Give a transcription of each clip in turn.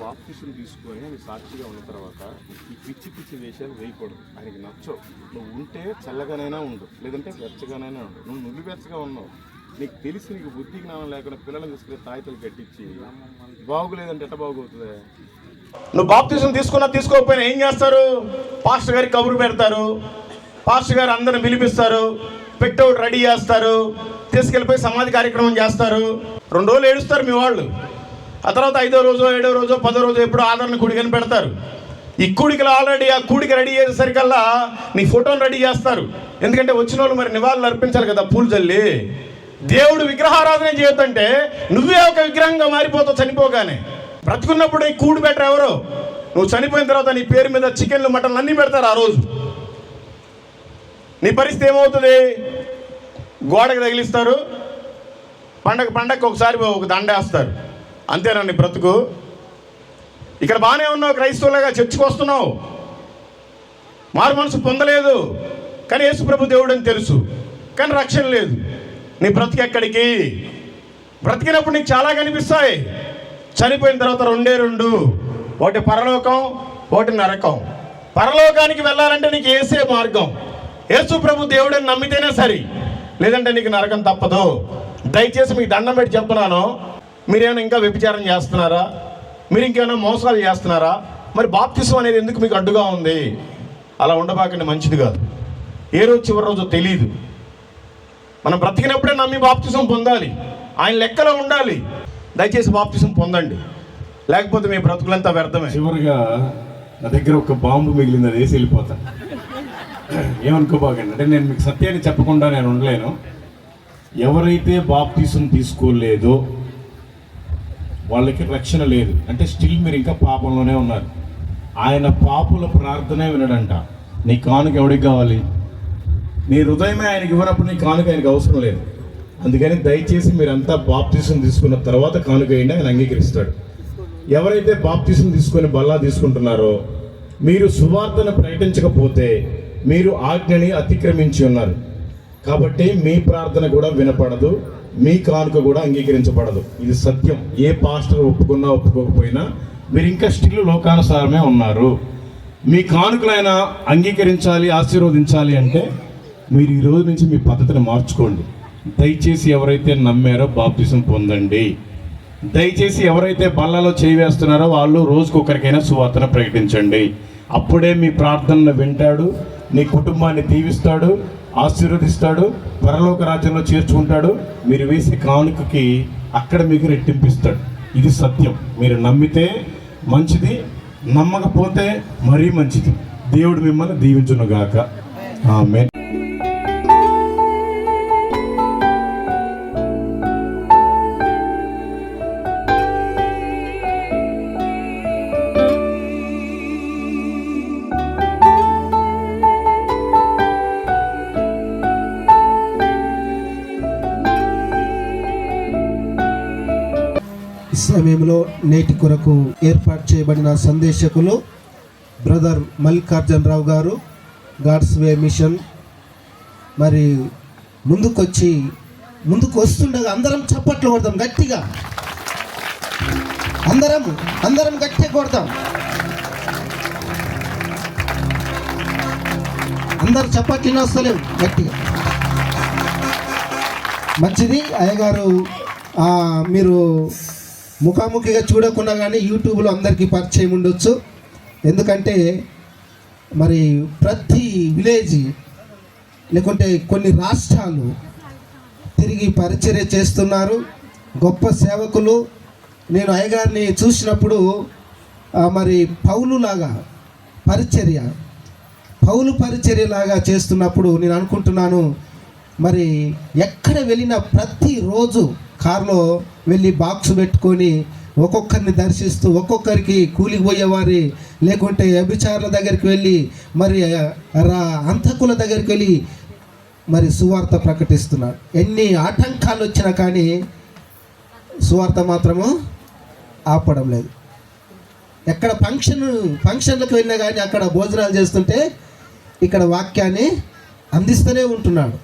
బాప్తిసం తీసుకొని ఆయన సాక్షిగా ఉన్న తర్వాత ఈ పిచ్చి పిచ్చి వేషాలు వేయకూడదు. ఆయనకి నచ్చవు. నువ్వు ఉంటే చల్లగానైనా ఉండు, లేదంటే వెచ్చగానైనా ఉండు. నువ్వు నులివెచ్చగా ఉన్నావు, నీకు తెలిసి నీకు బుద్ధి జ్ఞానం లేకుండా పిల్లలను తీసుకుని తాయితలు కట్టించి బాగులేదంటే ఎట్ట బాగవుతుంది? నువ్వు బాప్తిసం తీసుకున్నా తీసుకోకపోయినా ఏం చేస్తారు? పాస్టర్ గారికి కబురు పెడతారు, పాస్టర్ గారు అందరిని పిలిపిస్తారు, పెట్టౌట్ రెడీ చేస్తారు, తీసుకెళ్ళిపోయి సమాధి కార్యక్రమం చేస్తారు. 2 రోజులు ఏడుస్తారు మీ వాళ్ళు. ఆ తర్వాత 5వ రోజు 7వ రోజు 10వ రోజు ఎప్పుడు ఆదరణ కూడికని పెడతారు. ఈ కూడికలు ఆల్రెడీ ఆ కూడిక రెడీ చేసేసరికల్లా నీ ఫోటోని రెడీ చేస్తారు. ఎందుకంటే వచ్చిన వాళ్ళు మరి నివాళులు అర్పించాలి కదా, పూలు చల్లి. దేవుడు విగ్రహారాధన చేయొద్దంటే నువ్వే ఒక విగ్రహంగా మారిపోతావు చనిపోగానే. బ్రతుకున్నప్పుడు ఈ కూడు బెటర్ ఎవరు? నువ్వు చనిపోయిన తర్వాత నీ పేరు మీద చికెన్లు మటన్లు అన్నీ పెడతారు ఆ రోజు. నీ పరిస్థితి ఏమవుతుంది? గోడకు తగిలిస్తారు, పండగకి ఒకసారి ఒక దండేస్తారు. అంతేనా నీ బ్రతుకు? ఇక్కడ బాగానే ఉన్నావు, క్రైస్తవులుగా చర్చికి వస్తున్నావు, మారు మనసు పొందలేదు, కానీ యేసుప్రభు దేవుడు అని తెలుసు, కానీ రక్షణ లేదు. నీ బ్రతుకు ఎక్కడికి? బ్రతికినప్పుడు నీకు చాలా కనిపిస్తాయి, చనిపోయిన తర్వాత 2 ఒకటి పరలోకం, ఒకటి నరకం. పరలోకానికి వెళ్ళాలంటే నీకు యేసే మార్గం. యేసుప్రభు దేవుడని నమ్మితేనే సరి, లేదంటే నీకు నరకం తప్పదు. దయచేసి మీకు దండం పెట్టి చెప్తున్నాను, మీరేమైనా ఇంకా వ్యభిచారం చేస్తున్నారా? మీరు ఇంకేమైనా మోసాలు చేస్తున్నారా? మరి బాప్తిసం అనేది ఎందుకు మీకు అడ్డుగా ఉంది? అలా ఉండబాకండి, మంచిది కాదు. ఏ రోజు చివరి రోజు తెలియదు. మనం బ్రతికినప్పుడే నమ్మి బాప్తిసం పొందాలి, ఆయన లెక్కలో ఉండాలి. దయచేసి బాప్తిసం పొందండి, లేకపోతే మీ బ్రతుకులంతా వ్యర్థమే. చివరిగా నా దగ్గర ఒక బాంబు మిగిలింది, అది వేసి వెళ్ళిపోతాను. ఏమనుకోబాకండి, అంటే నేను మీకు సత్యాన్ని చెప్పకుండా నేను ఉండలేను. ఎవరైతే బాప్తిసం తీసుకోలేదో వాళ్ళకి రక్షణ లేదు. అంటే స్టిల్ మీరు ఇంకా పాపంలోనే ఉన్నారు. ఆయన పాపుల ప్రార్థనే వినడంట. నీ కానుక ఎవడికి కావాలి? నీ హృదయమే ఆయనకి ఇవ్వనప్పుడు నీ కానుక ఆయనకు అవసరం లేదు. అందుకని దయచేసి మీరంతా బాప్తిసం తీసుకున్న తర్వాత కానుక వేయండి, ఆయన అంగీకరిస్తాడు. ఎవరైతే బాప్తిసం తీసుకొని బల్లా తీసుకుంటున్నారో మీరు సువార్తను ప్రకటించకపోతే మీరు ఆజ్ఞని అతిక్రమించి ఉన్నారు. కాబట్టి మీ ప్రార్థన కూడా వినపడదు, మీ కానుక కూడా అంగీకరించబడదు. ఇది సత్యం. ఏ పాస్టర్ ఒప్పుకున్నా ఒప్పుకోకపోయినా మీరు ఇంకా స్టిల్ లోకానుసారమే ఉన్నారు. మీ కానుకలైనా అంగీకరించాలి, ఆశీర్వదించాలి అంటే మీరు ఈ రోజు నుంచి మీ పద్ధతిని మార్చుకోండి. దయచేసి ఎవరైతే నమ్మారో బాప్తిసం పొందండి. దయచేసి ఎవరైతే బల్లలో చేయి వేస్తున్నారో వాళ్ళు రోజుకొకరికైనా సువార్తను ప్రకటించండి. అప్పుడే మీ ప్రార్థనను వింటాడు, నీ కుటుంబాన్ని దీవిస్తాడు, ఆశీర్వదిస్తాడు, పరలోక రాజ్యంలో చేర్చుకుంటాడు. మీరు వేసే కానుకకి అక్కడ మీకు రెట్టింపిస్తాడు. ఇది సత్యం. మీరు నమ్మితే మంచిది, నమ్మకపోతే మరీ మంచిది. దేవుడు మిమ్మల్ని దీవించునుగాక. ఆమేన్. సమయంలో నేటి కొరకు ఏర్పాటు చేయబడిన సందేశకులు బ్రదర్ మల్లికార్జున రావు గారు, గాడ్స్ వే మిషన్. మరి ముందుకు వస్తుండగా అందరం చప్పట్లు కొడదాం గట్టిగా, అందరం గట్టిగా కొడదాం. అందరు చప్పట్లు వస్తలేవు, గట్టిగా. మంచిది. అయ్యగారు మీరు ముఖాముఖిగా చూడకుండా కానీ యూట్యూబ్లో అందరికీ పరిచయం ఉండొచ్చు. ఎందుకంటే మరి ప్రతి విలేజ్ లేకుంటే కొన్ని రాష్ట్రాలు తిరిగి పరిచర్య చేస్తున్నారు, గొప్ప సేవకులు. నేను అయ్యగారిని చూసినప్పుడు మరి పౌలు పరిచర్యలాగా చేస్తున్నప్పుడు నేను అనుకుంటున్నాను, మరి ఎక్కడ వెళ్ళినా ప్రతిరోజు కారులో వెళ్ళి బాక్స్ పెట్టుకొని ఒక్కొక్కరిని దర్శిస్తూ, ఒక్కొక్కరికి కూలికి పోయేవారి లేకుంటే వ్యభిచారుల దగ్గరికి వెళ్ళి, మరి అంతకుల దగ్గరికి వెళ్ళి మరి సువార్త ప్రకటిస్తున్నాడు. ఎన్ని ఆటంకాలు వచ్చినా కానీ సువార్త మాత్రము ఆపడం లేదు. ఎక్కడ ఫంక్షన్లకు వెళ్ళినా కానీ అక్కడ భోజనాలు చేస్తుంటే ఇక్కడ వాక్యాన్ని అందిస్తూనే ఉంటున్నాడు.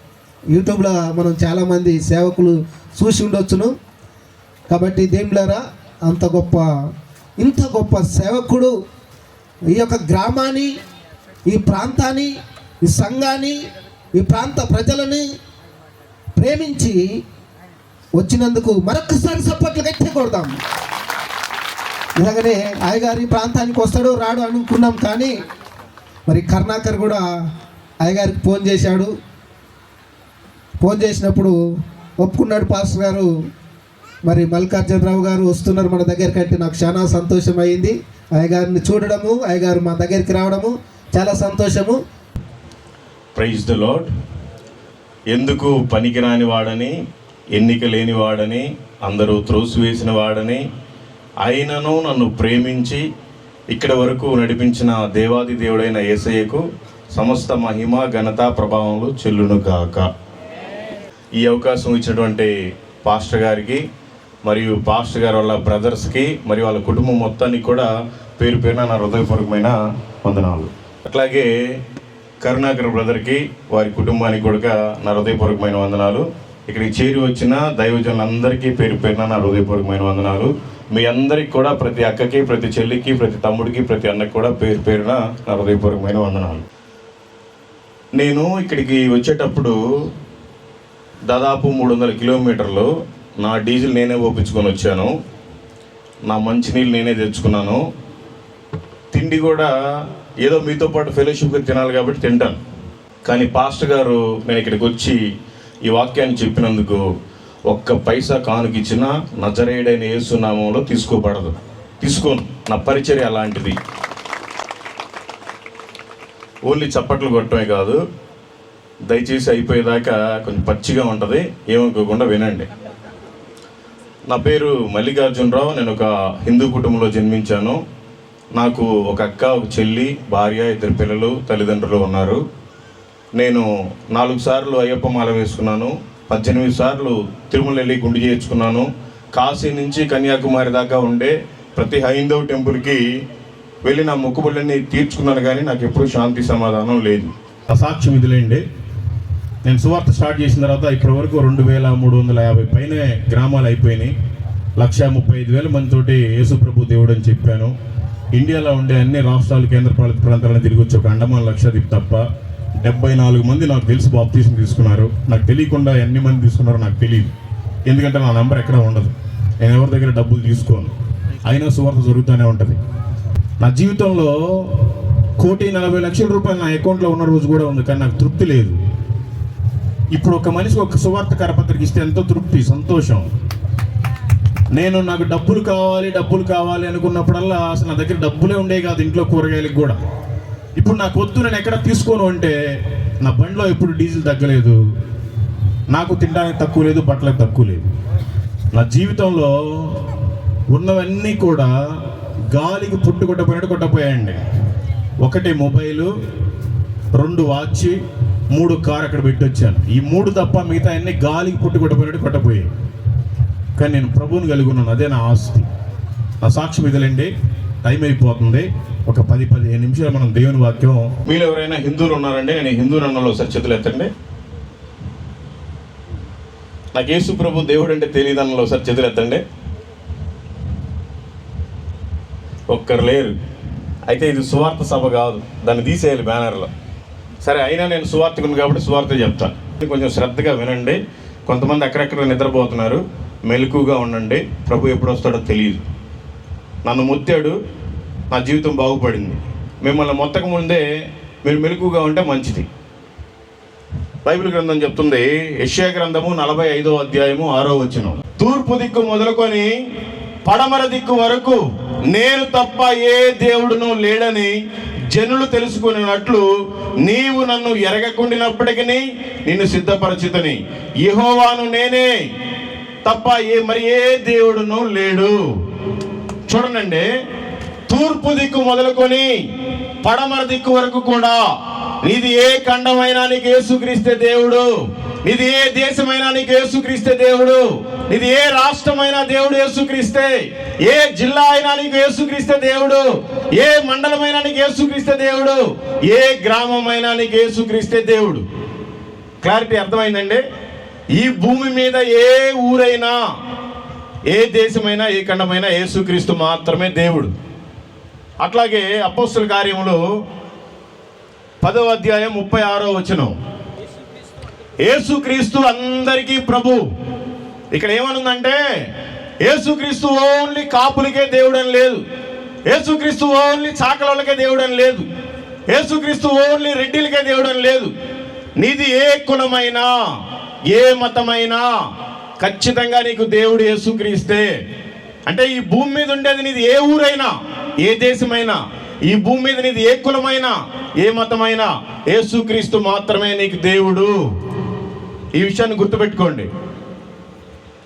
యూట్యూబ్లో మనం చాలామంది సేవకులు చూసి ఉండొచ్చును. కాబట్టి దేవులారా, అంత గొప్ప ఇంత గొప్ప సేవకుడు ఈ యొక్క గ్రామాన్ని, ఈ ప్రాంతాన్ని, ఈ సంఘాన్ని, ఈ ప్రాంత ప్రజలని ప్రేమించి వచ్చినందుకు మరొకసారి సపోర్ట్లు గట్టిగా కొడదాం. ఇలాగనే అయ్యగారి ప్రాంతానికి వస్తాడు రాడు అనుకున్నాం, కానీ మరి కరుణాకర్ కూడా అయ్యగారికి ఫోన్ చేశాడు. ఫోన్ చేసినప్పుడు ఒప్పుకున్నాడు పాస్టర్ గారు. మరి మల్లికార్జునరావు గారు వస్తున్నారు మన దగ్గరికి అంటే నాకు చాలా సంతోషం అయింది. అయ్యగారిని చూడడము, అయ్యగారు మా దగ్గరికి రావడము చాలా సంతోషము. Praise the Lord. ఎందుకు పనికిరాని వాడని, ఎన్నిక లేని వాడని, అందరూ త్రోసివేసిన వాడని, అయినను నన్ను ప్రేమించి ఇక్కడ వరకు నడిపించిన దేవాది దేవుడైన యేసయ్యకు సమస్త మహిమ ఘనత ప్రభావములు చెల్లును గాక. ఈ అవకాశం ఇచ్చినటువంటి పాస్టర్ గారికి మరియు పాస్టర్ గారి వాళ్ళ బ్రదర్స్కి మరియు వాళ్ళ కుటుంబం మొత్తానికి కూడా పేరు పేరున నా హృదయపూర్వకమైన వందనాలు. అట్లాగే కరుణాకర్ బ్రదర్కి వారి కుటుంబానికి కూడా నా హృదయపూర్వకమైన వందనాలు. ఇక్కడికి చేరి వచ్చిన దైవజనులందరికీ పేరు పేరున నా హృదయపూర్వకమైన వందనాలు. మీ అందరికి కూడా ప్రతి అక్కకి, ప్రతి చెల్లికి, ప్రతి తమ్ముడికి, ప్రతి అన్నకి కూడా పేరు పేరున నా హృదయపూర్వకమైన వందనాలు. నేను ఇక్కడికి వచ్చేటప్పుడు దాదాపు 300 కిలోమీటర్లు నా డీజిల్ నేనే ఓపించుకొని వచ్చాను. నా మంచినీళ్ళు నేనే తెచ్చుకున్నాను. తిండి కూడా ఏదో మీతో పాటు ఫెలోషిప్గా తినాలి కాబట్టి తింటాను. కానీ పాస్టర్ గారు నేను ఇక్కడికి వచ్చి ఈ వాక్యాన్ని చెప్పినందుకు ఒక్క పైసా కానుకిచ్చినా నజరేయుడైన యేసు నామంలో తీసుకోబడదు. తీసుకోను. నా పరిచర్య అలాంటిది. ఓన్లీ చప్పట్లు కొట్టడమే కాదు, దయచేసి అయిపోయేదాకా కొంచెం పచ్చిగా ఉంటుంది, ఏమనుకోకుండా వినండి. నా పేరు మల్లికార్జునరావు. నేను ఒక హిందూ కుటుంబంలో జన్మించాను. నాకు ఒక అక్క, ఒక చెల్లి, భార్య, 2 పిల్లలు, తల్లిదండ్రులు ఉన్నారు. నేను 4 సార్లు అయ్యప్ప మాల వేసుకున్నాను. 18 సార్లు తిరుమల వెళ్ళి గుండు చేయించుకున్నాను. కాశీ నుంచి కన్యాకుమారి దాకా ఉండే ప్రతి హైందవ టెంపుల్కి వెళ్ళి నా మొక్కుబడులన్నీ తీర్చుకున్నాను, కానీ నాకు ఎప్పుడూ శాంతి సమాధానం లేదు. ఆ సాక్ష్యం ఇదిలేండి. నేను సువార్త స్టార్ట్ చేసిన తర్వాత ఇప్పటి వరకు 2350 పైన గ్రామాలు అయిపోయినాయి. 135,000 మందితోటి యేసుప్రభు దేవుడు అని చెప్పాను. ఇండియాలో ఉండే అన్ని రాష్ట్రాలు, కేంద్రపాలిత ప్రాంతాలను తిరిగి వచ్చి ఒక అండమాన్ లక్షద్వీప్ తప్ప 74 మంది నాకు తెలిసి బాప్తీసం తీసుకున్నారు. నాకు తెలియకుండా ఎన్ని మంది తీసుకున్నారో నాకు తెలియదు, ఎందుకంటే నా నెంబర్ ఎక్కడ ఉండదు. నేను ఎవరి దగ్గర డబ్బులు తీసుకోను, అయినా సువార్త జరుగుతూనే ఉంటుంది. నా జీవితంలో 1,40,00,000 రూపాయలు నా అకౌంట్లో ఉన్న రోజు కూడా ఉంది, కానీ నాకు తృప్తి లేదు. ఇప్పుడు ఒక మనిషికి ఒక సువార్త కరపత్రిక ఇస్తే ఎంతో తృప్తి, సంతోషం. నాకు డబ్బులు కావాలి అనుకున్నప్పుడల్లా అసలు నా దగ్గర డబ్బులే ఉండేవి కాదు, ఇంట్లో కూరగాయలకు కూడా. ఇప్పుడు నాకు వద్దు, నేను ఎక్కడ తీసుకోను అంటే నా బండిలో ఎప్పుడు డీజిల్ తగ్గలేదు, నాకు తినడానికి తక్కువ లేదు, బట్టలకు తక్కువ లేదు. నా జీవితంలో ఉన్నవన్నీ కూడా గాలికి పుట్టు కొట్టపోయినట్టు కొట్టపోయాయండి. 1 మొబైలు, 2 వాచ్, 3 కార్ అక్కడ పెట్టి వచ్చాను. ఈ 3 తప్ప మిగతా అన్ని గాలికి పుట్టు కొట్టపోయినట్టు కొట్టపోయాయి. కానీ నేను ప్రభువుని కలిగి ఉన్నాను, అదే నా ఆస్తి. నా సాక్ష్యం ఇదిలేండి. టైం అయిపోతుంది. ఒక 10-15 నిమిషాలు మనం దేవుని వాక్యం. మీరు ఎవరైనా హిందువులు ఉన్నారండి? నేను హిందూ రంగంలో ఒకసారి చేతులు ఎత్తండి. నాకు యేసు ప్రభు దేవుడు అంటే తెలియదు అన్నలో ఒకసారి చేతులు ఎత్తండి. ఒక్కరు లేరు. అయితే ఇది సువార్త సభ కాదు, దాన్ని తీసేయాలి బ్యానర్లో. సరే, అయినా నేను సువార్తకుని కాబట్టి సువార్త చెప్తాను. కొంచెం శ్రద్ధగా వినండి. కొంతమంది అక్కడెక్కడ నిద్రపోతున్నారు, మెలకుగా ఉండండి. ప్రభు ఎప్పుడు వస్తాడో తెలియదు. నన్ను ముత్తాడు, నా జీవితం బాగుపడింది. మిమ్మల్ని మొత్తక ముందే మీరు మెలకుగా ఉంటే మంచిది. బైబిల్ గ్రంథం చెప్తుంది, యెషయా గ్రంథము 45వ అధ్యాయము 6వ వచనం, తూర్పు దిక్కు మొదలుకొని పడమర దిక్కు వరకు నేను తప్ప ఏ దేవుడును లేడని జనులు తెలుసుకున్నట్లు నీవు నన్ను ఎరగకుండినప్పటికీ నిన్ను సిద్ధపరచితని. యెహోవాను నేనే తప్ప మరి ఏ దేవుడును లేడు. చూడండి, తూర్పు దిక్కు మొదలుకొని పడమర దిక్కు వరకు కూడా నీది ఏ ఖండమైనా నీకు యేసుక్రీస్తే దేవుడు, నీది ఏ దేశమైనా నీకు యేసుక్రీస్తే దేవుడు, నీది ఏ రాష్ట్రమైనా దేవుడు యేసుక్రీస్తే, ఏ జిల్లా అయినా నీకు యేసుక్రీస్తే దేవుడు, ఏ మండలమైనా నీకు యేసుక్రీస్తే దేవుడు, ఏ గ్రామమైనా నీకు యేసుక్రీస్తే దేవుడు. క్లారిటీ అర్థమైందండి? ఈ భూమి మీద ఏ ఊరైనా ఏ దేశమైనా ఏ ఖండమైనా యేసుక్రీస్తు మాత్రమే దేవుడు. అట్లాగే అపోస్తుల కార్యములు 10వ అధ్యాయం 36వ వచనం, యేసుక్రీస్తు అందరికీ ప్రభు. ఇక్కడ ఏమనుందంటే యేసుక్రీస్తు ఓన్లీ కాపులకే దేవుడు అని లేదు, యేసుక్రీస్తు ఓన్లీ చాకలకే దేవుడు అని లేదు, యేసుక్రీస్తు ఓన్లీ రెడ్డిలకే దేవుడు అని లేదు. నీది ఏ కులమైనా ఏ మతమైనా ఖచ్చితంగా నీకు దేవుడు యేసుక్రీస్తే. అంటే ఈ భూమి మీద ఉండేది నీది ఏ ఊరైనా ఏ దేశమైనా, ఈ భూమి మీద నీది ఏ కులమైనా ఏ మతమైనా, యేసుక్రీస్తు మాత్రమే నీకు దేవుడు. ఈ విషయాన్ని గుర్తుపెట్టుకోండి.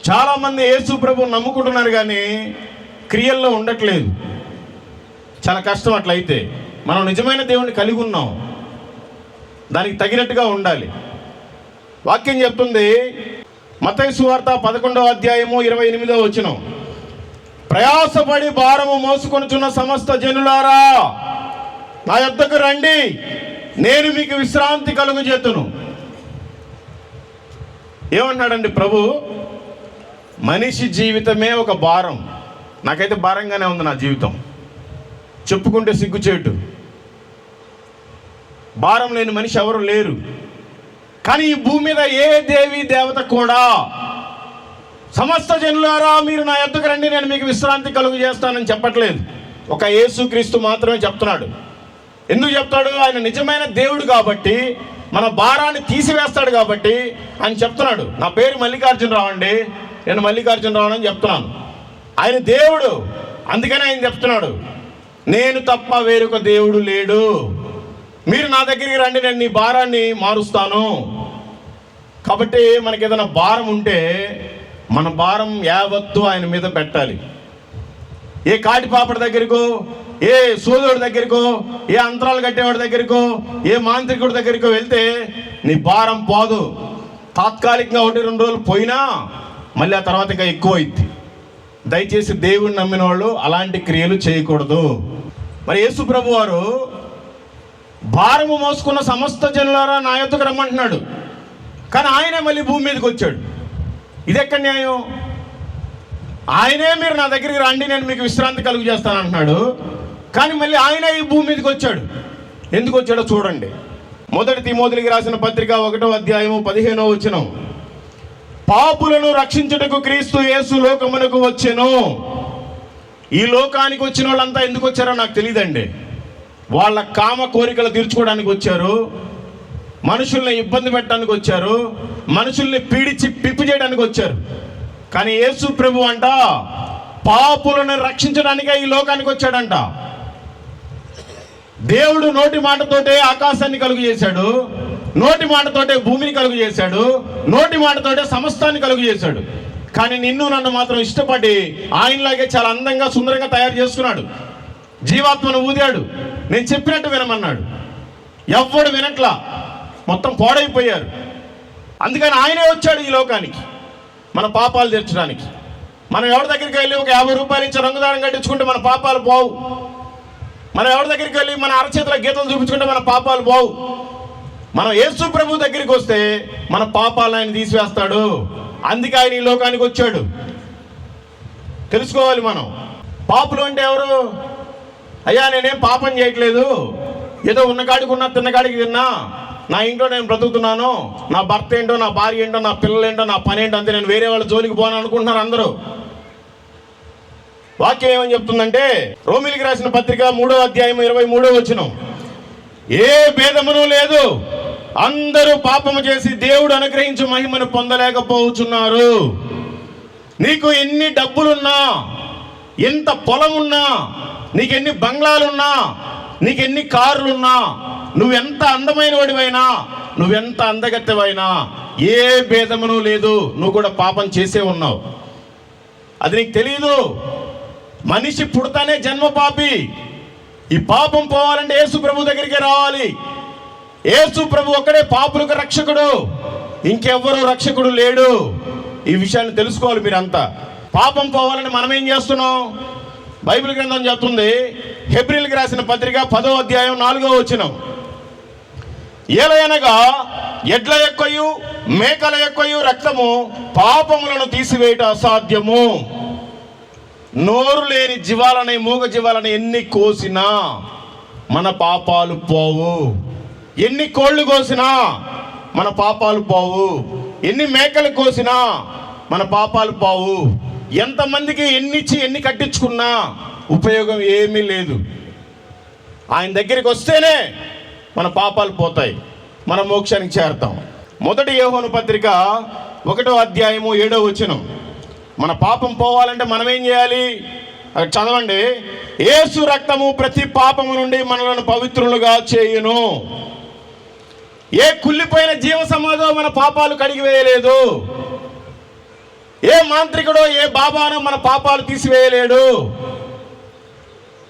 చాలామంది యేసు ప్రభు నమ్ముకుంటున్నారు కానీ క్రియల్లో ఉండట్లేదు. చాలా కష్టం. అట్లయితే మనం నిజమైన దేవుణ్ణి కలిగి ఉన్నాం, దానికి తగినట్టుగా ఉండాలి. వాక్యం చెప్తుంది, మత్తయి సువార్త 11వ అధ్యాయము 28వ వచనం, ప్రయాసపడి భారము మోసుకొనుచున్న సమస్త జనులారా నా యొద్దకు రండి, నేను మీకు విశ్రాంతి కలుగజేతును. ఏమన్నాడండి ప్రభు? మనిషి జీవితమే ఒక భారం. నాకైతే భారంగానే ఉంది నా జీవితం, చెప్పుకుంటే సిగ్గుచేటు. భారం లేని మనిషి ఎవరు లేరు. కానీ ఈ భూమి మీద ఏ దేవి దేవత కూడా సమస్త జనులారా మీరు నా యొద్దకు రండి, నేను మీకు విశ్రాంతి కలుగు చేస్తానని చెప్పట్లేదు. ఒక యేసుక్రీస్తు మాత్రమే చెప్తున్నాడు. ఎందుకు చెప్తాడు? ఆయన నిజమైన దేవుడు కాబట్టి, మన భారాన్ని తీసివేస్తాడు కాబట్టి ఆయన చెప్తున్నాడు. నా పేరు మల్లికార్జునరావు అండి, నేను మల్లికార్జునరావు అని చెప్తున్నాను. ఆయన దేవుడు, అందుకని ఆయన చెప్తున్నాడు, నేను తప్ప వేరొక దేవుడు లేడు, మీరు నా దగ్గరికి రండి, నేను నీ భారాన్ని మారుస్తాను. కాబట్టి మనకి ఏదైనా భారం ఉంటే మన భారం యావత్తు ఆయన మీద పెట్టాలి. ఏ కాటిపాపడి దగ్గరకో, ఏ సోదరుడి దగ్గరకో, ఏ అంతరాలు కట్టేవాడి దగ్గరకో, ఏ మాంత్రికుడి దగ్గరకో వెళ్తే నీ భారం పోదు. తాత్కాలికంగా 1-2 రోజులు పోయినా మళ్ళీ ఆ తర్వాత ఇంకా ఎక్కువ అయింది. దయచేసి దేవుడిని నమ్మిన వాళ్ళు అలాంటి క్రియలు చేయకూడదు. మరి యేసు ప్రభు వారు భారము మోసుకున్న సమస్త జనులారా నా యొద్దకు రమ్మంటున్నాడు, కానీ ఆయనే మళ్ళీ భూమి మీదకి వచ్చాడు. ఇది ఎక్కడ న్యాయం? ఆయనే మీరు నా దగ్గరికి రండి, నేను మీకు విశ్రాంతి కలుగు చేస్తాను అంటున్నాడు, కానీ మళ్ళీ ఆయనే ఈ భూమి మీదకి వచ్చాడు. ఎందుకు వచ్చాడో చూడండి. 1 తిమోతికి రాసిన పత్రిక 1వ అధ్యాయము 15వ వచనం, పాపులను రక్షించుటకు క్రీస్తు యేసు లోకమునకు వచ్చెను. ఈ లోకానికి వచ్చిన వాళ్ళంతా ఎందుకు వచ్చారో నాకు తెలియదండి. వాళ్ళ కామ కోరికలు తీర్చుకోవడానికి వచ్చారు, మనుషుల్ని ఇబ్బంది పెట్టడానికి వచ్చారు, మనుషుల్ని పీడించి పిప్పి చేయడానికి వచ్చారు. కానీ యేసు ప్రభు అంట పాపులను రక్షించడానికే ఈ లోకానికి వచ్చాడంట. దేవుడు నోటి మాటతోటే ఆకాశాన్ని కలుగు చేశాడు, నోటి మాటతోటే భూమిని కలుగు చేశాడు, నోటి మాటతోటే సమస్తాన్ని కలుగు చేశాడు. కానీ నిన్ను నన్ను మాత్రం ఇష్టపడి ఆయనలాగే చాలా అందంగా సుందరంగా తయారు చేసుకున్నాడు. జీవాత్మను ఊదాడు, నేను చెప్పినట్టు వినమన్నాడు. ఎవ్వడు వినట్లా, మొత్తం పాడైపోయారు. అందుకని ఆయనే వచ్చాడు ఈ లోకానికి మన పాపాలు తీర్చడానికి. మనం ఎవరి దగ్గరికి వెళ్ళి ఒక 50 రూపాయలు ఇచ్చి రంగుదారం కట్టించుకుంటే మన పాపాలు పోవు. మనం ఎవరి దగ్గరికి వెళ్ళి మన అరచేతుల గీతలు చూపించుకుంటే మన పాపాలు పోవు. మనం యేసు ప్రభు దగ్గరికి వస్తే మన పాపాలను ఆయన తీసివేస్తాడు. అందుకే ఆయన ఈ లోకానికి వచ్చాడు. తెలుసుకోవాలి మనం. పాపులు అంటే ఎవరు? అయ్యా నేనేం పాపం చేయట్లేదు, ఏదో ఉన్నకాడికి ఉన్నా తిన్నకాడికి తిన్నా, నా ఇంట్లో నేను బ్రతుకుతున్నాను, నా భర్త ఏంటో, నా భార్య ఏంటో, నా పిల్లలు ఏంటో, నా పని ఏంటో, అంతే, నేను వేరే వాళ్ళ జోలికి పోను అనుకుంటున్నారు అందరూ. వాక్యం ఏమని చెప్తుందంటే, రోమిలికి రాసిన పత్రిక 3వ అధ్యాయం 23వ వచనం, ఏ భేదమును లేదు, అందరూ పాపము చేసి దేవుడు అనుగ్రహించు మహిమను పొందలేకపోతున్నారు. నీకు ఎన్ని డబ్బులున్నా, ఎంత పొలమున్నా, నీకెన్ని బంగ్లాలున్నా, నీకెన్ని కార్లున్నా, నువ్వెంత అందమైన వాడివైనా, నువ్వెంత అందగత్తెవైనా, ఏ భేదమును లేదు, నువ్వు కూడా పాపం చేసే ఉన్నావు. అది నీకు తెలియదు. మనిషి పుడతానే జన్మ పాపి. ఈ పాపం పోవాలంటే యేసు ప్రభు దగ్గరికి రావాలి. యేసు ప్రభు ఒక్కడే పాపులకు రక్షకుడు, ఇంకెవ్వరూ రక్షకుడు లేడు. ఈ విషయాన్ని తెలుసుకోవాలి మీరంతా. పాపం పోవాలని మనం ఏం చేస్తున్నాం? బైబిల్ గ్రంథం చెప్తుంది, హెబ్రీయులకు రాసిన పత్రిక 10వ అధ్యాయం 4వ వచనం, ఏలయనగా ఎడ్ల యొక్కయు మేకల యొక్కయు రక్తము పాపములను తీసివేయట అసాధ్యము. నోరు లేని జీవాలని, మూగ జీవాలని ఎన్ని కోసినా మన పాపాలు పోవు. ఎన్ని కోళ్ళు కోసినా మన పాపాలు పోవు. ఎన్ని మేకలు కోసినా మన పాపాలు పోవు. ఎంతమందికి ఎన్ని కట్టించుకున్నా ఉపయోగం ఏమీ లేదు. ఆయన దగ్గరికి వస్తేనే మన పాపాలు పోతాయి, మన మోక్షానికి చేరతాం. మొదటి యోహాను పత్రిక 1వ అధ్యాయము 7వ వచనం. మన పాపం పోవాలంటే మనం ఏం చేయాలి? అది చదవండి. యేసు రక్తము ప్రతి పాపము నుండి మనలను పవిత్రులుగా చేయును. ఏ కుళ్ళిపోయిన జీవ సమాజం మన పాపాలు కడిగివేయలేదు. ఏ మాంత్రికుడో ఏ బాబానో మన పాపాలు తీసివేయలేడు.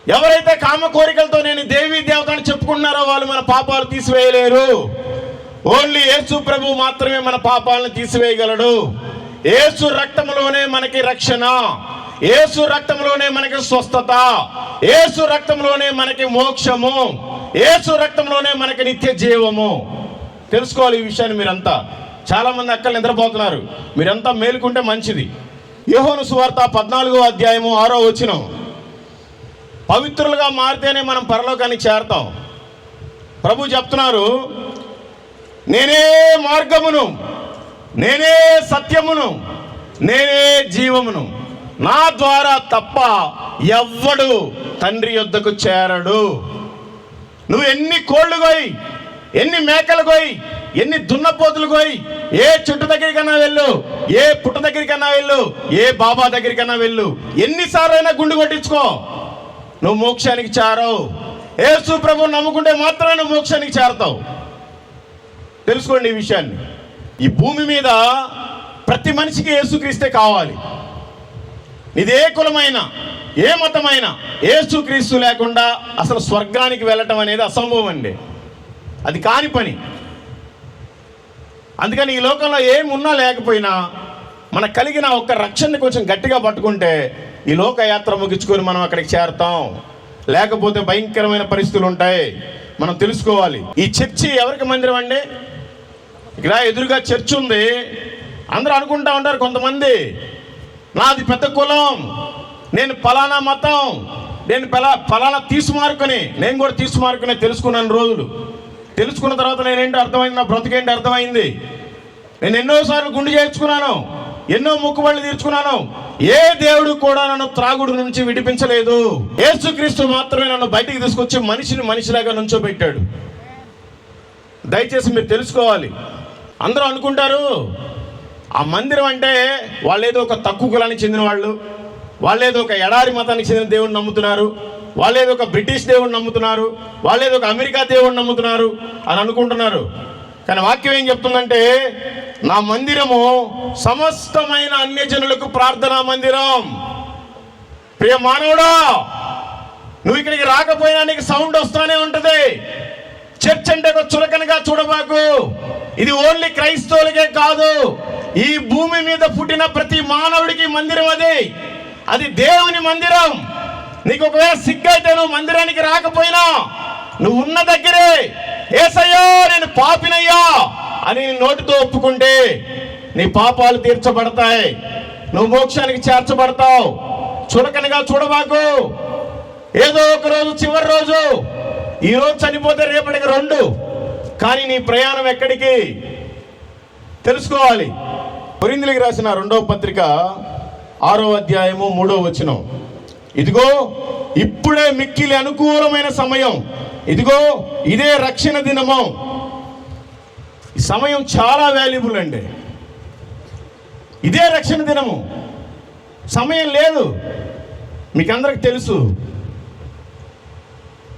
ఎవరైతే కామ కోరికలతో నేను దేవీ దేవతని చెప్పుకుంటున్నారో వాళ్ళు మన పాపాలు తీసివేయలేరు. ఓన్లీ యేసు ప్రభు మాత్రమే మన పాపాలను తీసివేయగలడు. యేసు రక్తంలోనే మనకి రక్షణ, యేసు రక్తంలోనే మనకి స్వస్థత, యేసు రక్తంలోనే మనకి మోక్షము, యేసు రక్తంలోనే మనకి నిత్య జీవము. తెలుసుకోవాలి ఈ విషయాన్ని మీరంతా. చాలామంది అక్కలు నిద్రపోతున్నారు, మీరంతా మేలుకుంటే మంచిది. యోహాను సువార్త 14వ అధ్యాయము 6వ వచనం. పవిత్రులుగా మారితేనే మనం పరలోకానికి చేరతాం. ప్రభు చెప్తున్నారు, నేనే మార్గమును, నేనే సత్యమును, నేనే జీవమును, నా ద్వారా తప్ప ఎవ్వడు తండ్రి యొద్దకు చేరడు. నువ్వు ఎన్ని కోళ్ళు కోయి, ఎన్ని మేకలు కోయి, ఎన్ని దున్నపోతులు కోయి, ఏ చెట్టు దగ్గరికన్నా వెళ్ళు, ఏ పుట్ట దగ్గరికన్నా వెళ్ళు, ఏ బాబా దగ్గరికన్నా వెళ్ళు, ఎన్నిసార్లు అయినా గుండు కొట్టించుకో, నువ్వు మోక్షానికి చేరవు. యేసు ప్రభువుని నమ్ముకుంటే మాత్రమే నువ్వు మోక్షానికి చేరతావు. తెలుసుకోండి ఈ విషయాన్ని. ఈ భూమి మీద ప్రతి మనిషికి యేసుక్రీస్తే కావాలి. ఇదే కులమైన, ఏ మతమైన యేసుక్రీస్తు లేకుండా అసలు స్వర్గానికి వెళ్ళటం అనేది అసంభవం అండి. అది కాని పని. అందుకని ఈ లోకంలో ఏమున్నా లేకపోయినా మనకు కలిగిన ఒక్క రక్షణని కొంచెం గట్టిగా పట్టుకుంటే ఈ లోకయాత్ర ముగించుకొని మనం అక్కడికి చేరతాం. లేకపోతే భయంకరమైన పరిస్థితులు ఉంటాయి. మనం తెలుసుకోవాలి. ఈ చర్చి ఎవరికి మందిరం అండి? ఇక్కడ ఎదురుగా చర్చ్ ఉంది. అందరూ అనుకుంటా ఉంటారు కొంతమంది, నాది పెద్ద కులం, నేను ఫలానా మతం, నేను ఫలానా తీసుమార్కుని. నేను కూడా తీసుమార్కునే తెలుసుకున్నాను రోజులు. తెలుసుకున్న తర్వాత నేనేంటో అర్థమైంది, నా బ్రతికేంటి అర్థమైంది. నేను ఎన్నోసార్లు గుండు చేయించుకున్నాను, ఎన్నో మొక్కుబడులు తీర్చుకున్నాను. ఏ దేవుడు కూడా నన్ను త్రాగుడు నుంచి విడిపించలేదు. యేసుక్రీస్తు మాత్రమే నన్ను బయటికి తీసుకొచ్చి మనిషిని మనిషిలాగా నుంచోబెట్టాడు. దయచేసి మీరు తెలుసుకోవాలి. అందరూ అనుకుంటారు ఆ మందిరం అంటే వాళ్ళేదో ఒక తక్కువ కులానికి చెందిన వాళ్ళు, వాళ్ళేదో ఒక ఎడారి మతానికి చెందిన దేవుడిని నమ్ముతున్నారు, వాళ్ళేదో ఒక బ్రిటిష్ దేవుడిని నమ్ముతున్నారు, వాళ్ళేదో ఒక అమెరికా దేవుడిని నమ్ముతున్నారు అని అనుకుంటున్నారు. కానీ వాక్యం ఏం చెప్తుందంటే, నా మందిరము సమస్తమైన అన్యజనులకు ప్రార్థనా మందిరం. ప్రియ మానవుడా, నువ్వు ఇక్కడికి రాకపోయినా నీకు సౌండ్ వస్తానే ఉంటుంది. చర్చ్ అంటే ఒక చులకనగా చూడబాకు. ఇది ఓన్లీ క్రైస్తవులకే కాదు, ఈ భూమి మీద పుట్టిన ప్రతి మానవుడికి మందిరం అది దేవుని మందిరం. నీకు ఒకవేళ సిగ్గైతే నువ్వు మందిరానికి రాకపోయినా నువ్వు ఉన్న దగ్గరే యేసయ్యా నేను పాపినయ్యా అని నోటితో ఒప్పుకుంటే నీ పాపాలు తీర్చబడతాయి, నువ్వు మోక్షానికి చేర్చబడతావు. చులకనగా చూడబాకు. ఏదో ఒక రోజు, చివరి రోజు, ఈ రోజు చనిపోతే రేపటికి 2, కానీ నీ ప్రయాణం ఎక్కడికి తెలుసుకోవాలి. కొరింథీయులకు రాసిన 2వ పత్రిక 6వ అధ్యాయము 3వ వచనం. ఇదిగో ఇప్పుడే మిక్కిలి అనుకూలమైన సమయం, ఇదిగో ఇదే రక్షణ దినము. ఈ సమయం చాలా వాల్యుబుల్ అండి. ఇదే రక్షణ దినము. సమయం లేదు. మీకందరికి తెలుసు,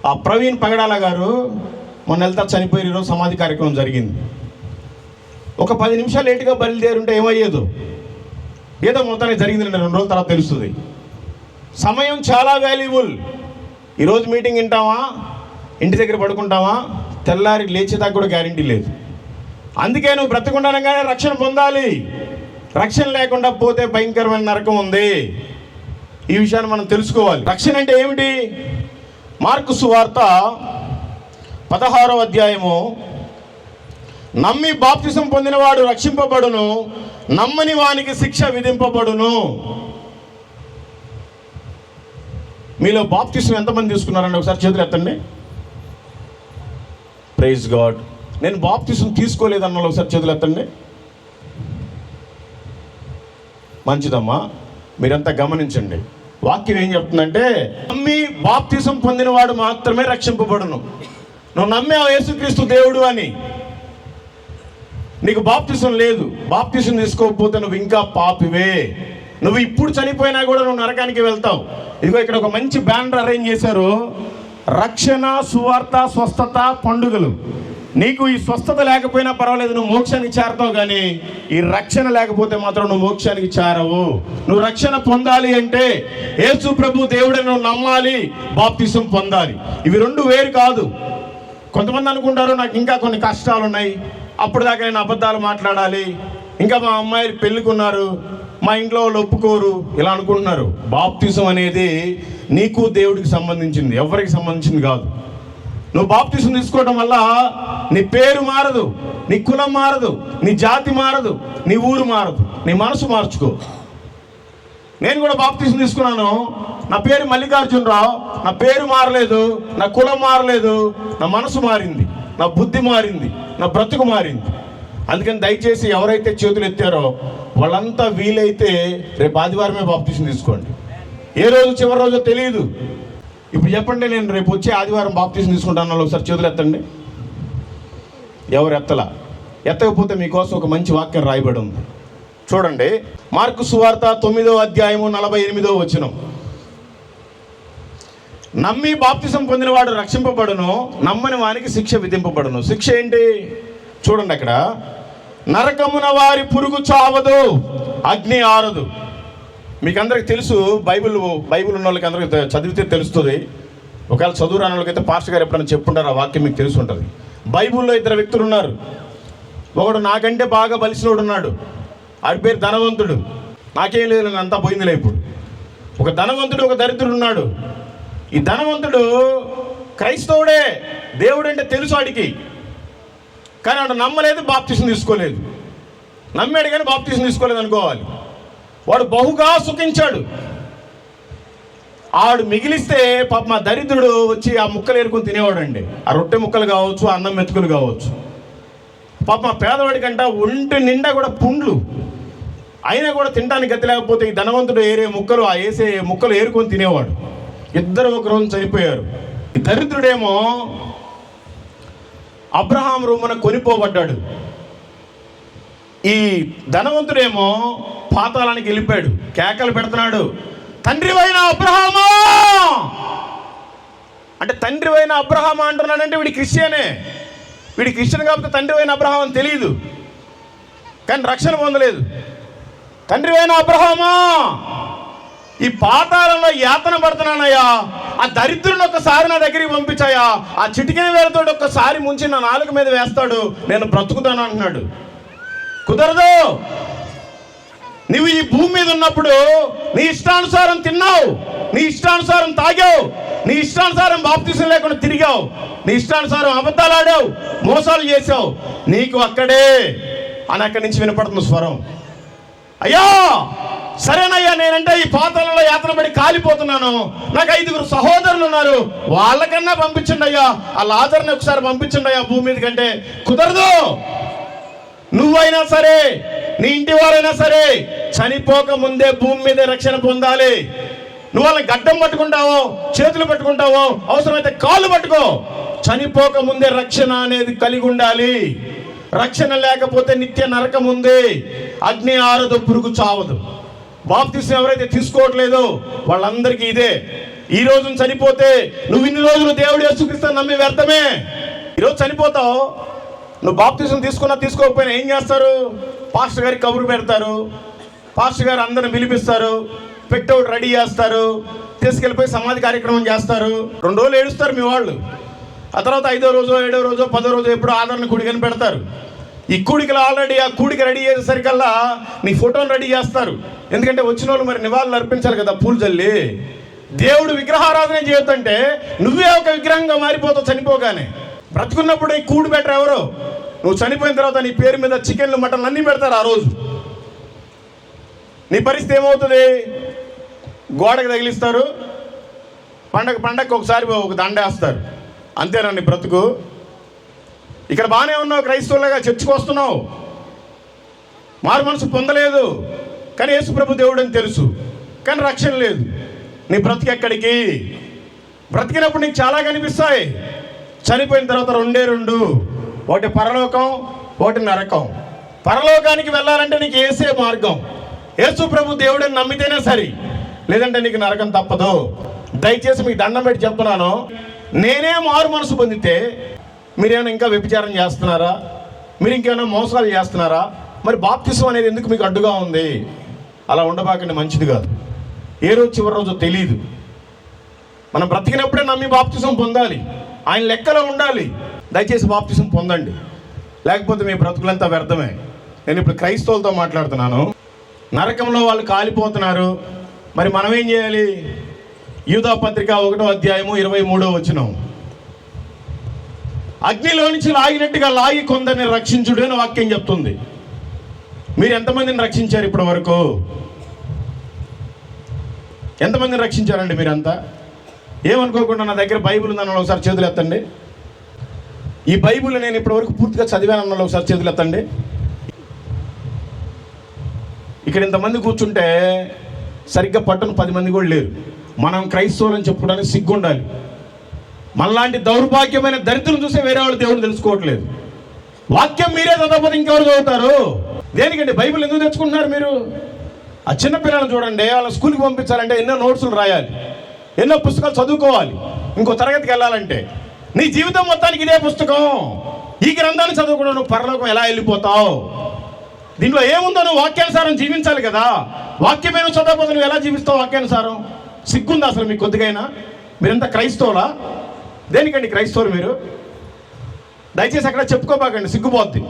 ఆ ప్రవీణ్ పగడాల గారు మొన్న వెళ్తా చనిపోయి ఈరోజు సమాధి కార్యక్రమం జరిగింది. ఒక 10 నిమిషాలు లేటుగా బయలుదేరుంటే ఏమయ్యేదో, ఏదో మొత్తానికి జరిగింది. 2 రోజుల తర్వాత తెలుస్తుంది. సమయం చాలా వాల్యుబుల్. ఈరోజు మీటింగ్ వింటామా, ఇంటి దగ్గర పడుకుంటామా, తెల్లారి లేచేదాకా కూడా గ్యారంటీ లేదు. అందుకే నువ్వు బ్రతకుండానగానే రక్షణ పొందాలి. రక్షణ లేకుండా పోతే భయంకరమైన నరకం ఉంది. ఈ విషయాన్ని మనం తెలుసుకోవాలి. రక్షణ అంటే ఏమిటి? మార్కు సువార్త 16వ అధ్యాయము, నమ్మి బాప్తిసం పొందినవాడు రక్షింపబడును, నమ్మని వానికి శిక్ష విధింపబడును. మీలో బాప్తిసం ఎంతమంది తీసుకున్నారండి? ఒకసారి చేతులు ఎత్తండి. Praise God. నేను బాప్తిసం తీసుకోలేదన్న ఒకసారి చేతులు ఎత్తండి. మంచిదమ్మా, మీరంతా గమనించండి. వాక్యం ఏం చెప్తుందంటే, నమ్మి బాప్తిసం పొందినవాడు మాత్రమే రక్షింపబడును. నువ్వు నమ్మావు యేసుక్రీస్తు దేవుడు అని, నీకు బాప్తిసం లేదు, బాప్తిసం తీసుకోకపోతే నువ్వు ఇంకా పాపివే. నువ్వు ఇప్పుడు చనిపోయినా కూడా నువ్వు నరకానికి వెళ్తావు. ఇదిగో ఇక్కడ ఒక మంచి బ్యానర్ అరేంజ్ చేశారు, రక్షణ, సువార్త, స్వస్థత, పండుగలు. నీకు ఈ స్వస్థత లేకపోయినా పర్వాలేదు, నువ్వు మోక్షానికి చేరతావు. కానీ ఈ రక్షణ లేకపోతే మాత్రం నువ్వు మోక్షానికి చేరవు. నువ్వు రక్షణ పొందాలి అంటే యేసు ప్రభు దేవుడిని నువ్వు నమ్మాలి, బాప్తిసం పొందాలి. ఇవి రెండు వేరు కాదు. కొంతమంది అనుకుంటారు, నాకు ఇంకా కొన్ని కష్టాలు ఉన్నాయి, అప్పుడు దాకా నేను అబద్ధాలు మాట్లాడాలి, ఇంకా మా అమ్మాయిలు పెళ్ళికున్నారు, మా ఇంట్లో వాళ్ళు ఒప్పుకోరు, ఇలా అనుకుంటున్నారు. బాప్తిసం అనేది నీకు దేవుడికి సంబంధించింది, ఎవరికి సంబంధించింది కాదు. నువ్వు బాప్తిసం తీసుకోవడం వల్ల నీ పేరు మారదు, నీ కులం మారదు, నీ జాతి మారదు, నీ ఊరు మారదు, నీ మనసు మార్చుకో. నేను కూడా బాప్తిసం తీసుకున్నాను, నా పేరు మల్లికార్జునరావు, నా పేరు మారలేదు, నా కులం మారలేదు, నా మనసు మారింది, నా బుద్ధి మారింది, నా బ్రతుకు మారింది. అందుకని దయచేసి ఎవరైతే చేతులు ఎత్తారో వాళ్ళంతా వీలైతే రేపు ఆదివారమే బాప్తిసం తీసుకోండి. ఏ రోజు చివరి రోజో తెలియదు. ఇప్పుడు చెప్పండి, నేను రేపు వచ్చే ఆదివారం బాప్తిసం తీసుకుంటాను, ఒకసారి చేతులు ఎత్తండి. ఎవరు ఎత్తకపోతే మీకోసం ఒక మంచి వాక్యం రాయబడి ఉంది, చూడండి. మార్కు సువార్త 9వ అధ్యాయము 48వ వచనం. నమ్మి బాప్తిసం పొందినవాడు రక్షింపబడును, నమ్మని వానికి శిక్ష విధింపబడును. శిక్ష ఏంటి చూడండి అక్కడ. నరకమున వారి పురుగు చావదు, అగ్ని ఆరదు. మీకు అందరికి తెలుసు, బైబిల్ ఉన్న వాళ్ళకి అందరికీ చదివితే తెలుస్తుంది. ఒకవేళ చదువు రాని వాళ్ళకైతే పాస్టర్ గారు ఎప్పుడైనా చెప్పుంటారు, ఆ వాక్యం మీకు తెలిసి ఉంటుంది. బైబిల్లో 2 వ్యక్తులు ఉన్నారు. ఒకడు నాకంటే బాగా బలిసినోడు ఉన్నాడు, ఆడి పేరు ధనవంతుడు. నాకేం లేదు, నేను అంతా పోయిందిలే. ఇప్పుడు ఒక ధనవంతుడు, ఒక దరిద్రుడు ఉన్నాడు. ఈ ధనవంతుడు క్రైస్తవుడే, దేవుడు అంటే తెలుసు ఆడికి, కానీ వాడు నమ్మలేదు, బాప్తిసం తీసుకోలేదు. నమ్మాడు కానీ బాప్తిసం తీసుకోలేదు అనుకోవాలి. వాడు బహుగా సుఖించాడు. ఆడు మిగిలిస్తే పాప మా దరిద్రుడు వచ్చి ఆ ముక్కలు ఏరుకొని తినేవాడు అండి. ఆ రొట్టె ముక్కలు కావచ్చు, అన్నం మెతుకులు కావచ్చు. పాప మా పేదవాడి కంట ఒంటి నిండా కూడా పుండ్లు, అయినా కూడా తినడానికి గతి లేకపోతే ఈ ధనవంతుడు వేసే ముక్కలు ఏరుకొని తినేవాడు. ఇద్దరు ఒక రోజు చనిపోయారు. ఈ దరిద్రుడేమో అబ్రహాం రూమున కొనిపోబడ్డాడు. ఈ ధనవంతుడేమో పాతాళానికి వెళ్ళిపోయాడు, కేకలు పెడుతున్నాడు, తండ్రివైన అబ్రహామా అంటే. తండ్రివైన అబ్రహామా అంటున్నాడంటే వీడి క్రిస్టియనే. వీడి క్రిస్టియన్ కాబట్టి తండ్రివైన అబ్రహాం అని తెలియదు, కానీ రక్షణ పొందలేదు. తండ్రివైన అబ్రహామా, ఈ పాతాళంలో యాతన పడుతున్నానయ్యా, ఆ దరిద్రుని ఒక్కసారి నా దగ్గరికి పంపించాయా, ఆ చిటికిన వేలతోటి ఒక్కసారి ముంచి నా నాలుక మీద వేస్తాడు, నేను బ్రతుకుతాను అంటున్నాడు. కుదరదు. నువ్వు ఈ భూమి మీద ఉన్నప్పుడు నీ ఇష్టానుసారం తిన్నావు, నీ ఇష్టానుసారం తాగావు, నీ ఇష్టానుసారం బాప్తిసం లేకుండా తిరిగావు, నీ ఇష్టానుసారం అబద్ధాలు ఆడావు, మోసాలు చేసావు. నీకు అక్కడే అని అక్కడి నుంచి వినపడుతున్న స్వరం, అయ్యా సరేనయ్యా, నేనంటే ఈ పాతాళంలో యాతన పడి కాలిపోతున్నాను, నాకు 5 సహోదరులు ఉన్నారు, వాళ్ళకన్నా పంపించండి అయ్యా, ఆ లాజర్ని ఒకసారి పంపించండి అయ్యా భూమి మీద కంటే. కుదరదు. నువ్వైనా సరే, నీ ఇంటి వారైనా సరే చనిపోక ముందే భూమి మీద రక్షణ పొందాలి. నువ్వు వాళ్ళని గడ్డం పట్టుకుంటావో, చేతులు పట్టుకుంటావో, అవసరమైతే కాళ్ళు పట్టుకో, చనిపోక ముందే రక్షణ అనేది కలిగి ఉండాలి. రక్షణ లేకపోతే నిత్య నరకం ఉంది, అగ్ని ఆరదు, పురుగు చావదు. బాప్తిసం ఎవరైతే తీసుకోవట్లేదో వాళ్ళందరికీ ఇదే. ఈ రోజు చనిపోతే నువ్వు ఇన్ని రోజులు దేవుడు యేసుక్రీస్తుని నమ్మి వ్యర్థమే. ఈరోజు చనిపోతావు, నువ్వు బాప్తిసం తీసుకున్నా తీసుకోకపోయినా ఏం చేస్తారు? పాస్టర్ గారికి కబురు పెడతారు, పాస్టర్ గారు అందరిని పిలిపిస్తారు, పెట్టౌట్ రెడీ చేస్తారు, తీసుకెళ్ళిపోయి సమాధి కార్యక్రమం చేస్తారు. 2 రోజులు ఏడుస్తారు మీ వాళ్ళు. ఆ తర్వాత 5వ రోజు, 7వ రోజు, 10వ రోజు ఎప్పుడు ఆదరణ కూడికని పెడతారు. ఈ కూడికలు ఆల్రెడీ ఆ కూడిక రెడీ చేసేసరికల్లా నీ ఫోటోని రెడీ చేస్తారు. ఎందుకంటే వచ్చిన వాళ్ళు మరి నివాళులు అర్పించాలి కదా, పూలు చల్లి. దేవుడు విగ్రహారాధన చేయొద్దంటే నువ్వే ఒక విగ్రహంగా మారిపోతావు చనిపోగానే. బ్రతుకున్నప్పుడు ఈ కూడు బెటర్ ఎవరు? నువ్వు చనిపోయిన తర్వాత నీ పేరు మీద చికెన్లు, మటన్లు అన్నీ పెడతారు ఆ రోజు. నీ పరిస్థితి ఏమవుతుంది? గోడకు తగిలిస్తారు, పండగకి ఒకసారి ఒక దండేస్తారు. అంతేనండి బ్రతుకు. ఇక్కడ బాగానే ఉన్నావు, క్రైస్తవులుగా చర్చకు వస్తున్నావు, మారు మనసు పొందలేదు, కానీ యేసు ప్రభు దేవుడు అని తెలుసు, కానీ రక్షణ లేదు. నీ బ్రతుకు ఎక్కడికి? బ్రతికినప్పుడు నీకు చాలా కనిపిస్తాయి, చనిపోయిన తర్వాత రెండు, ఒకటి పరలోకం, ఒకటి నరకం. పరలోకానికి వెళ్ళాలంటే నీకు యేసే మార్గం, యేసు ప్రభు దేవుడని నమ్మితేనే సరి, లేదంటే నీకు నరకం తప్పదు. దయచేసి మీకు దండం పెట్టి చెప్తున్నాను, నేనే మారు మనసు పొందితే మీరేమైనా ఇంకా వ్యభిచారం చేస్తున్నారా? మీరు ఇంకేమైనా మోసాలు చేస్తున్నారా? మరి బాప్తిసం అనేది ఎందుకు మీకు అడ్డుగా ఉంది? అలా ఉండబాకండి, మంచిది కాదు. ఏ రోజు చివరి రోజు తెలియదు. మనం బ్రతికినప్పుడే నమ్మి బాప్తిసం పొందాలి, ఆయన లెక్కలో ఉండాలి. దయచేసి బాప్తిసం పొందండి, లేకపోతే మీ బ్రతుకులంతా వ్యర్థమే. నేను ఇప్పుడు క్రైస్తవులతో మాట్లాడుతున్నాను. నరకంలో వాళ్ళు కాలిపోతున్నారు, మరి మనం ఏం చేయాలి? యూదా పత్రిక 1వ అధ్యాయము 23వ వచనం, అగ్నిలో నుంచి లాగినట్టుగా లాగి కొందరిని రక్షించుడు అని వాక్యం చెప్తుంది. మీరు ఎంతమందిని రక్షించారు ఇప్పటి వరకు? ఎంతమందిని రక్షించారండి మీరంతా? ఏమనుకోకుండా నా దగ్గర బైబిల్ ఉందన్న ఒకసారి చేతులు ఎత్తండి. ఈ బైబిల్ నేను ఇప్పటి వరకు పూర్తిగా చదివానన్న ఒకసారి చేతులు ఎత్తండి. ఇక్కడ ఇంతమంది కూర్చుంటే సరిగ్గా పట్టును 10 మంది కూడా లేరు. మనం క్రైస్తవులని చెప్పుకోవడానికి సిగ్గు ఉండాలి. మనలాంటి దౌర్భాగ్యమైన దరిద్రులను చూసే వేరే వాళ్ళు దేవుడు తెలుసుకోవట్లేదు. వాక్యం మీరే చదవకపోతే ఇంకెవరు చదువుతారు? దేనికండి బైబిల్ ఎందుకు తెచ్చుకుంటున్నారు మీరు? ఆ చిన్నపిల్లలను చూడండి, వాళ్ళ స్కూల్కి పంపించాలంటే ఎన్నో నోట్సులు రాయాలి, ఎన్నో పుస్తకాలు చదువుకోవాలి, ఇంకో తరగతికి వెళ్ళాలంటే. నీ జీవితం మొత్తానికి ఇదే పుస్తకం. ఈ గ్రంథాన్ని చదువుకోవడం నువ్వు పరలోకం ఎలా వెళ్ళిపోతావు? దీంట్లో ఏముందో నువ్వు వాక్యానుసారం జీవించాలి కదా. వాక్యమైన చదవకపోతే నువ్వు ఎలా జీవిస్తావు వాక్యానుసారం? సిగ్గుందా అసలు మీకు కొద్దిగైనా? మీరంతా క్రైస్తవులా? దేనికండి క్రైస్తవులు మీరు? దయచేసి అక్కడ చెప్పుకోబాకండి, సిగ్గుపోద్ది.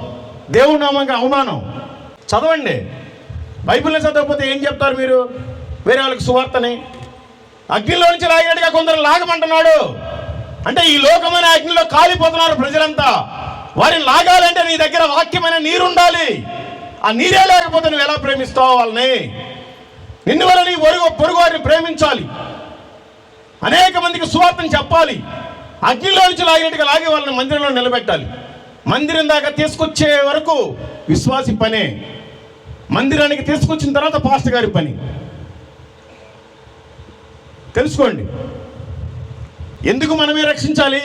దేవుడి నామంగా అవమానం. చదవండి. బైబిల్ని చదవకపోతే ఏం చెప్తారు మీరు? వేరే వాళ్ళకి సువార్తని అగ్నిలో నుంచి లాగినట్టుగా కొందరు లాగమంటున్నాడు. అంటే ఈ లోకమైన అగ్నిలో కాలిపోతున్నారు ప్రజలంతా. వారిని లాగాలంటే నీ దగ్గర వాక్యమైన నీరు ఉండాలి. ఆ నీరే లేకపోతే నువ్వు ఎలా ప్రేమిస్తావు వాళ్ళని? నిన్ను వల్ల నీ పొరుగు వారిని ప్రేమించాలి, అనేక మందికి సువార్తను చెప్పాలి. అగ్నిలో నుంచి లాగినట్టుగా లాగి వాళ్ళని మందిరంలో నిలబెట్టాలి. మందిరం దాకా తీసుకొచ్చే వరకు విశ్వాసి పనే, మందిరానికి తీసుకొచ్చిన తర్వాత పాస్టర్ గారి పని. తెలుసుకోండి. ఎందుకు మనమే రక్షించాలి?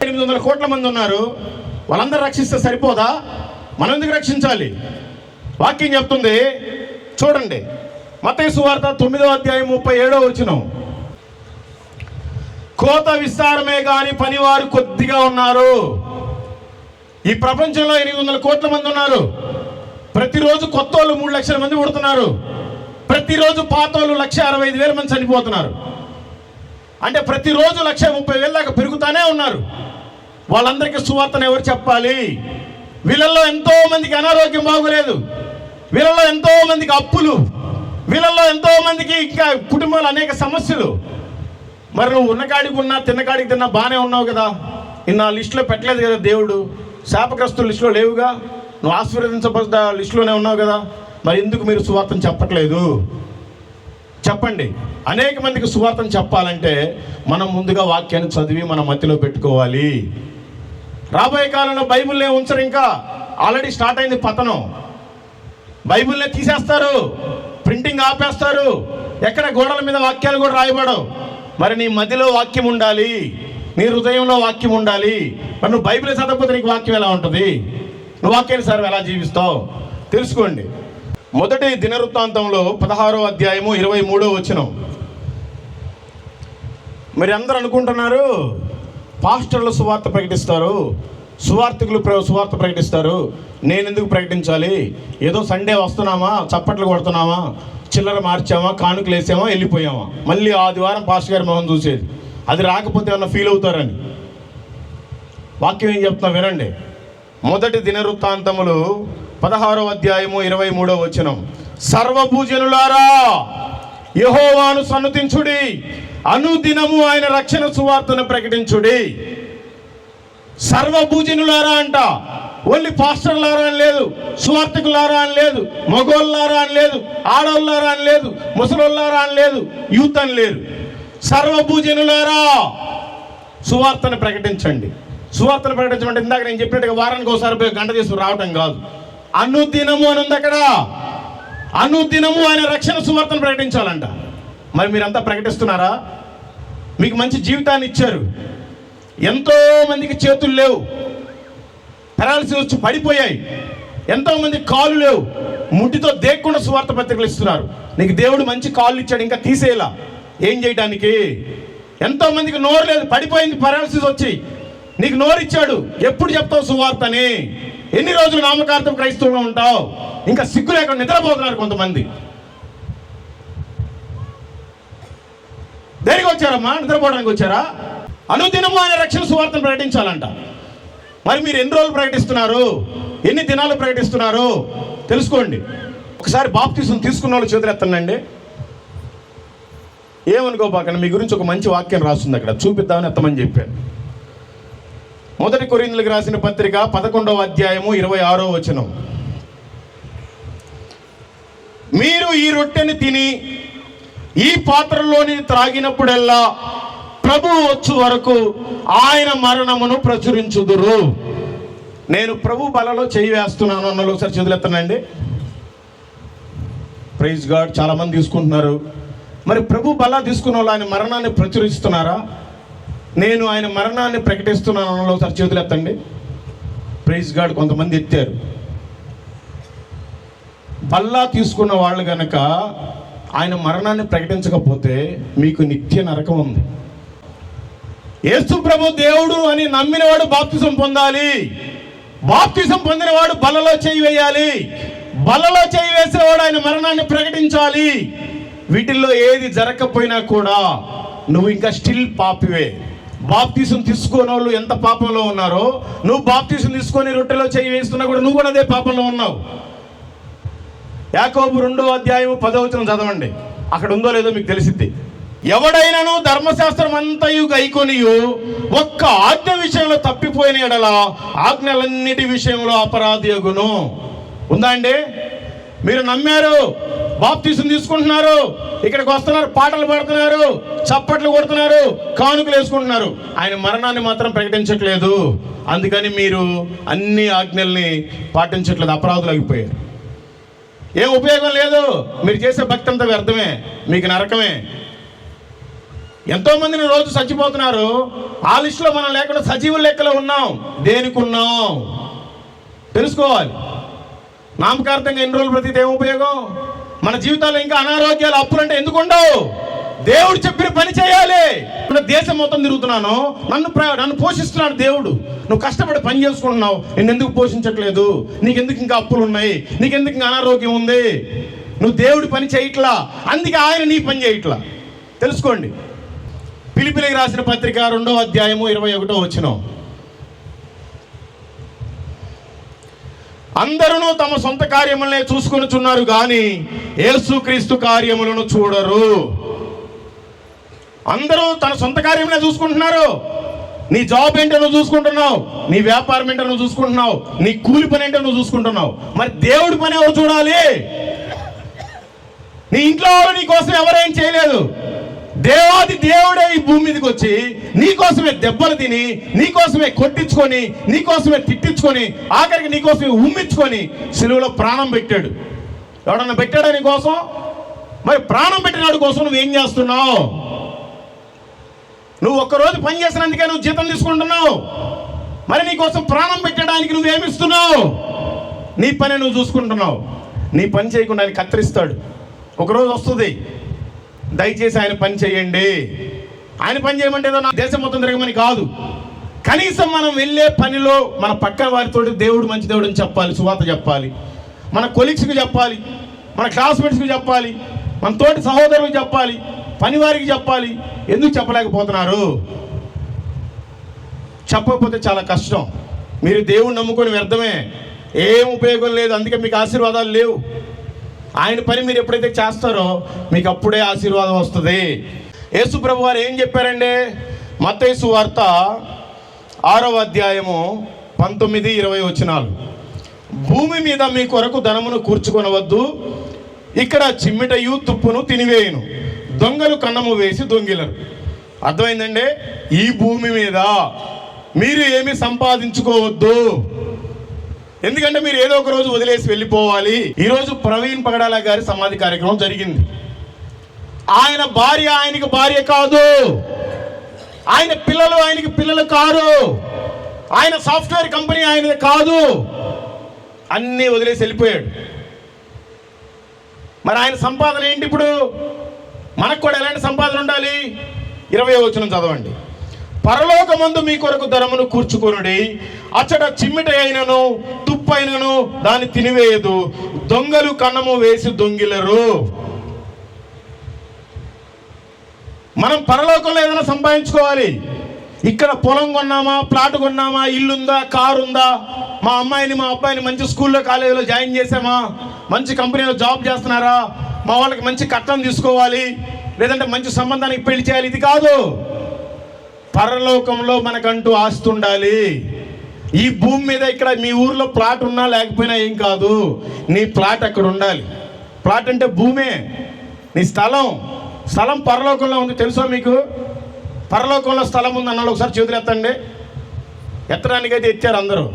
800 కోట్ల మంది ఉన్నారు, వాళ్ళందరూ రక్షిస్తే సరిపోదా? మనం ఎందుకు రక్షించాలి? వాక్యం చెప్తుంది చూడండి, మత్తయి సువార్త 9వ అధ్యాయం 37వ వచనం, కోత విస్తారమే కానీ పనివారు కొద్దిగా ఉన్నారు. ఈ ప్రపంచంలో 800 కోట్ల మంది ఉన్నారు. ప్రతిరోజు కొత్త వాళ్ళు 3 లక్షల మంది పుడుతున్నారు. ప్రతిరోజు పాత వాళ్ళు 1,65,000 మంది చనిపోతున్నారు. అంటే ప్రతిరోజు 1,30,000 దాకా పెరుగుతానే ఉన్నారు. వాళ్ళందరికీ సువార్తను ఎవరు చెప్పాలి? వీళ్ళల్లో ఎంతో మందికి అనారోగ్యం బాగోలేదు, వీళ్ళల్లో ఎంతో మందికి అప్పులు, వీళ్ళల్లో ఎంతో మందికి ఇంకా కుటుంబాలు అనేక సమస్యలు. మరి నువ్వు ఉన్నకాడికి ఉన్నా, తిన్నకాడికి తిన్నా బాగానే ఉన్నావు కదా. నిన్న ఆ లిస్టులో పెట్టలేదు కదా దేవుడు. శాపగ్రస్తుల లిస్టులో లేవుగా, నువ్వు ఆశీర్వదించబడ్డ లిస్టులోనే ఉన్నావు కదా. మరి ఎందుకు మీరు సువార్తను చెప్పట్లేదు? చెప్పండి. అనేక మందికి సువార్తను చెప్పాలంటే మనం ముందుగా వాక్యాన్ని చదివి మన మధ్యలో పెట్టుకోవాలి. రాబోయే కాలంలో బైబిల్నే ఉంచరు, ఇంకా ఆల్రెడీ స్టార్ట్ అయింది పతనం. బైబిల్నే తీసేస్తారు, ప్రింటింగ్ ఆపేస్తారు, ఎక్కడ గోడల మీద వాక్యాలు కూడా రాయబడవు. మరి నీ మధ్యలో వాక్యం ఉండాలి, నీ హృదయంలో వాక్యం ఉండాలి. మరి నువ్వు బైబిల్ చదవకపోతే నీకు వాక్యం ఎలా ఉంటుంది? నువ్వు వాక్యానుసారం ఎలా జీవిస్తావు? తెలుసుకోండి. మొదటి దినవృత్తాంతంలో 16వ అధ్యాయము 23వ వచనం. మరి అందరూ అనుకుంటున్నారు పాస్టర్లు సువార్త ప్రకటిస్తారు, సువార్థికులు సువార్త ప్రకటిస్తారు, నేను ఎందుకు ప్రకటించాలి? ఏదో సండే వస్తున్నామా, చప్పట్లు కొడుతున్నామా, చిల్లర మార్చామా, కానుకలు వేసామా, వెళ్ళిపోయామా, మళ్ళీ ఆదివారం పాస్టర్ గారి మొహం చూసేది. అది రాకపోతే ఏమన్నా ఫీల్ అవుతారని. వాక్యం ఏం చెప్తున్నా వినండి. మొదటి దినవృత్తాంతములు 16వ అధ్యాయము 23వ వచనం, సర్వభూజనులారా యెహోవాను సన్నుతించుడి, అనుదినము ఆయన రక్షణ సువార్తను ప్రకటించుడి. సర్వభూజనులారా అంట. ఓన్లీ పాస్టర్లారా అని లేదు, సువార్తికులారా అని లేదు, మగోళ్ళారా అని లేదు, ఆడోళ్ళారా అని లేదు, ముసలోళ్ళారా అని లేదు, యూత్ అని లేరు. సర్వభూజనులారా సువార్తను ప్రకటించండి. సువార్తను ప్రకటించమంటే ఇందాక నేను చెప్పినట్టుగా వారానికి ఒకసారి పోయి గంట తీసుకుని రావటం కాదు. అనుదినము అని ఉంది అక్కడ. అనుదినము ఆయన రక్షణ సువార్తను ప్రకటించాలంట. మరి మీరంతా ప్రకటిస్తున్నారా? మీకు మంచి జీవితాన్ని ఇచ్చారు, ఎంతో మందికి చేతులు లేవు, పెరాలసిస్ వచ్చి పడిపోయాయి, ఎంతో మంది కాళ్ళు లేవు, ముట్టితో దేక్కుండా సువార్త పత్రికలు ఇస్తున్నారు. నీకు దేవుడు మంచి కాళ్ళు ఇచ్చాడు, ఇంకా తీసేలా ఏం చేయడానికి? ఎంతో మందికి నోరు లేదు, పడిపోయింది పెరాలసిస్ వచ్చి, నీకు నోరు ఇచ్చాడు, ఎప్పుడు చెప్తావు సువార్తని? ఎన్ని రోజులు నామకార్థం క్రైస్తవుగా ఉంటావు? ఇంకా సిగ్గు లేకుండా నిద్రపోతున్నారు కొంతమంది. దేనికి వచ్చారమ్మా? నిద్రపోవడానికి వచ్చారా? అనుదినము ఆయన రక్షణ సువార్తను ప్రకటించాలంట. మరి మీరు ఎన్ని రోజులు ప్రకటిస్తున్నారు? ఎన్ని దినాలు ప్రకటిస్తున్నారు? తెలుసుకోండి. ఒకసారి బాప్తిసం తీసుకున్న వాళ్ళు చేతులు ఎత్తండి. ఏమనుకోపాకండి, మీ గురించి ఒక మంచి వాక్యం రాస్తుంది అక్కడ, చూపిద్దామని ఎత్తమని చెప్పాను. 1 కొరింథీయులకు రాసిన పత్రిక 11వ అధ్యాయము 26వ వచనం. మీరు ఈ రొట్టెని తిని ఈ పాత్రలోని త్రాగినప్పుడల్లా ప్రభువు వచ్చు వరకు ఆయన మరణమును ప్రచురించుదురు. నేను ప్రభు బలలో చేయి వేస్తున్నాను అన్నలో ఒకసారి చేతులెత్తనండి. Praise God. చాలా మంది తీసుకుంటున్నారు. మరి ప్రభు బల తీసుకున్న వాళ్ళు ఆయన మరణాన్ని ప్రచురిస్తున్నారా? నేను ఆయన మరణాన్ని ప్రకటిస్తున్నాను అన్నలో ఒకసారి చేతులెత్తండి. Praise God. కొంతమంది ఎత్తారు. బల్లా తీసుకున్న వాళ్ళు కనుక ఆయన మరణాన్ని ప్రకటించకపోతే మీకు నిత్య నరకం ఉంది. యేసు ప్రభు దేవుడు అని నమ్మినవాడు బాప్తిసం పొందాలి. బాప్తిసం పొందినవాడు బలలో చేయి వేయాలి. బలలో చేయి వేసేవాడు ఆయన మరణాన్ని ప్రకటించాలి. వీటిల్లో ఏది జరగకపోయినా కూడా నువ్వు ఇంకా స్టిల్ పాపివే. బాప్తిసం తీసుకోని వాళ్ళు ఎంత పాపంలో ఉన్నారో, నువ్వు బాప్తిసం తీసుకొని రొట్టెలో చేయి వేస్తున్నా కూడా నువ్వు కూడా అదే పాపంలో ఉన్నావు. యాకోబు 2వ అధ్యాయము 10వ వచనం చదవండి. అక్కడ ఉందో లేదో మీకు తెలిసిద్ది. ఎవడైనాను ధర్మశాస్త్రం అంతయు గైకొనియు ఒక్క ఆజ్ఞ విషయంలో తప్పిపోయిన ఎడల ఆజ్ఞలన్నిటి విషయంలో అపరాధి అగును. ఉందా అండి? మీరు నమ్మారు, బాప్తిసం తీసుకుంటున్నారు, ఇక్కడికి వస్తున్నారు, పాటలు పాడుతున్నారు, చప్పట్లు కొడుతున్నారు, కానుకలు వేసుకుంటున్నారు, ఆయన మరణాన్ని మాత్రం ప్రకటించట్లేదు. అందుకని మీరు అన్ని ఆజ్ఞల్ని పాటించట్లేదు, అపరాధులు అయిపోయారు. ఏం ఉపయోగం లేదు. మీరు చేసే భక్తి అంతా వ్యర్థమే, మీకు నరకమే. ఎంతోమందిని రోజు చచ్చిపోతున్నారు. ఆ లిస్టులో మనం లేకుండా సజీవుల లెక్కలో ఉన్నాం. దేనికి ఉన్నాం తెలుసుకోవాలి. నామకార్థంగా ఎన్ని రోజులు బ్రతికితే ఏం ఉపయోగం? మన జీవితాల్లో ఇంకా అనారోగ్యాలు, అప్పులంటే ఎందుకు ఉండవు? దేవుడు చెప్పిన పని చేయాలి. దేశం మొత్తం తిరుగుతున్నాను, నన్ను పోషిస్తున్నాడు దేవుడు. నువ్వు కష్టపడి పని చేసుకుంటున్నావు, నేను ఎందుకు పోషించట్లేదు? నీకెందుకు ఇంకా అప్పులు ఉన్నాయి? నీకెందుకు ఇంకా అనారోగ్యం ఉంది? నువ్వు దేవుడి పని చేయట్లా, అందుకే ఆయన నీ పని చేయట్లా. తెలుసుకోండి. ఫిలిప్పీయులకు రాసిన పత్రిక 2వ అధ్యాయము 21వ వచనం. అందరూ తమ సొంత కార్యములనే చూసుకొనుచున్నారు కానీ యేసుక్రీస్తు కార్యములను చూడరు. అందరూ తన సొంత కార్యములనే చూసుకుంటున్నారు. నీ జాబ్ ఏంటో నువ్వు చూసుకుంటున్నావు, నీ వ్యాపారం ఏంటో నువ్వు చూసుకుంటున్నావు, నీ కూలి పని ఏంటో నువ్వు చూసుకుంటున్నావు. మరి దేవుడి పని ఎవరు చూడాలి? నీ ఇంట్లో వాళ్ళు నీ కోసం ఎవరేం చేయలేదు. దేవాది దేవుడే ఈ భూమి మీదకి వచ్చి నీకోసమే దెబ్బలు తిని, నీకోసమే కొట్టించుకొని, నీకోసమే తిట్టించుకొని, ఆఖరికి నీకోసమే ఉమ్మించుకొని సిలువలో ప్రాణం పెట్టాడు. ఎవడన్నా పెట్టాడా నీ కోసం? మరి ప్రాణం పెట్టినాడు కోసం నువ్వేం చేస్తున్నావు? నువ్వు ఒక్కరోజు పని చేసినందుకే నువ్వు జీతం తీసుకుంటున్నావు. మరి నీకోసం ప్రాణం పెట్టడానికి నువ్వేమిస్తున్నావు? నీ పని నువ్వు చూసుకుంటున్నావు. నీ పని చేయకుండా ఆయన కత్తిరిస్తాడు. ఒకరోజు వస్తుంది, దయచేసి ఆయన పని చేయండి. ఆయన పని చేయమంటే ఏదో నా దేశం మొత్తం తిరగమని కాదు. కనీసం మనం వెళ్ళే పనిలో మన పక్కన వారితో దేవుడు మంచి దేవుడు అని చెప్పాలి, సువార్త చెప్పాలి. మన కొలీగ్స్కి చెప్పాలి, మన క్లాస్మేట్స్కి చెప్పాలి, మన తోటి సహోదరులకు చెప్పాలి, పని వారికి చెప్పాలి. ఎందుకు చెప్పలేకపోతున్నారు? చెప్పకపోతే చాలా కష్టం. మీరు దేవుడిని నమ్ముకొని వ్యర్థమే, ఏం ఉపయోగం లేదు. అందుకే మీకు ఆశీర్వాదాలు లేవు. ఆయన పని మీరు ఎప్పుడైతే చేస్తారో మీకు అప్పుడే ఆశీర్వాదం వస్తుంది. యేసు ప్రభు వారు ఏం చెప్పారండి? మత్తయి సువార్త 6వ అధ్యాయము 19-20 వచనాలు. భూమి మీద మీ కొరకు ధనమును కూర్చుకొనవద్దు, ఇక్కడ చిమ్మిటయు తుప్పును తినివేయును, దొంగలు కన్నము వేసి దొంగిలరు. అర్థమైందండి? ఈ భూమి మీద మీరు ఏమి సంపాదించుకోవద్దు, ఎందుకంటే మీరు ఏదో ఒక రోజు వదిలేసి వెళ్ళిపోవాలి. ఈరోజు ప్రవీణ్ పగడాల గారి సమాధి కార్యక్రమం జరిగింది. ఆయన భార్య ఆయనకి భార్య కాదు, ఆయన పిల్లలు ఆయనకి పిల్లలు కాదు, ఆయన సాఫ్ట్వేర్ కంపెనీ ఆయనది కాదు, అన్నీ వదిలేసి వెళ్ళిపోయాడు. మరి ఆయన సంపాదన ఏంటి? ఇప్పుడు మనకు కూడా ఎలాంటి సంపాదన ఉండాలి? 20వ వచనం చదవండి. పరలోకమందు మీ కొరకు ధనమును కూర్చుకొనుడి, అచ్చట చిమ్మిట అయినను తుప్పైనను దాన్ని తినివేయదు, దొంగలు కన్నము వేసి దొంగిలరు. మనం పరలోకంలో ఏదైనా సంపాదించుకోవాలి. ఇక్కడ పొలం కొన్నామా, ప్లాట్ కొన్నామా, ఇల్లుందా, కారు ఉందా, మా అమ్మాయిని మా అబ్బాయిని మంచి స్కూల్లో కాలేజీలో జాయిన్ చేసామా, మంచి కంపెనీలో జాబ్ చేస్తున్నారా, మా వాళ్ళకి మంచి కట్నం తీసుకోవాలి, లేదంటే మంచి సంబంధానికి పెళ్లి చేయాలి, ఇది కాదు. పరలోకంలో మనకంటూ ఆస్తి ఉండాలి. ఈ భూమి మీద ఇక్కడ మీ ఊర్లో ప్లాట్ ఉన్నా లేకపోయినా ఏం కాదు, నీ ప్లాట్ అక్కడ ఉండాలి. ప్లాట్ అంటే భూమే, నీ స్థలం పరలోకంలో ఉంది. తెలుసా మీకు? పరలోకంలో స్థలం ఉంది అన్నాడు. ఒకసారి చేతులు ఎత్తండి. ఎత్తడానికైతే ఎత్తారు అందరూ,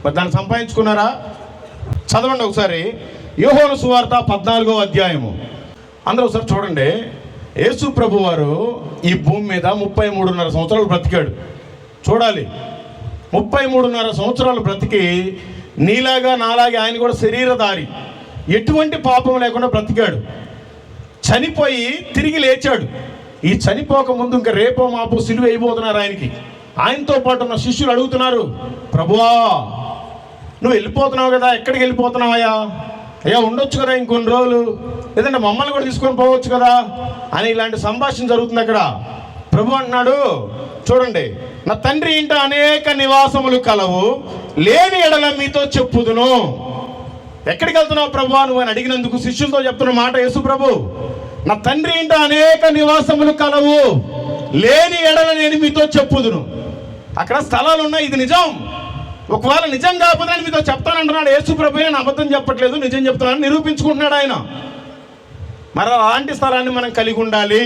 మరి దాన్ని సంపాదించుకున్నారా? చదవండి ఒకసారి యోహాను సువార్త 14వ అధ్యాయము. అందరూ ఒకసారి చూడండి. యేసు ప్రభు వారు ఈ భూమి మీద 33.5 సంవత్సరాలు బ్రతికాడు. చూడాలి, 33.5 సంవత్సరాలు బ్రతికి నీలాగా నాలాగే ఆయన కూడా శరీరధారి, ఎటువంటి పాపం లేకుండా బ్రతికాడు. చనిపోయి తిరిగి లేచాడు. ఈ చనిపోక ముందు ఇంకా రేపో మాపో సిలువ అయిపోతున్నారు ఆయనకి. ఆయనతో పాటు ఉన్న శిష్యులు అడుగుతున్నారు, ప్రభువా నువ్వు వెళ్ళిపోతున్నావు కదా, ఎక్కడికి వెళ్ళిపోతున్నావయ్యా? అయ్యా ఉండొచ్చు కదా ఇంకొన్ని రోజులు, లేదంటే మమ్మల్ని కూడా తీసుకొని పోవచ్చు కదా అని ఇలాంటి సంభాషణ జరుగుతుంది అక్కడ. ప్రభు అంటున్నాడు, చూడండి, నా తండ్రి ఇంట అనేక నివాసములు కలవు, లేని ఎడల మీతో చెప్పుదును. ఎక్కడికి వెళ్తున్నావు ప్రభువా నువ్వు అని అడిగినందుకు శిష్యులతో చెప్తున్న మాట యేసు ప్రభు, నా తండ్రి ఇంట అనేక నివాసములు కలవు, లేని ఎడల నేను మీతో చెప్పుదును. అక్కడ స్థలాలు ఉన్నాయి, ఇది నిజం. ఒకవేళ నిజం కాకపోతే నేను మీతో చెప్తానంటున్నాడు యేసు ప్రభు. నేను అబద్ధం చెప్పట్లేదు, నిజం చెప్తున్నాను నిరూపించుకుంటున్నాడు ఆయన. మరి అలాంటి స్థలాన్ని మనం కలిగి ఉండాలి.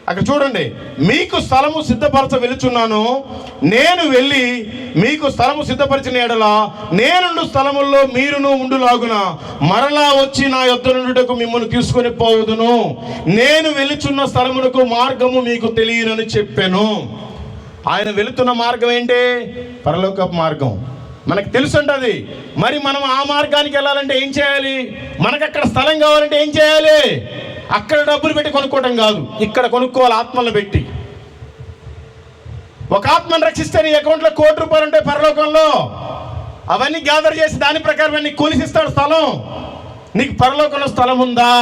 అక్కడ చూడండి, మీకు స్థలము సిద్ధపరచ వెళుచున్నాను, నేను వెళ్ళి మీకు స్థలము సిద్ధపరిచిన ఎడల నేనుండు స్థలముల్లో మీరును ఉండులాగున మరలా వచ్చి నా యొద్ద నుండుటకు మిమ్మల్ని తీసుకొని పోవుదును. నేను వెళుచున్న స్థలమునకు మార్గము మీకు తెలియనని చెప్పాను. ఆయన వెళుతున్న మార్గం ఏంటి? పరలోకపు మార్గం. మనకు తెలుసు ఉంటుంది. మరి మనం ఆ మార్గానికి వెళ్ళాలంటే ఏం చేయాలి? మనకు అక్కడ స్థలం కావాలంటే ఏం చేయాలి? అక్కడ డబ్బులు పెట్టి కొనుక్కోవటం కాదు, ఇక్కడ కొనుక్కోవాలి ఆత్మలను పెట్టి. ఒక ఆత్మను రక్షిస్తే నీ అకౌంట్లో ₹1,00,00,000 ఉంటాయి పరలోకంలో. అవన్నీ గ్యాదర్ చేసి దాని ప్రకారం నీకు కొలిసిస్తాడు స్థలం. నీకు పరలోకంలో స్థలం ఉందా?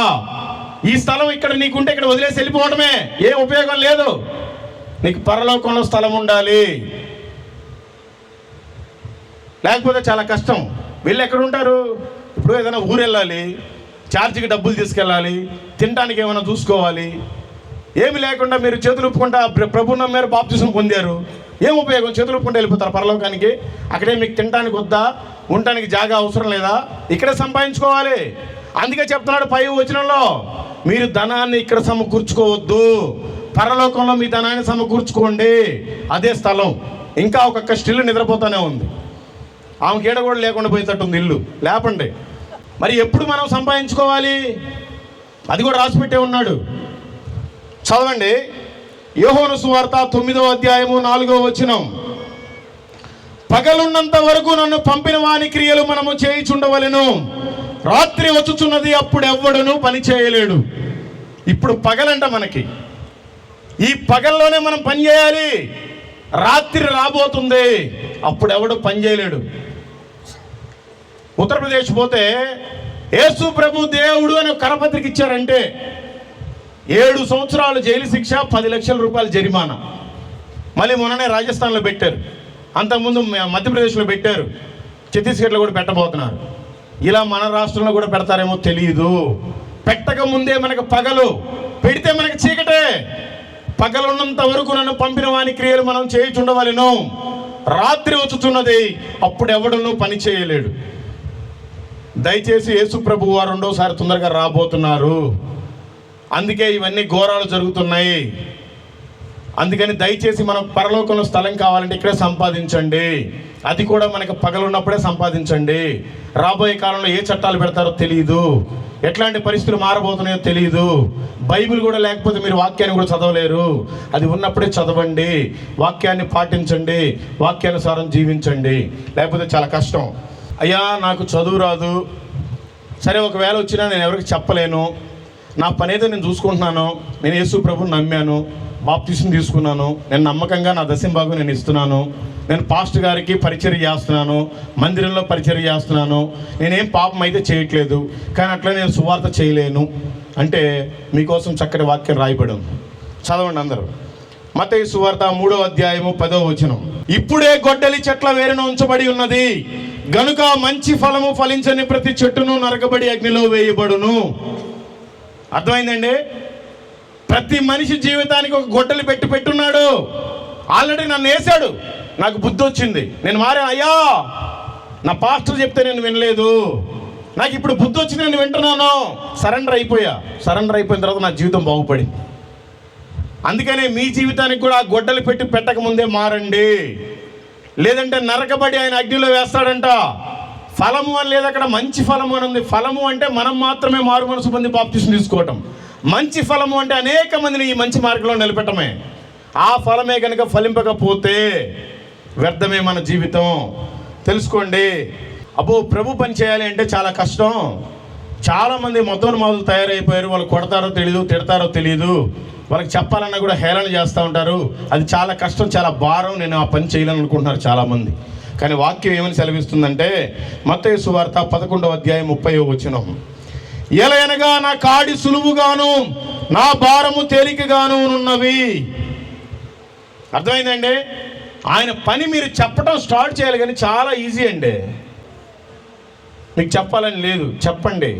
ఈ స్థలం ఇక్కడ నీకుంటే ఇక్కడ వదిలేసి వెళ్ళిపోవడమే, ఏ ఉపయోగం లేదు. నీకు పరలోకంలో స్థలం ఉండాలి, లేకపోతే చాలా కష్టం. వీళ్ళు ఎక్కడ ఉంటారు? ఇప్పుడు ఏదైనా ఊరు వెళ్ళాలి, ఛార్జీకి డబ్బులు తీసుకెళ్ళాలి, తినడానికి ఏమైనా చూసుకోవాలి, ఏమి లేకుండా మీరు చేతులు ఒప్పుకుంటా ప్రభు నమ్మారు, బాప్తిసం పొందారు, ఏం ఉపయోగం? చేతులు ఒప్పుకుంటూ వెళ్ళిపోతారు పరలోకానికి. అక్కడే మీకు తినడానికి వద్దా, ఉండటానికి జాగా అవసరం లేదా? ఇక్కడే సంపాదించుకోవాలి. అందుకే చెప్తున్నాడు 5వ వచనంలో, మీరు ధనాన్ని ఇక్కడ సమకూర్చుకోవద్దు, పరలోకంలో మీ ధనాన్ని సమకూర్చుకోండి, అదే స్థలం. ఇంకా ఒక్కొక్క స్టిల్ నిద్రపోతానే ఉంది, ఆమెకి ఏడ కూడా లేకుండా పోయేటట్టుంది ఇల్లు. లేపండి. మరి ఎప్పుడు మనం సంపాదించుకోవాలి? అది కూడా రాసిపెట్టే ఉన్నాడు. చదవండి యోహాను సువార్త 9వ అధ్యాయము 4వ వచనం. పగలున్నంత వరకు నన్ను పంపిన వాని క్రియలు మనము చేయుచుండవలెను, రాత్రి వచ్చుచున్నది, అప్పుడు ఎవ్వడును పని చేయలేడు. ఇప్పుడు పగలంట మనకి, ఈ పగల్లోనే మనం పని చేయాలి. రాత్రి రాబోతుంది, అప్పుడు ఎవడు పని చేయలేడు. ఉత్తరప్రదేశ్ పోతే యేసు ప్రభు దేవుడు అని కరపత్రిక ఇచ్చారంటే 7 సంవత్సరాలు జైలు శిక్ష, 10 లక్షల రూపాయలు జరిమానా. మళ్ళీ మొన్ననే రాజస్థాన్లో పెట్టారు, అంతకుముందు మధ్యప్రదేశ్లో పెట్టారు, ఛత్తీస్గఢ్లో కూడా పెట్టబోతున్నారు. ఇలా మన రాష్ట్రంలో కూడా పెడతారేమో తెలియదు. పెట్టక ముందే మనకు పగలు, పెడితే మనకు చీకటే. పగలున్నంత వరకు నన్ను పంపిన వాని క్రియలు మనం చేయుచుండవలెను, రాత్రి వచ్చుచున్నది, అప్పుడు ఎవడును పని చేయలేడు. దయచేసి యేసు ప్రభు వారు 2వసారి తొందరగా రాబోతున్నారు. అందుకే ఇవన్నీ ఘోరాలు జరుగుతున్నాయి. అందుకని దయచేసి మనం పరలోకంలో స్థలం కావాలంటే ఇక్కడే సంపాదించండి. అది కూడా మనకు పగలున్నప్పుడే సంపాదించండి. రాబోయే కాలంలో ఏ చట్టాలు పెడతారో తెలియదు, ఎట్లాంటి పరిస్థితులు మారబోతున్నాయో తెలియదు. బైబిల్ కూడా లేకపోతే మీరు వాక్యాన్ని కూడా చదవలేరు. అది ఉన్నప్పుడే చదవండి, వాక్యాన్ని పాటించండి, వాక్యానుసారం జీవించండి. లేకపోతే చాలా కష్టం. అయ్యా నాకు చదువు రాదు, సరే ఒకవేళ వచ్చినా నేను ఎవరికి చెప్పలేను, నా పని ఏదో నేను చూసుకుంటున్నాను, నేను యేసు ప్రభువుని నమ్మాను, బాప్తిసం తీసుకున్నాను, నేను నమ్మకంగా నా దశంభాగం నేను ఇస్తున్నాను, నేను పాస్టర్ గారికి పరిచర్య చేస్తున్నాను, మందిరంలో పరిచర్య చేస్తున్నాను, నేనేం పాపం అయితే చేయట్లేదు, కానీ అట్లా నేను సువార్త చేయలేను అంటే మీకోసం చక్కటి వాక్యం రాయబడి ఉంది. చదవండి అందరూ. మత్తయి సువార్త 3వ అధ్యాయము 10వ వచనం. ఇప్పుడే గొడ్డలి చెట్ల వేరున ఉంచబడి ఉన్నది గనుక మంచి ఫలము ఫలించని ప్రతి చెట్టును నరకబడి అగ్నిలో వేయబడును. అర్థమైందండి? ప్రతి మనిషి జీవితానికి ఒక గొడ్డలి పెట్టున్నాడు. ఆల్రెడీ నన్ను వేశాడు, నాకు బుద్ధి వచ్చింది, నేను మారాను. అయ్యా నా పాస్టర్ చెప్తే నేను వినలేదు, నాకు ఇప్పుడు బుద్ధి వచ్చింది, నేను వింటున్నాను, సరెండర్ అయిపోయిన తర్వాత నా జీవితం బాగుపడింది. అందుకనే మీ జీవితానికి కూడా గొడ్డలి పెట్టక ముందే మారండి, లేదంటే నరకబడి ఆయన అగ్నిలో వేస్తాడంట. ఫలము అని లేదు అక్కడ, మంచి ఫలము అని ఉంది. ఫలము అంటే మనం మాత్రమే మారు మనసు పొంది బాప్తిసం తీసుకోవటం. మంచి ఫలము అంటే అనేక మందిని ఈ మంచి మార్గంలో నిలబెట్టమే. ఆ ఫలమే కనుక ఫలింపకపోతే వ్యర్థమే మన జీవితం. తెలుసుకోండి. అబ్బో ప్రభు పని చేయాలి అంటే చాలా కష్టం. చాలామంది మొదలు తయారైపోయారు. వాళ్ళు కొడతారో తెలియదు, తిడతారో తెలియదు, వాళ్ళకి చెప్పాలన్నా కూడా హేళన చేస్తూ ఉంటారు. అది చాలా కష్టం, చాలా భారం, నేను ఆ పని చేయాలని అనుకుంటున్నారు చాలామంది. కానీ వాక్యం ఏమని సెలవిస్తుందంటే మత్తయి సువార్త 11వ అధ్యాయం 30వ వచనం. ఎలయనగా నా కాడి సులువుగాను నా భారము తేలికగాను ఉన్నవి. అర్థమైందండి? ఆయన పని మీరు చెప్పడం స్టార్ట్ చేయాలి, కానీ చాలా ఈజీ అండి. మీకు చెప్పాలని లేదు, చెప్పండి.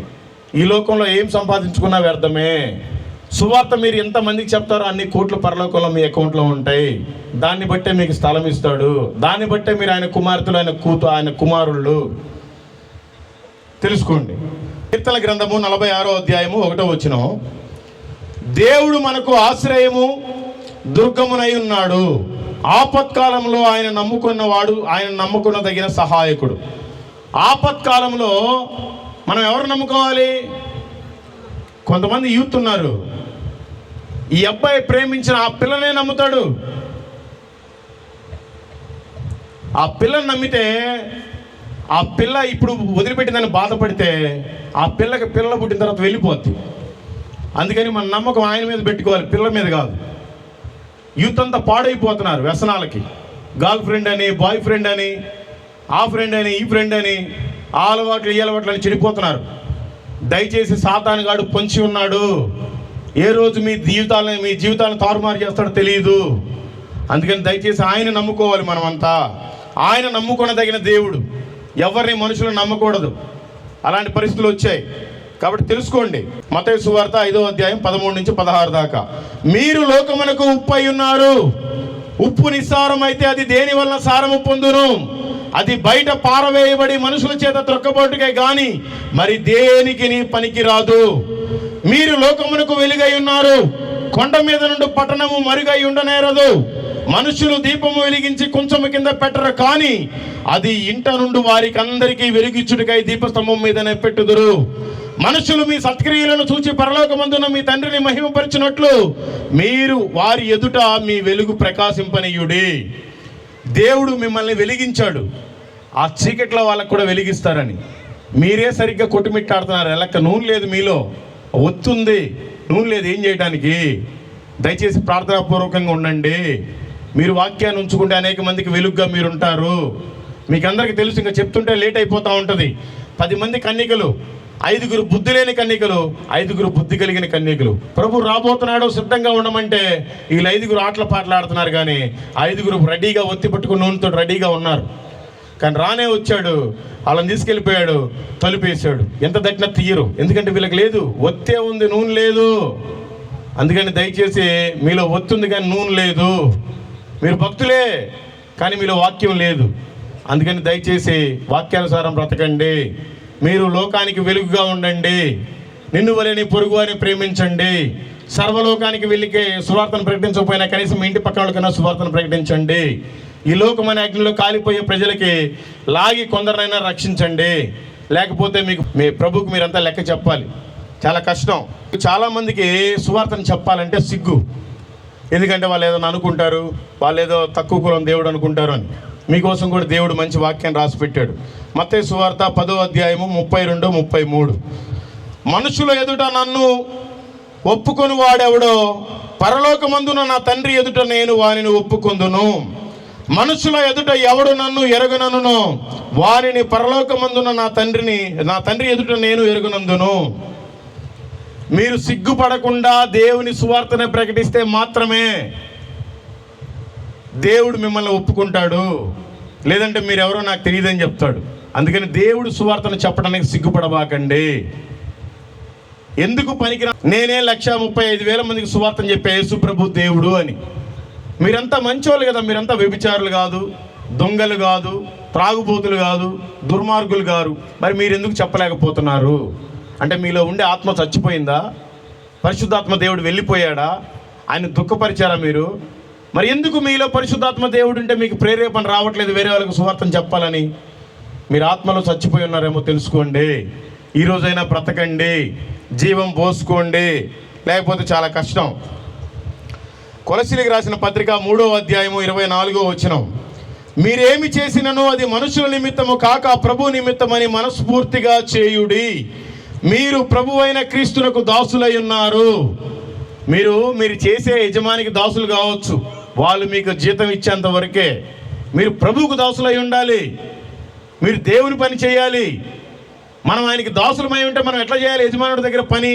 ఈ లోకంలో ఏం సంపాదించుకున్నా వ్యర్థమే. సువార్త మీరు ఎంతమందికి చెప్తారో అన్ని కోట్లు పరలోకంలో మీ అకౌంట్లో ఉంటాయి. దాన్ని బట్టే మీకు స్థలం ఇస్తాడు, దాన్ని బట్టే మీరు ఆయన కుమార్తెలు, ఆయన కుమారుళ్ళు. తెలుసుకోండి. కీర్తన గ్రంథము 46వ అధ్యాయము 1వ వచనం. దేవుడు మనకు ఆశ్రయము దుర్గమునై ఉన్నాడు, ఆపత్కాలంలో ఆయన నమ్ముకున్నదగిన సహాయకుడు. ఆపత్కాలంలో మనం ఎవరు నమ్ముకోవాలి? కొంతమంది యూత్ ఉన్నారు, ఈ అబ్బాయి ప్రేమించిన ఆ పిల్లనే నమ్ముతాడు. ఆ పిల్లని నమ్మితే ఆ పిల్ల ఇప్పుడు వదిలిపెట్టిందని బాధపడితే ఆ పిల్లకి పిల్లలు పుట్టిన తర్వాత వెళ్ళిపోద్ది. అందుకని మన నమ్మకం ఆయన మీద పెట్టుకోవాలి, పిల్ల మీద కాదు. యూత్ అంతా పాడైపోతున్నారు వ్యసనాలకి. గర్ల్ ఫ్రెండ్ అని, బాయ్ ఫ్రెండ్ అని, ఆ ఫ్రెండ్ అని, ఈ ఫ్రెండ్ అని, ఆ అలవాట్లు ఈ అలవాట్లు అని చెడిపోతున్నారు. దయచేసి సాతాను గాడు పొంచి ఉన్నాడు. ఏ రోజు మీ జీవితాలను తారుమారు చేస్తాడో తెలియదు. అందుకని దయచేసి ఆయన నమ్ముకోవాలి. మనమంతా ఆయన నమ్ముకొనదగిన దేవుడు. ఎవరిని మనుషులను నమ్మకూడదు. అలాంటి పరిస్థితులు వచ్చాయి కాబట్టి తెలుసుకోండి. మత్తయి సువార్త 5వ అధ్యాయం 13 నుంచి 16 దాకా. మీరు లోకమునకు ఉప్పు అయి ఉన్నారు. ఉప్పు నిస్సారం అయితే అది దేని వల్ల సారము పొందును? అది బయట పారవేయబడి మనుషుల చేత త్రొక్కబోటుకే గాని మరి దేనికి పనికి రాదు. మీరు లోకమునకు వెలుగై ఉన్నారు. కొండ మీద నుండి పట్టణము మరుగై ఉండనేరదు. మనుషులు దీపము వెలిగించి కొంచెము కింద పెట్టరు, కానీ అది ఇంట నుండి వారికి అందరికీ వెలిగించుటకై దీపస్తంభం మీదనే పెట్టుదురు. మనుషులు మీ సత్క్రియలను చూచి పరలోకమందున మీ తండ్రిని మహిమపరిచినట్లు మీరు వారి ఎదుట మీ వెలుగు ప్రకాశింపనీయుడి. దేవుడు మిమ్మల్ని వెలిగించాడు, ఆ చీకట్లో వాళ్ళకు కూడా వెలిగిస్తారని. మీరే సరిగ్గా కొట్టుమిట్టాడుతున్నారు. ఎలక్క నూనె లేదు, మీలో ఒత్తుంది, నూనె లేదు ఏం చేయడానికి. దయచేసి ప్రార్థనాపూర్వకంగా ఉండండి. మీరు వాక్యాన్ని ఉంచుకుంటే అనేక మందికి వెలుగుగా మీరు ఉంటారు. మీకు అందరికీ తెలుసు, ఇంకా చెప్తుంటే లేట్ అయిపోతూ ఉంటుంది. 10 మంది కన్యకలు, 5గురు బుద్ధి లేని కన్యకలు, 5గురు బుద్ధి కలిగిన కన్యకలు. ప్రభు రాబోతున్నాడు, సిద్ధంగా ఉండమంటే వీళ్ళు 5గురు ఆటల పాటలు ఆడుతున్నారు, కానీ 5గురు రెడీగా ఒత్తి పట్టుకుని నూనెతో రెడీగా ఉన్నారు. కానీ రానే వచ్చాడు, వాళ్ళని తీసుకెళ్ళిపోయాడు, తలుపేసాడు. ఎంత దట్టినా తీయరు, ఎందుకంటే వీళ్ళకి లేదు, ఒత్తే ఉంది, నూనె లేదు. అందుకని దయచేసి మీలో ఒత్తుంది కానీ నూనె లేదు. మీరు భక్తులే కానీ మీలో వాక్యం లేదు. అందుకని దయచేసి వాక్యానుసారం బ్రతకండి. మీరు లోకానికి వెలుగుగా ఉండండి. నిన్ను వలె నీ పొరుగు వారిని ప్రేమించండి. సర్వలోకానికి వెళ్ళికే సువార్తను ప్రకటించకపోయినా కనీసం మీ ఇంటి పక్కన వాళ్ళకన్నా సువార్తను ప్రకటించండి. ఈ లోకమైన అగ్నిలో కాలిపోయే ప్రజలకి లాగి కొందరినైనా రక్షించండి. లేకపోతే మీకు మీ ప్రభువుకు మీరంతా లెక్క చెప్పాలి. చాలా కష్టం. చాలామందికి సువార్తను చెప్పాలంటే సిగ్గు. ఎందుకంటే వాళ్ళు ఏదైనా అనుకుంటారు, వాళ్ళు ఏదో తక్కువ కులం దేవుడు అనుకుంటారు అని. మీకోసం కూడా దేవుడు మంచి వాక్యాన్ని రాసి పెట్టాడు. మత్తయి సువార్త 10వ అధ్యాయము 32, 33. మనుషుల ఎదుట నన్ను ఒప్పుకొని వాడెవడో పరలోకమందున నా తండ్రి ఎదుట నేను వానిని ఒప్పుకొందును. మనుషుల ఎదుట ఎవడు నన్ను ఎరగనను వారిని పరలోకమందున నా తండ్రి ఎదుట నేను ఎరుగునందును. మీరు సిగ్గుపడకుండా దేవుని సువార్తనే ప్రకటిస్తే మాత్రమే దేవుడు మిమ్మల్ని ఒప్పుకుంటాడు. లేదంటే మీరెవరో నాకు తెలియదని చెప్తాడు. అందుకని దేవుడు సువార్తను చెప్పడానికి సిగ్గుపడబాకండి. ఎందుకు పనికిరా నేనే 1,35,000 మందికి సువార్తను చెప్పే యేసు ప్రభు దేవుడు అని. మీరంతా మంచోళ్ళు కదా, మీరంతా వ్యభిచారులు కాదు, దొంగలు కాదు, త్రాగుబోతులు కాదు, దుర్మార్గులు కాదు. మరి మీరు ఎందుకు చెప్పలేకపోతున్నారు? అంటే మీలో ఉండే ఆత్మ చచ్చిపోయిందా? పరిశుద్ధాత్మ దేవుడు వెళ్ళిపోయాడా? ఆయన దుఃఖపరిచారా మీరు? మరి ఎందుకు మీలో పరిశుద్ధాత్మ దేవుడు ఉంటే మీకు ప్రేరేపణ రావట్లేదు వేరే వాళ్ళకి సువార్తను చెప్పాలని? మీరు ఆత్మలో చచ్చిపోయి ఉన్నారేమో తెలుసుకోండి. ఈరోజైనా బ్రతకండి, జీవం పోసుకోండి, లేకపోతే చాలా కష్టం. కొలసీలకు రాసిన పత్రిక 3వ అధ్యాయము 24వ వచనం. మీరేమి చేసినను అది మనుషుల నిమిత్తము కాక ప్రభు నిమిత్తమని మనస్ఫూర్తిగా చేయుడి. మీరు ప్రభు అయిన క్రీస్తునకు దాసులై ఉన్నారు. మీరు చేసే యజమానికి దాసులు కావచ్చు, వాళ్ళు మీకు జీతం ఇచ్చేంత వరకే. మీరు ప్రభువుకు దాసులై ఉండాలి. మీరు దేవుని పని చేయాలి. మనం ఆయనకి దాసులమై ఉంటే మనం ఎట్లా చేయాలి? యజమానుడి దగ్గర పని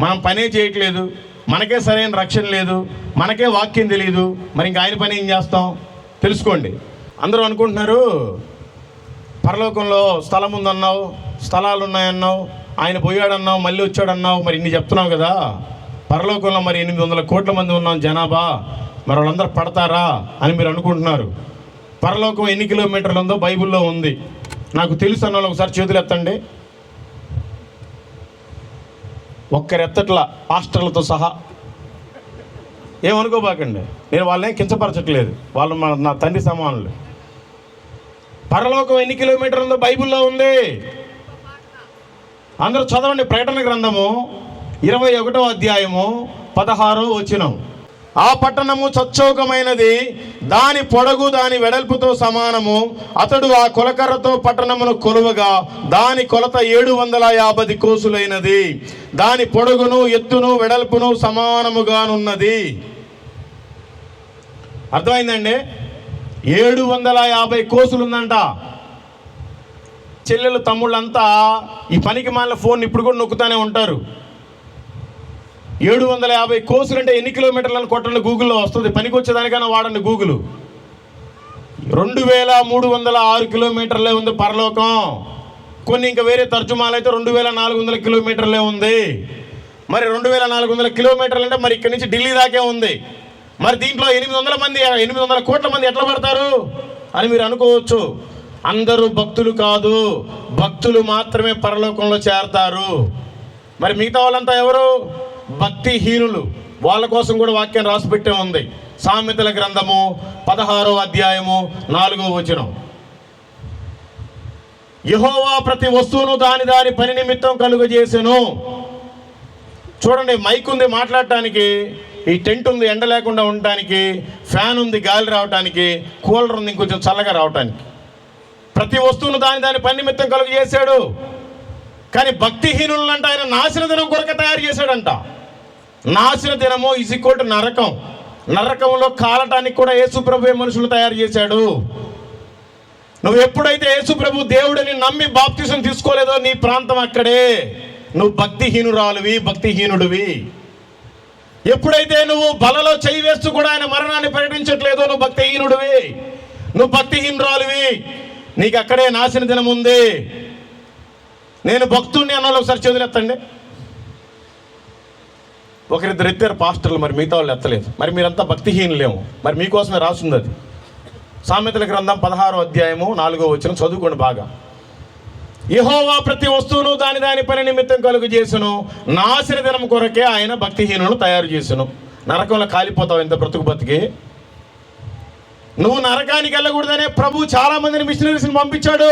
మనం పనే చేయట్లేదు, మనకే సరైన రక్షణ లేదు, మనకే వాక్యం తెలియదు, మరి ఇంకా ఆయన పని ఏం చేస్తాం? తెలుసుకోండి. అందరూ అనుకుంటున్నారు పరలోకంలో స్థలం ఉందన్నావు, స్థలాలు ఉన్నాయన్నావు, ఆయన పోయాడన్నావు, మళ్ళీ వచ్చాడన్నావు, మరి ఇన్ని చెప్తున్నావు కదా. పరలోకంలో మరి 800 కోట్ల మంది ఉన్నాం జనాభా, మరి వాళ్ళందరూ పడతారా అని మీరు అనుకుంటున్నారు. పరలోకం ఎన్ని కిలోమీటర్లు ఉందో బైబిల్లో ఉంది. నాకు తెలుసు అన్న వాళ్ళు ఒకసారి చేతులు ఎత్తండి. ఒక్కరెత్తట్లా, పాస్టర్లతో సహా. ఏమనుకోబాకండి, నేను వాళ్ళని కించపరచట్లేదు, వాళ్ళు నా తండ్రి సమానులు. పరలోకం ఎన్ని కిలోమీటర్లు ఉందో బైబిల్లో ఉంది. అందరూ చదవండి. ప్రకటన గ్రంథము 21వ అధ్యాయము 16వ వచనం. ఆ పట్టణము చచ్చౌకమైనది, దాని పొడగు దాని వెడల్పుతో సమానము. అతడు ఆ కొలకర్రతో పట్టణమును కొలువగా దాని కొలత 750 కోసులైనది. దాని పొడుగును ఎత్తును వెడల్పును సమానముగానున్నది. అర్థమైందండి? 750 కోసులుందంట. చెల్లెలు తమ్ముళ్ళంతా ఈ పనికి మాలిన ఫోన్ ఇప్పుడు కూడా నొక్కుతానే ఉంటారు. 750 కోసులు అంటే ఎన్ని కిలోమీటర్లను కొట్టండి, గూగుల్లో వస్తుంది. పనికి వచ్చేదానికైనా వాడండి గూగుల్. 2306 కిలోమీటర్లే ఉంది పరలోకం. కొన్ని ఇంకా వేరే తర్జుమాలు అయితే 2400 కిలోమీటర్లే ఉంది. మరి 2400 కిలోమీటర్లు అంటే మరి ఇక్కడి నుంచి ఢిల్లీ దాకే ఉంది. మరి దీంట్లో 800 కోట్ల మంది ఎట్లా పడతారు అని మీరు అనుకోవచ్చు. అందరూ భక్తులు కాదు, భక్తులు మాత్రమే పరలోకంలో చేరతారు. మరి మిగతా వాళ్ళంతా ఎవరు? భక్తిహీనులు. వాళ్ళ కోసం కూడా వాక్యం రాసి పెట్టే ఉంది. సామెతల గ్రంథము 16వ అధ్యాయము 4వ వచనం. యెహోవా ప్రతి వస్తువును దాని దాని పని నిమిత్తం కలుగజేసెను. చూడండి, మైక్ ఉంది మాట్లాడటానికి, ఈ టెంట్ ఉంది ఎండ లేకుండా ఉండటానికి, ఫ్యాన్ ఉంది గాలి రావటానికి, కూలర్ ఉంది ఇంకొంచెం చల్లగా రావటానికి. ప్రతి వస్తువును దాని దాని పని నిమిత్తం కలుగజేశాడు. కానీ భక్తిహీనులంట ఆయన నాశన దినం కొరక తయారు చేశాడంట. నాశన దినము ఈక్వల్ టు నరకం. నరకంలో కాలటానికి కూడా యేసు ప్రభువే మనుషులు తయారు చేశాడు. నువ్వు ఎప్పుడైతే యేసు ప్రభు దేవుడిని నమ్మి బాప్తిసం తీసుకోలేదో నీ ప్రాంతం అక్కడే. నువ్వు భక్తిహీనురాలువి, భక్తిహీనుడివి. ఎప్పుడైతే నువ్వు బలలో చేయి వేస్తూ కూడా ఆయన మరణాన్ని ప్రకటించట్లేదో నువ్వు భక్తిహీనుడివి, నువ్వు భక్తిహీనురాలువి. నీకు అక్కడే నాశన దినం ఉంది. నేను భక్తుడిని అన్న ఒకసారి చేతులెత్తండి. ఒకరిద్దరు ఎత్తారు పాస్టర్లు, మరి మిగతా వాళ్ళు ఎత్తలేదు. మరి మీరంతా భక్తిహీనులేము. మరి మీకోసమే రాసింది అది. సామెతల గ్రంథం 16వ అధ్యాయము 4వ వచనం చదువుకోండి బాగా. యెహోవా ప్రతి వస్తువును దాని దాని పని నిమిత్తం కలుగు చేసును, నాశన దినం కొరకే ఆయన భక్తిహీనులను తయారు చేసును. నరకంలో కాలిపోతావు ఇంత బ్రతుకు బతికి. నువ్వు నరకానికి వెళ్ళకూడదనే ప్రభు చాలా మందిని మిషనరీస్ని పంపించాడు.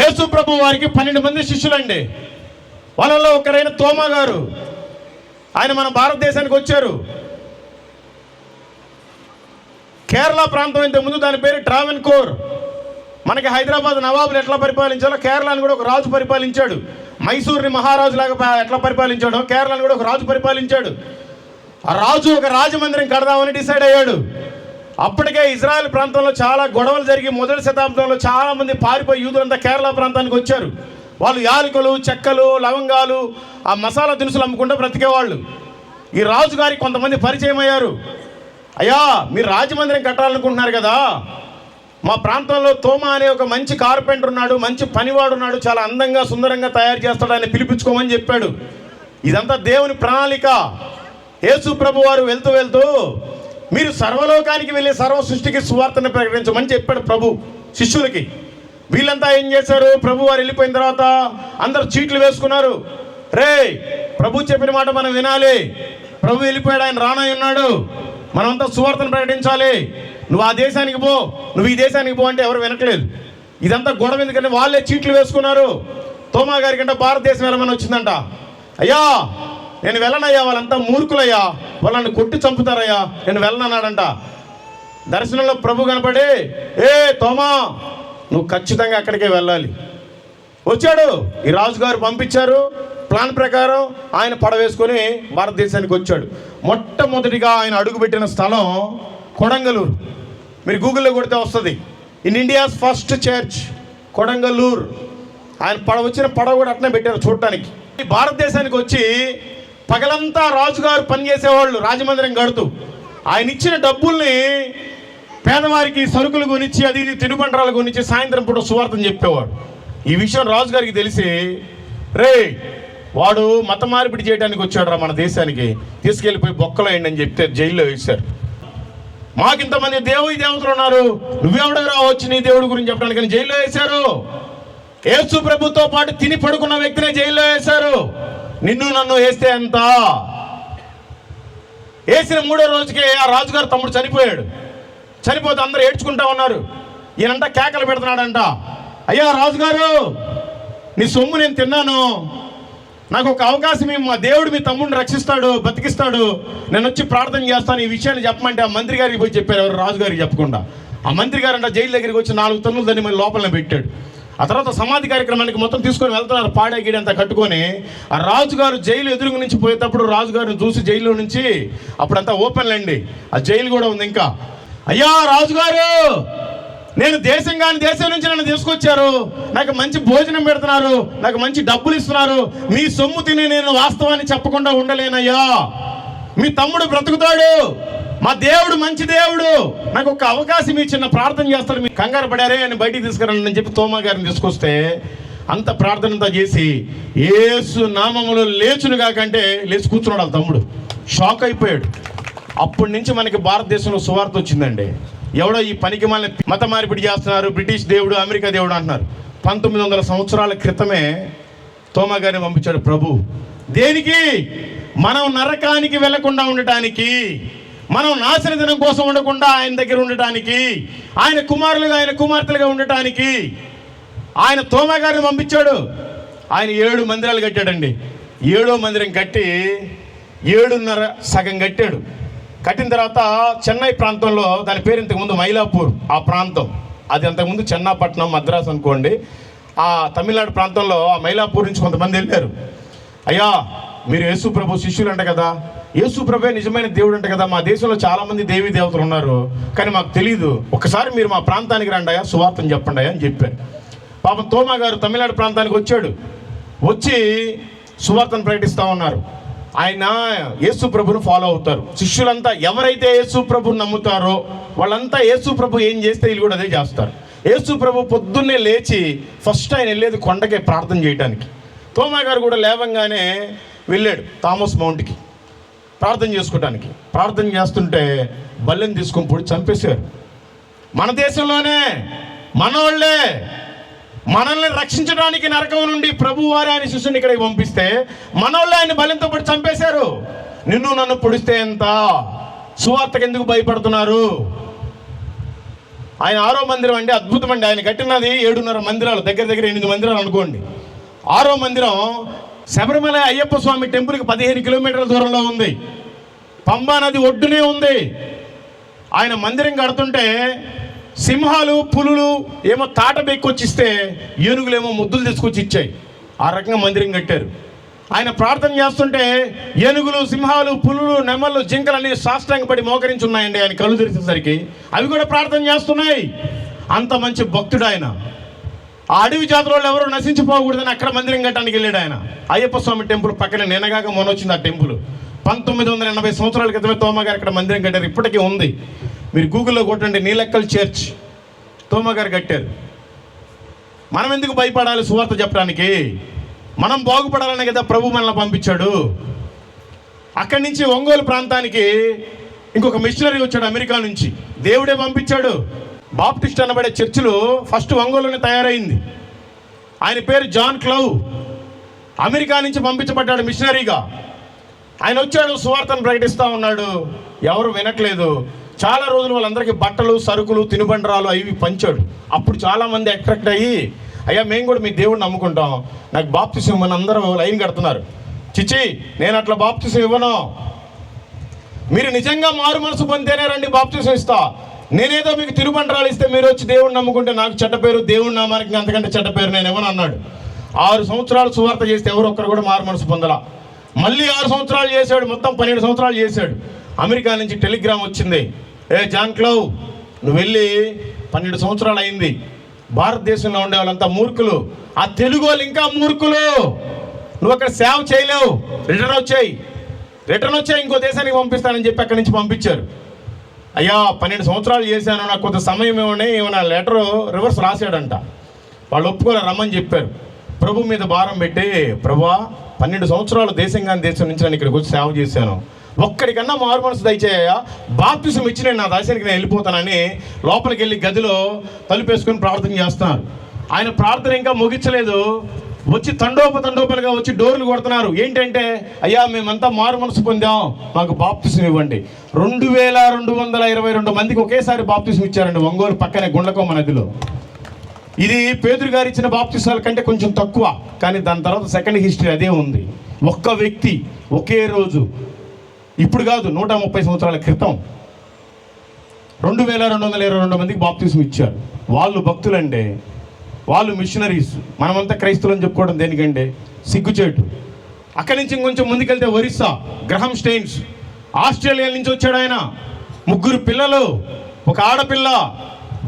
యేసు ప్రభు వారికి 12 మంది శిష్యులండి. వాళ్ళలో ఒకరైన తోమా గారు, ఆయన మన భారతదేశానికి వచ్చారు. కేరళ ప్రాంతం ఇంతకుముందు దాని పేరు ట్రావెన్కోర్. మనకి హైదరాబాద్ నవాబులు ఎట్లా పరిపాలించాలో కేరళను కూడా ఒక రాజు పరిపాలించాడు. మైసూర్ని మహారాజులాగా ఎట్లా పరిపాలించాడో కేరళను కూడా ఒక రాజు పరిపాలించాడు. ఆ రాజు ఒక రాజమందిరం కడదామని డిసైడ్ అయ్యాడు. అప్పటికే ఇజ్రాయెల్ ప్రాంతంలో చాలా గొడవలు జరిగి మొదటి శతాబ్దంలో చాలామంది పారిపోయి యూదులంతా కేరళ ప్రాంతానికి వచ్చారు. వాళ్ళు యాలకులు, చెక్కలు, లవంగాలు, ఆ మసాలా దినుసులు అమ్ముకుంటూ బ్రతికేవాళ్ళు. ఈ రాజుగారికి కొంతమంది పరిచయం అయ్యారు. అయ్యా, మీరు రాజమందిరం కట్టాలనుకుంటున్నారు కదా, మా ప్రాంతంలో తోమా అనే ఒక మంచి కార్పెంటర్ ఉన్నాడు, మంచి పనివాడు ఉన్నాడు, చాలా అందంగా సుందరంగా తయారు చేస్తాడు, ఆయన పిలిపించుకోమని చెప్పాడు. ఇదంతా దేవుని ప్రణాళిక. యేసు ప్రభు వారు వెళ్తూ వెళ్తూ మీరు సర్వలోకానికి వెళ్ళి సర్వ సృష్టికి సువార్తను ప్రకటించమని చెప్పాడు ప్రభు శిష్యులకి. వీళ్ళంతా ఏం చేశారు? ప్రభు వారు వెళ్ళిపోయిన తర్వాత అందరు చీట్లు వేసుకున్నారు. రే, ప్రభు చెప్పిన మాట మనం వినాలి, ప్రభు వెళ్ళిపోయాడు, ఆయన రానై ఉన్నాడు, మనమంతా సువార్తను ప్రకటించాలి, నువ్వు ఆ దేశానికి పో, నువ్వు ఈ దేశానికి పో అంటే ఎవరు వినట్లేదు. ఇదంతా గొడవ ఎందుకంటే వాళ్ళే చీట్లు వేసుకున్నారు. తోమా గారి కంటే భారతదేశం వెళ్ళమని వచ్చిందంట. అయ్యా నేను వెళ్ళనయ్యా, వాళ్ళంతా మూర్ఖులయ్యా, వాళ్ళని కొట్టి చంపుతారయ్యా, నేను వెళ్ళనన్నాడంట. దర్శనంలో ప్రభు కనపడి, ఏ తోమా, నువ్వు ఖచ్చితంగా అక్కడికే వెళ్ళాలి. వచ్చాడు. ఈ రాజుగారు పంపించారు. ప్లాన్ ప్రకారం ఆయన పడవేసుకొని భారతదేశానికి వచ్చాడు. మొట్టమొదటిగా ఆయన అడుగుపెట్టిన స్థలం కొడంగలూరు. మీరు గూగుల్లో కొడితే వస్తుంది. In India's first church Kodungallur. ఆయన వచ్చిన పడవ కూడా అట్నే పెట్టారు చూడటానికి. భారతదేశానికి వచ్చి పగలంతా రాజుగారు పనిచేసేవాళ్ళు రాజమందిరం కడుతూ. ఆయన ఇచ్చిన డబ్బుల్ని పేదవారికి సరుకులు కొనిచ్చి అది ఇది తినుబండరాలు కొనిచ్చి సాయంత్రం పూట సువార్తను చెప్పేవాడు. ఈ విషయం రాజుగారికి తెలిసి, రే వాడు మత మార్పిడి చేయడానికి వచ్చాడు రా మన దేశానికి, తీసుకెళ్ళిపోయి బొక్కలో వేయండి అని చెప్తే జైల్లో వేశారు. మాకింతమంది దేవతలు ఉన్నారు, నువ్వెవడరా వచ్చి నీ దేవుడి గురించి చెప్పడానికి జైల్లో వేశారు. యేసు ప్రభుతో పాటు తిని పడుకున్న వ్యక్తినే జైల్లో వేశారు. నిన్ను నన్ను వేస్తే ఎంత? వేసిన 3వ రోజుకే ఆ రాజుగారు తమ్ముడు చనిపోయాడు. చనిపోతే అందరూ ఏడ్చుకుంటా ఉన్నారు. ఈయనంట కేకలు పెడుతున్నాడంట, అయ్యా రాజుగారు, నీ సొమ్ము నేను తిన్నాను, నాకు ఒక అవకాశం మా దేవుడు మీ తమ్ముడిని రక్షిస్తాడు, బతికిస్తాడు, నేను వచ్చి ప్రార్థన చేస్తాను, ఈ విషయాన్ని చెప్పమంటే ఆ మంత్రి గారికి పోయి చెప్పారు. ఎవరు? రాజుగారికి చెప్పకుండా. ఆ మంత్రి గారు అంట జైలు దగ్గరికి వచ్చి 4 టన్నులు దాన్ని మళ్ళీ లోపలనే పెట్టాడు. ఆ తర్వాత సమాధి కార్యక్రమానికి మొత్తం తీసుకొని వెళ్తున్నారు, పాడగిడి అంతా కట్టుకొని. ఆ రాజుగారు జైలు ఎదురుగు నుంచి పోయేటప్పుడు రాజుగారిని చూసి జైల్లో నుంచి, అప్పుడంతా ఓపెన్ అండి, ఆ జైలు కూడా ఉంది ఇంకా. అయ్యా రాజుగారు, నేను దేశం నుంచి నన్ను తీసుకొచ్చారు, నాకు మంచి భోజనం పెడుతున్నారు, నాకు మంచి డబ్బులు ఇస్తున్నారు, మీ సొమ్ము తిని నేను వాస్తవాన్ని చెప్పకుండా ఉండలేనయ్యా, మీ తమ్ముడు బ్రతుకుతాడు, మా దేవుడు మంచి దేవుడు, నాకు ఒక అవకాశం ఇచ్చిన ప్రార్థన చేస్తాడు, మీరు కంగారు పడారే అని బయటికి తీసుకురండి అని చెప్పి తోమా గారిని తీసుకొస్తే అంత ప్రార్థనంతా చేసి యేసు నామములో లేచునుగా కంటే లేచి కూర్చున్నాడు వాళ్ళ తమ్ముడు. షాక్ అయిపోయాడు. అప్పటి నుంచి మనకి భారతదేశంలో సువార్త వచ్చిందండి. ఎవడో ఈ పనికి మళ్ళీ మత మార్పిడి చేస్తున్నారు, బ్రిటిష్ దేవుడు, అమెరికా దేవుడు అంటున్నారు. 1900 సంవత్సరాల క్రితమే తోమా గారిని పంపించాడు ప్రభు. దేనికి? మనం నరకానికి వెళ్లకుండా ఉండటానికి, మనం నాశన దినం కోసం ఉండకుండా ఆయన దగ్గర ఉండటానికి, ఆయన కుమారులుగా ఆయన కుమార్తెలుగా ఉండటానికి ఆయన తోమా గారిని పంపించాడు. ఆయన 7 మందిరాలు కట్టాడండి. 7వ మందిరం కట్టి 7.5 సగం కట్టాడు. కట్టిన తర్వాత చెన్నై ప్రాంతంలో, దాని పేరు ఇంతకుముందు మైలాపూర్ ఆ ప్రాంతం, అది అంతకుముందు చెన్నాపట్నం మద్రాసు అనుకోండి, ఆ తమిళనాడు ప్రాంతంలో ఆ మైలాపూర్ నుంచి కొంతమంది వెళ్ళారు. అయ్యా మీరు యేసు ప్రభు శిష్యులు అంట కదా, యేసు ప్రభే నిజమైన దేవుడు అంట కదా, మా దేశంలో చాలామంది దేవీ దేవతలు ఉన్నారు కానీ మాకు తెలియదు, ఒకసారి మీరు మా ప్రాంతానికి రండి అయ్యా, సువార్తను చెప్పండి అయ్యా అని చెప్పారు. పాపం తోమా గారు తమిళనాడు ప్రాంతానికి వచ్చాడు. వచ్చి సువార్తను ప్రకటిస్తూ ఉన్నారు. ఆయన యేసు ప్రభును ఫాలో అవుతారు. శిష్యులంతా ఎవరైతే యేసు ప్రభుని నమ్ముతారో వాళ్ళంతా యేసు ప్రభు ఏం చేస్తే వీళ్ళు కూడా అదే చేస్తారు. యేసు ప్రభు పొద్దున్నే లేచి ఫస్ట్ ఆయన వెళ్ళేది కొండకే ప్రార్థన చేయడానికి. తోమా గారు కూడా లేవంగానే వెళ్ళాడు థామస్ మౌంట్కి ప్రార్థన చేసుకోవడానికి. ప్రార్థన చేస్తుంటే బల్లెని తీసుకొని పొడి చంపేశారు. మన దేశంలోనే మనోళ్ళే మనల్ని రక్షించడానికి నరకం నుండి ప్రభు వారి ఆయన శిష్యుని ఇక్కడికి పంపిస్తే మనోళ్ళు ఆయన బలంతో పడి చంపేశారు. నిన్ను నన్ను పొడిస్తే ఎంత? సువార్తకు ఎందుకు భయపడుతున్నారు? ఆయన 6వ మందిరం అండి, అద్భుతం అండి. ఆయన కట్టినది 7.5 మందిరాలు, దగ్గర దగ్గర 8 మందిరాలు అనుకోండి. 6వ మందిరం శబరిమల అయ్యప్ప స్వామి టెంపుల్కి 15 కిలోమీటర్ల దూరంలో ఉంది. పంబా నది ఒడ్డునే ఉంది. ఆయన మందిరం కడుతుంటే సింహాలు పులులు ఏమో తాట బెక్కొచ్చిస్తే ఏనుగులేమో ముద్దులు తీసుకొచ్చి ఇచ్చాయి. ఆ రకంగా మందిరం కట్టారు. ఆయన ప్రార్థన చేస్తుంటే ఏనుగులు, సింహాలు, పులులు, నెమళ్ళు, జింకలు అన్ని సాష్టాంగపడి మోకరించి ఉన్నాయండి. ఆయన కళ్ళు తెరిచేసరికి అవి కూడా ప్రార్థన చేస్తున్నాయి. అంత మంచి భక్తుడు ఆయన. ఆ అడవి జాతుల వాళ్ళు ఎవరు నశించిపోకూడదని అక్కడ మందిరం కట్టడానికి వెళ్ళాడు ఆయన. అయ్యప్ప స్వామి టెంపుల్ పక్కన నిన్నగాక మొన్నొచ్చింది ఆ టెంపుల్. 1980 సంవత్సరాల క్రితమే తోమగారు ఇక్కడ మందిరం కట్టారు. ఇప్పటికీ ఉంది. మీరు గూగుల్లో కొట్టండి, నీలక్కల్ చర్చ్, తోమగారు కట్టారు. మనం ఎందుకు భయపడాలి సువార్త చెప్పడానికి? మనం బాగుపడాలనే కదా ప్రభు మనల్ని పంపించాడు. అక్కడి నుంచి ఒంగోలు ప్రాంతానికి ఇంకొక మిషనరీ వచ్చాడు అమెరికా నుంచి. దేవుడే పంపించాడు. బాప్టిస్ట్ అనబడే చర్చిలు ఫస్ట్ ఒంగోలునే తయారైంది. ఆయన పేరు జాన్ క్లౌ. అమెరికా నుంచి పంపించబడ్డాడు మిషనరీగా. ఆయన వచ్చాడు, సువార్తను ప్రకటిస్తూ ఉన్నాడు. ఎవరు వినట్లేదు. చాలా రోజులు వాళ్ళందరికీ బట్టలు, సరుకులు, తినుబండరాలు అవి పంచాడు. అప్పుడు చాలామంది అట్రాక్ట్ అయ్యి, అయ్యా మేము కూడా మీ దేవుడిని నమ్ముకుంటాం, నాకు బాప్తిసం ఇవ్వని అందరూ లైన్ కడుతున్నారు. చిచ్చి, నేను అట్లా బాప్తిసం ఇవ్వను. మీరు నిజంగా మారు మనసు పొందితేనే రండి, బాప్తిసం ఇస్తా. నేనేదో మీకు తిరుబండరాలు ఇస్తే మీరు వచ్చి దేవుడిని నమ్ముకుంటే నాకు చెడ్డ పేరు, దేవుడి నామానికి అంతకంటే చెడ్డ పేరు నేను ఇవ్వను అన్నాడు. 6 సంవత్సరాలు సువార్త చేస్తే ఎవరు ఒక్కరు కూడా మారు మనసు పొందలా. మళ్ళీ 6 సంవత్సరాలు చేశాడు. మొత్తం 12 సంవత్సరాలు చేశాడు. అమెరికా నుంచి టెలిగ్రామ్ వచ్చింది, ఏ జాన్ క్లౌ, నువ్వు వెళ్ళి 12 సంవత్సరాలు అయింది. భారతదేశంలో ఉండే వాళ్ళంతా మూర్ఖులు, ఆ తెలుగు వాళ్ళు ఇంకా మూర్ఖులు. నువ్వు అక్కడ సేవ చేయలేవు, రిటర్న్ వచ్చాయి, ఇంకో దేశానికి పంపిస్తానని చెప్పి అక్కడి నుంచి పంపించారు. అయ్యా 12 సంవత్సరాలు చేశాను, నాకు కొంత సమయం ఇవ్వని ఏమైనా లెటర్ రివర్స్ రాశాడంట. వాళ్ళు ఒప్పుకోలే, రమ్మని చెప్పారు. ప్రభు మీద భారం పెట్టి, ప్రభువా 12 సంవత్సరాలు దేశం నుంచి నేను ఇక్కడికి వచ్చి సేవ చేశాను, ఒక్కడికన్నా మారు మనసు దయచేయ, బాప్తిసం ఇచ్చి నేను నా దేశానికి నేను వెళ్ళిపోతానని లోపలికి వెళ్ళి గదిలో తలుపేసుకొని ప్రార్థన చేస్తున్నారు. ఆయన ప్రార్థన ఇంకా ముగించలేదు. వచ్చి తండోపలుగా వచ్చి డోర్లు కొడుతున్నారు. ఏంటంటే, అయ్యా మేమంతా మారు మనసు పొందాం, మాకు బాప్తిసం ఇవ్వండి. 2222 మందికి ఒకేసారి బాప్తిసం ఇచ్చారండి ఒంగోలు పక్కనే గుండ్లకొమ్మ నదిలో. ఇది పేతురు గారు ఇచ్చిన బాప్తిసాల కంటే కొంచెం తక్కువ, కానీ దాని తర్వాత సెకండ్ హిస్టరీ అదే ఉంది. ఒక్క వ్యక్తి ఒకే రోజు, ఇప్పుడు కాదు 130 సంవత్సరాల క్రితం 2222 మందికి బాప్తిసం ఇచ్చారు. వాళ్ళు భక్తులండి, వాళ్ళు మిషనరీస్. మనమంతా క్రైస్తవులని చెప్పుకోవడం దేనికంటే సిగ్గుచేటు. అక్కడి నుంచి ఇంకొంచెం ముందుకెళ్తే ఒరిస్సా, గ్రహం స్టెయిన్స్, ఆస్ట్రేలియా నుంచి వచ్చాడు ఆయన. 3 పిల్లలు, ఒక ఆడపిల్ల,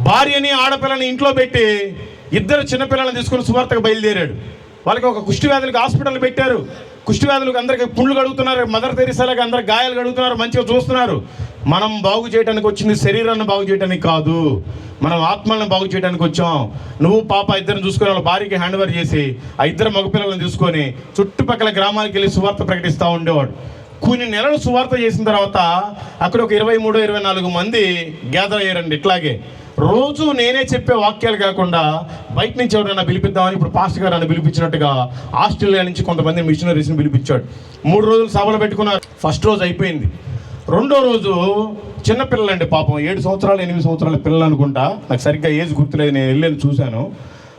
భార్యని ఆడపిల్లని ఇంట్లో పెట్టి 2 చిన్నపిల్లలను తీసుకొని సువార్తకు బయలుదేరాడు. వాళ్ళకి ఒక కుష్టి వ్యాధులకు హాస్పిటల్ పెట్టారు. కుష్టి వ్యాధులకు అందరికి పుండ్లు కడుగుతున్నారు, మదర్ తెరీసాలకు అందరికి గాయాలు కడుగుతున్నారు, మంచిగా చూస్తున్నారు. మనం బాగు చేయడానికి వచ్చింది శరీరాన్ని బాగు చేయడానికి కాదు, మనం ఆత్మలను బాగు చేయడానికి వచ్చాం. నువ్వు పాప ఇద్దరిని చూసుకొని వాళ్ళ భార్యకి హ్యాండ్ ఓవర్ చేసి ఆ 2 మగపిల్లలను తీసుకొని చుట్టుపక్కల గ్రామాలకు వెళ్ళి సువార్త ప్రకటిస్తూ ఉండేవాడు. కొన్ని నెలలు సువార్త చేసిన తర్వాత అక్కడ ఒక 23-24 మంది గ్యాదర్ అయ్యారండి. ఇట్లాగే రోజు నేనే చెప్పే వాక్యాలు కాకుండా బయట నుంచి ఎవరైనా పిలిపిద్దామని ఇప్పుడు పాస్టర్ గారు నన్ను పిలిపించినట్టుగా ఆస్ట్రేలియా నుంచి కొంతమంది మిషనరీస్ని పిలిపించాడు. 3 రోజులు సభలు పెట్టుకున్నారు. ఫస్ట్ రోజు అయిపోయింది. 2వ రోజు చిన్నపిల్లలండి, పాపం 7 సంవత్సరాలు 8 సంవత్సరాల పిల్లలు అనుకుంటా, నాకు సరిగ్గా ఏజ్ గుర్తులేదు. నేను వెళ్ళాను, చూశాను.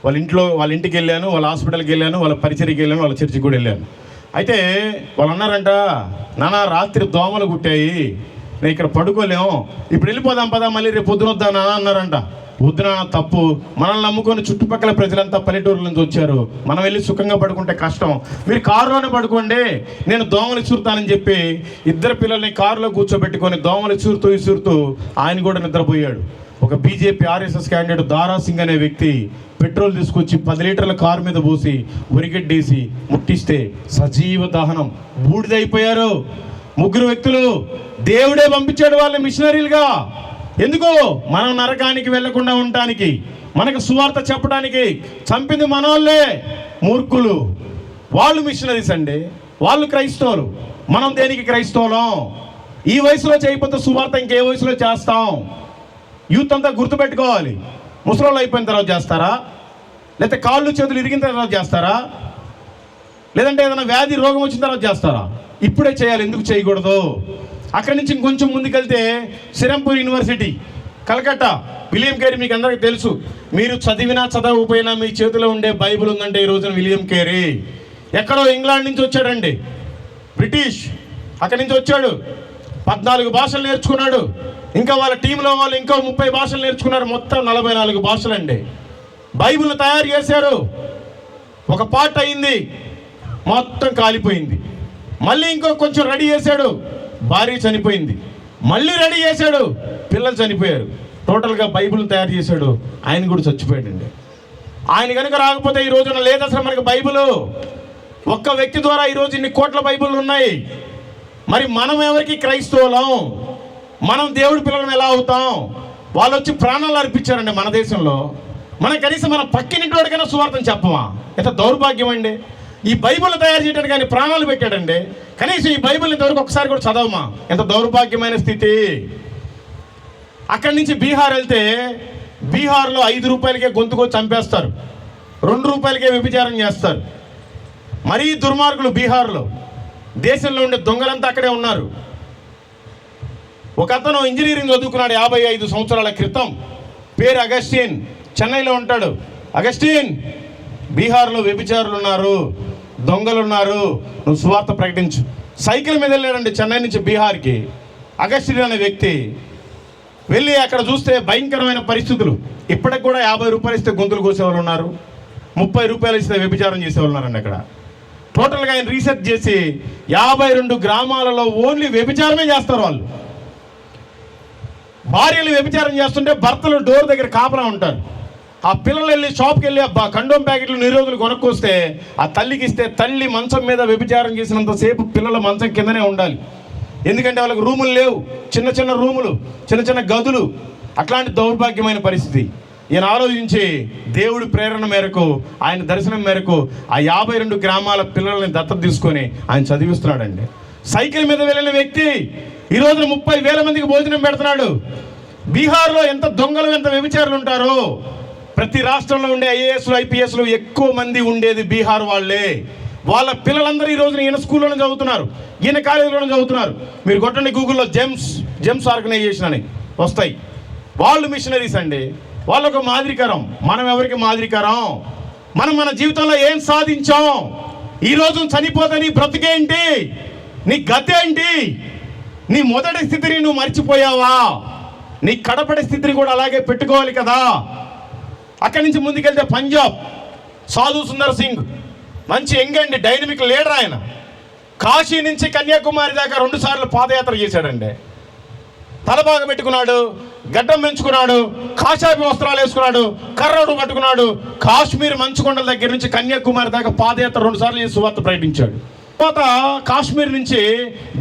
వాళ్ళ ఇంటికి వెళ్ళాను, వాళ్ళ హాస్పిటల్కి వెళ్ళాను, వాళ్ళ పరిచర్కి వెళ్ళాను, వాళ్ళ చర్చికి కూడా వెళ్ళాను. అయితే వాళ్ళు అన్నారంట, నాన్న రాత్రి దోమలు కుట్టాయి, నేను ఇక్కడ పడుకోలేము, ఇప్పుడు వెళ్ళిపోదాం పదా, మళ్ళీ రేపు పొద్దున వద్దా నాన్న అన్నారంట. వద్దున, తప్పు. మనల్ని నమ్ముకొని చుట్టుపక్కల ప్రజలంతా పల్లెటూరుల నుంచి వచ్చారు, మనం వెళ్ళి సుఖంగా పడుకుంటే కష్టం, మీరు కారులోనే పడుకోండి, నేను దోమలు ఇసురుతానని చెప్పి 2 పిల్లల్ని కారులో కూర్చోబెట్టుకొని దోమలు ఇసురుతూ ఆయన కూడా నిద్రపోయాడు. ఒక బీజేపీ ఆర్ఎస్ఎస్ క్యాండిడేట్ దారా సింగ్ అనే వ్యక్తి పెట్రోల్ తీసుకొచ్చి 10 లీటర్ల కారు మీద పోసి ఉరిగడ్డేసి ముట్టిస్తే సజీవ దహనం, బూడిదైపోయారు. 3 వ్యక్తులు. దేవుడే పంపించాడు వాళ్ళని మిషనరీలుగా. ఎందుకు? మనం నరకానికి వెళ్లకుండా ఉండటానికి, మనకు సువార్త చెప్పడానికి. చంపింది మనోళ్ళే, మూర్ఖులు. వాళ్ళు మిషనరీస్ అండి, వాళ్ళు క్రైస్తవులు. మనం దేనికి క్రైస్తవులం? ఈ వయసులో చేయకపోతే సువార్త ఇంకే వయసులో చేస్తాం? యూత్ అంతా గుర్తుపెట్టుకోవాలి. ముసలోళ్ళు అయిపోయిన తర్వాత చేస్తారా, లేకపోతే కాళ్ళు చేతులు ఇరిగిన తర్వాత చేస్తారా? లేదంటే ఏదైనా వ్యాధి రోగం వచ్చిన తర్వాత చేస్తారా? ఇప్పుడే చేయాలి. ఎందుకు చేయకూడదు? అక్కడి నుంచి ఇంకొంచెం ముందుకెళ్తే Serampore university, Calcutta, William Carey మీకు అందరికీ తెలుసు. మీరు చదివినా చదవకపోయినా మీ చేతిలో ఉండే బైబిల్ ఉందంటే ఈ రోజున విలియం కేరీ. ఎక్కడో ఇంగ్లాండ్ నుంచి వచ్చాడండి, బ్రిటిష్, అక్కడి నుంచి వచ్చాడు. 14 భాషలు నేర్చుకున్నాడు. ఇంకా వాళ్ళ టీంలో వాళ్ళు ఇంకో 30 భాషలు నేర్చుకున్నారు. మొత్తం 44 భాషలు అండి. బైబిల్ని తయారు చేశారు. ఒక పార్ట్ అయింది, మొత్తం కాలిపోయింది. మళ్ళీ ఇంకో కొంచెం రెడీ చేశాడు, భార్య చనిపోయింది. మళ్ళీ రెడీ చేశాడు, పిల్లలు చనిపోయారు. టోటల్గా బైబిల్ తయారు చేశాడు, ఆయన కూడా చచ్చిపోయాడండి. ఆయన కనుక రాకపోతే ఈ రోజున లేదు అసలు మనకి బైబిల్. ఒక్క వ్యక్తి ద్వారా ఈరోజు ఇన్ని కోట్ల బైబిల్ ఉన్నాయి. మరి మనం ఎవరికి క్రైస్తవులం? మనం దేవుడి పిల్లలం ఎలా అవుతాం? వాళ్ళు వచ్చి ప్రాణాలు అర్పించారండి మన దేశంలో. మనం కనీసం మన పక్కినింటి వాడికైనా సువార్తను చెప్పమా? ఎంత దౌర్భాగ్యం అండి. ఈ బైబిల్ తయారు చేయడానికి ఆయన ప్రాణాలు పెట్టాడండి. కనీసం ఈ బైబిల్ ఇంతవరకు ఒకసారి కూడా చదవమా? ఎంత దౌర్భాగ్యమైన స్థితి. అక్కడి నుంచి బీహార్ వెళ్తే బీహార్లో 5 రూపాయలకే గొంతుకొచ్చి చంపేస్తారు, 2 రూపాయలకే వ్యభిచారం చేస్తారు. మరీ దుర్మార్గులు బీహార్లో. దేశంలో ఉండే దొంగలంతా అక్కడే ఉన్నారు. ఒక అతను ఇంజనీరింగ్ చదువుకున్నాడు 55 సంవత్సరాల క్రితం. పేరు అగస్టిన్, చెన్నైలో ఉంటాడు. అగస్టిన్, బీహార్లో వ్యభిచారులు ఉన్నారు, దొంగలు ఉన్నారు, నువ్వు సువార్త ప్రకటించు. సైకిల్ మీద వెళ్ళాడండి చెన్నై నుంచి బీహార్కి అగస్టిన్ అనే వ్యక్తి. వెళ్ళి అక్కడ చూస్తే భయంకరమైన పరిస్థితులు. ఇప్పటికి కూడా 50 రూపాయలు ఇస్తే గొంతులు కోసేవాళ్ళు ఉన్నారు, 30 రూపాయలు ఇస్తే వ్యభిచారం చేసేవాళ్ళు ఉన్నారండి అక్కడ. టోటల్గా ఆయన రీసెర్చ్ చేసి 52 గ్రామాలలో ఓన్లీ వ్యభిచారమే చేస్తారు వాళ్ళు. భార్యలు వ్యభిచారం చేస్తుంటే భర్తలు డోర్ దగ్గర కాపలా ఉంటారు. ఆ పిల్లలు వెళ్ళి షాప్కి వెళ్ళి కండోమ్ ప్యాకెట్లు నిరోధులు కొనుక్కొస్తే ఆ తల్లికి ఇస్తే తల్లి మంచం మీద వ్యభిచారం చేసినంతసేపు పిల్లల మంచం కిందనే ఉండాలి. ఎందుకంటే వాళ్ళకి రూములు లేవు, చిన్న చిన్న రూములు, చిన్న చిన్న గదులు. అట్లాంటి దౌర్భాగ్యమైన పరిస్థితి. ఈయన ఆలోచించి దేవుడి ప్రేరణ మేరకు, ఆయన దర్శనం మేరకు ఆ 52 గ్రామాల పిల్లల్ని దత్తత తీసుకొని ఆయన చదివిస్తున్నాడండి. సైకిల్ మీద వెళ్ళిన వ్యక్తి ఈ రోజున 30,000 మందికి భోజనం పెడుతున్నాడు. బీహార్లో ఎంత దొంగలు, ఎంత వ్యభిచారులు ఉంటారో. ప్రతి రాష్ట్రంలో ఉండే ఐఏఎస్లు, ఐపీఎస్లు ఎక్కువ మంది ఉండేది బీహార్ వాళ్ళే. వాళ్ళ పిల్లలందరూ ఈ రోజున ఈయన స్కూల్లోనే చదువుతున్నారు, ఈయన కాలేజీలోనే చదువుతున్నారు. మీరు కొట్టండి గూగుల్లో జెమ్స్ ఆర్గనైజేషన్ అని వస్తాయి. వాళ్ళు మిషనరీస్ అండి. వాళ్ళొక మాదిరికరం. మనం ఎవరికి మాదిరికరం? మనం మన జీవితంలో ఏం సాధించాం? ఈరోజు చనిపోతే నీ బ్రతికేంటి? నీ గతేంటి? నీ మొదటి స్థితిని నువ్వు మర్చిపోయావా? నీ కడపడి స్థితిని కూడా అలాగే పెట్టుకోవాలి కదా. అక్కడి నుంచి ముందుకెళ్తే పంజాబ్, సాధు సుందర్ సింగ్, మంచి యంగ్ అండి, డైనమిక్ లీడర్ ఆయన. కాశీ నుంచి కన్యాకుమారి దాకా 2 సార్లు పాదయాత్ర చేశాడండి. తలబాగా పెట్టుకున్నాడు, గడ్డం పెంచుకున్నాడు, కాషాయ వస్త్రాలు వేసుకున్నాడు, కర్రడు పట్టుకున్నాడు. కాశ్మీర్ మంచుకొండల దగ్గర నుంచి కన్యాకుమారి దాకా పాదయాత్ర 2 సార్లు చేసి సువార్త ప్రకటించాడు. తర్వాత కాశ్మీర్ నుంచి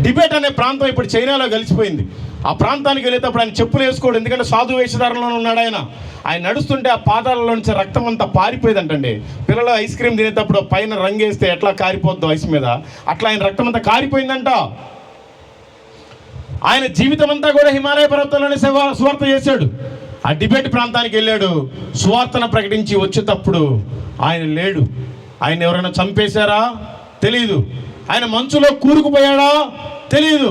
టిబెట్ అనే ప్రాంతం ఇప్పుడు చైనాలో కలిసిపోయింది. ఆ ప్రాంతానికి వెళ్ళేటప్పుడు ఆయన చెప్పులు వేసుకోడు, ఎందుకంటే సాధు వేషధారణలో ఉన్నాడు ఆయన. ఆయన నడుస్తుంటే ఆ పాదాలలో నుంచి రక్తం అంతా పారిపోయేదంటండి. పిల్లలు ఐస్ క్రీమ్ తినేటప్పుడు పైన రంగేస్తే ఎట్లా కారిపోద్దు ఐస్ మీద, అట్లా ఆయన రక్తం అంతా కారిపోయిందంట. ఆయన జీవితం అంతా కూడా హిమాలయ పర్వతాల్లోనే సువార్త చేశాడు. ఆ టిబెట్ ప్రాంతానికి వెళ్ళాడు, సువార్తను ప్రకటించి వచ్చేటప్పుడు ఆయన లేడు. ఆయన ఎవరైనా చంపేశారా? తెలీదు. ఆయన మంచులో కూరుకుపోయాడా? తెలీదు.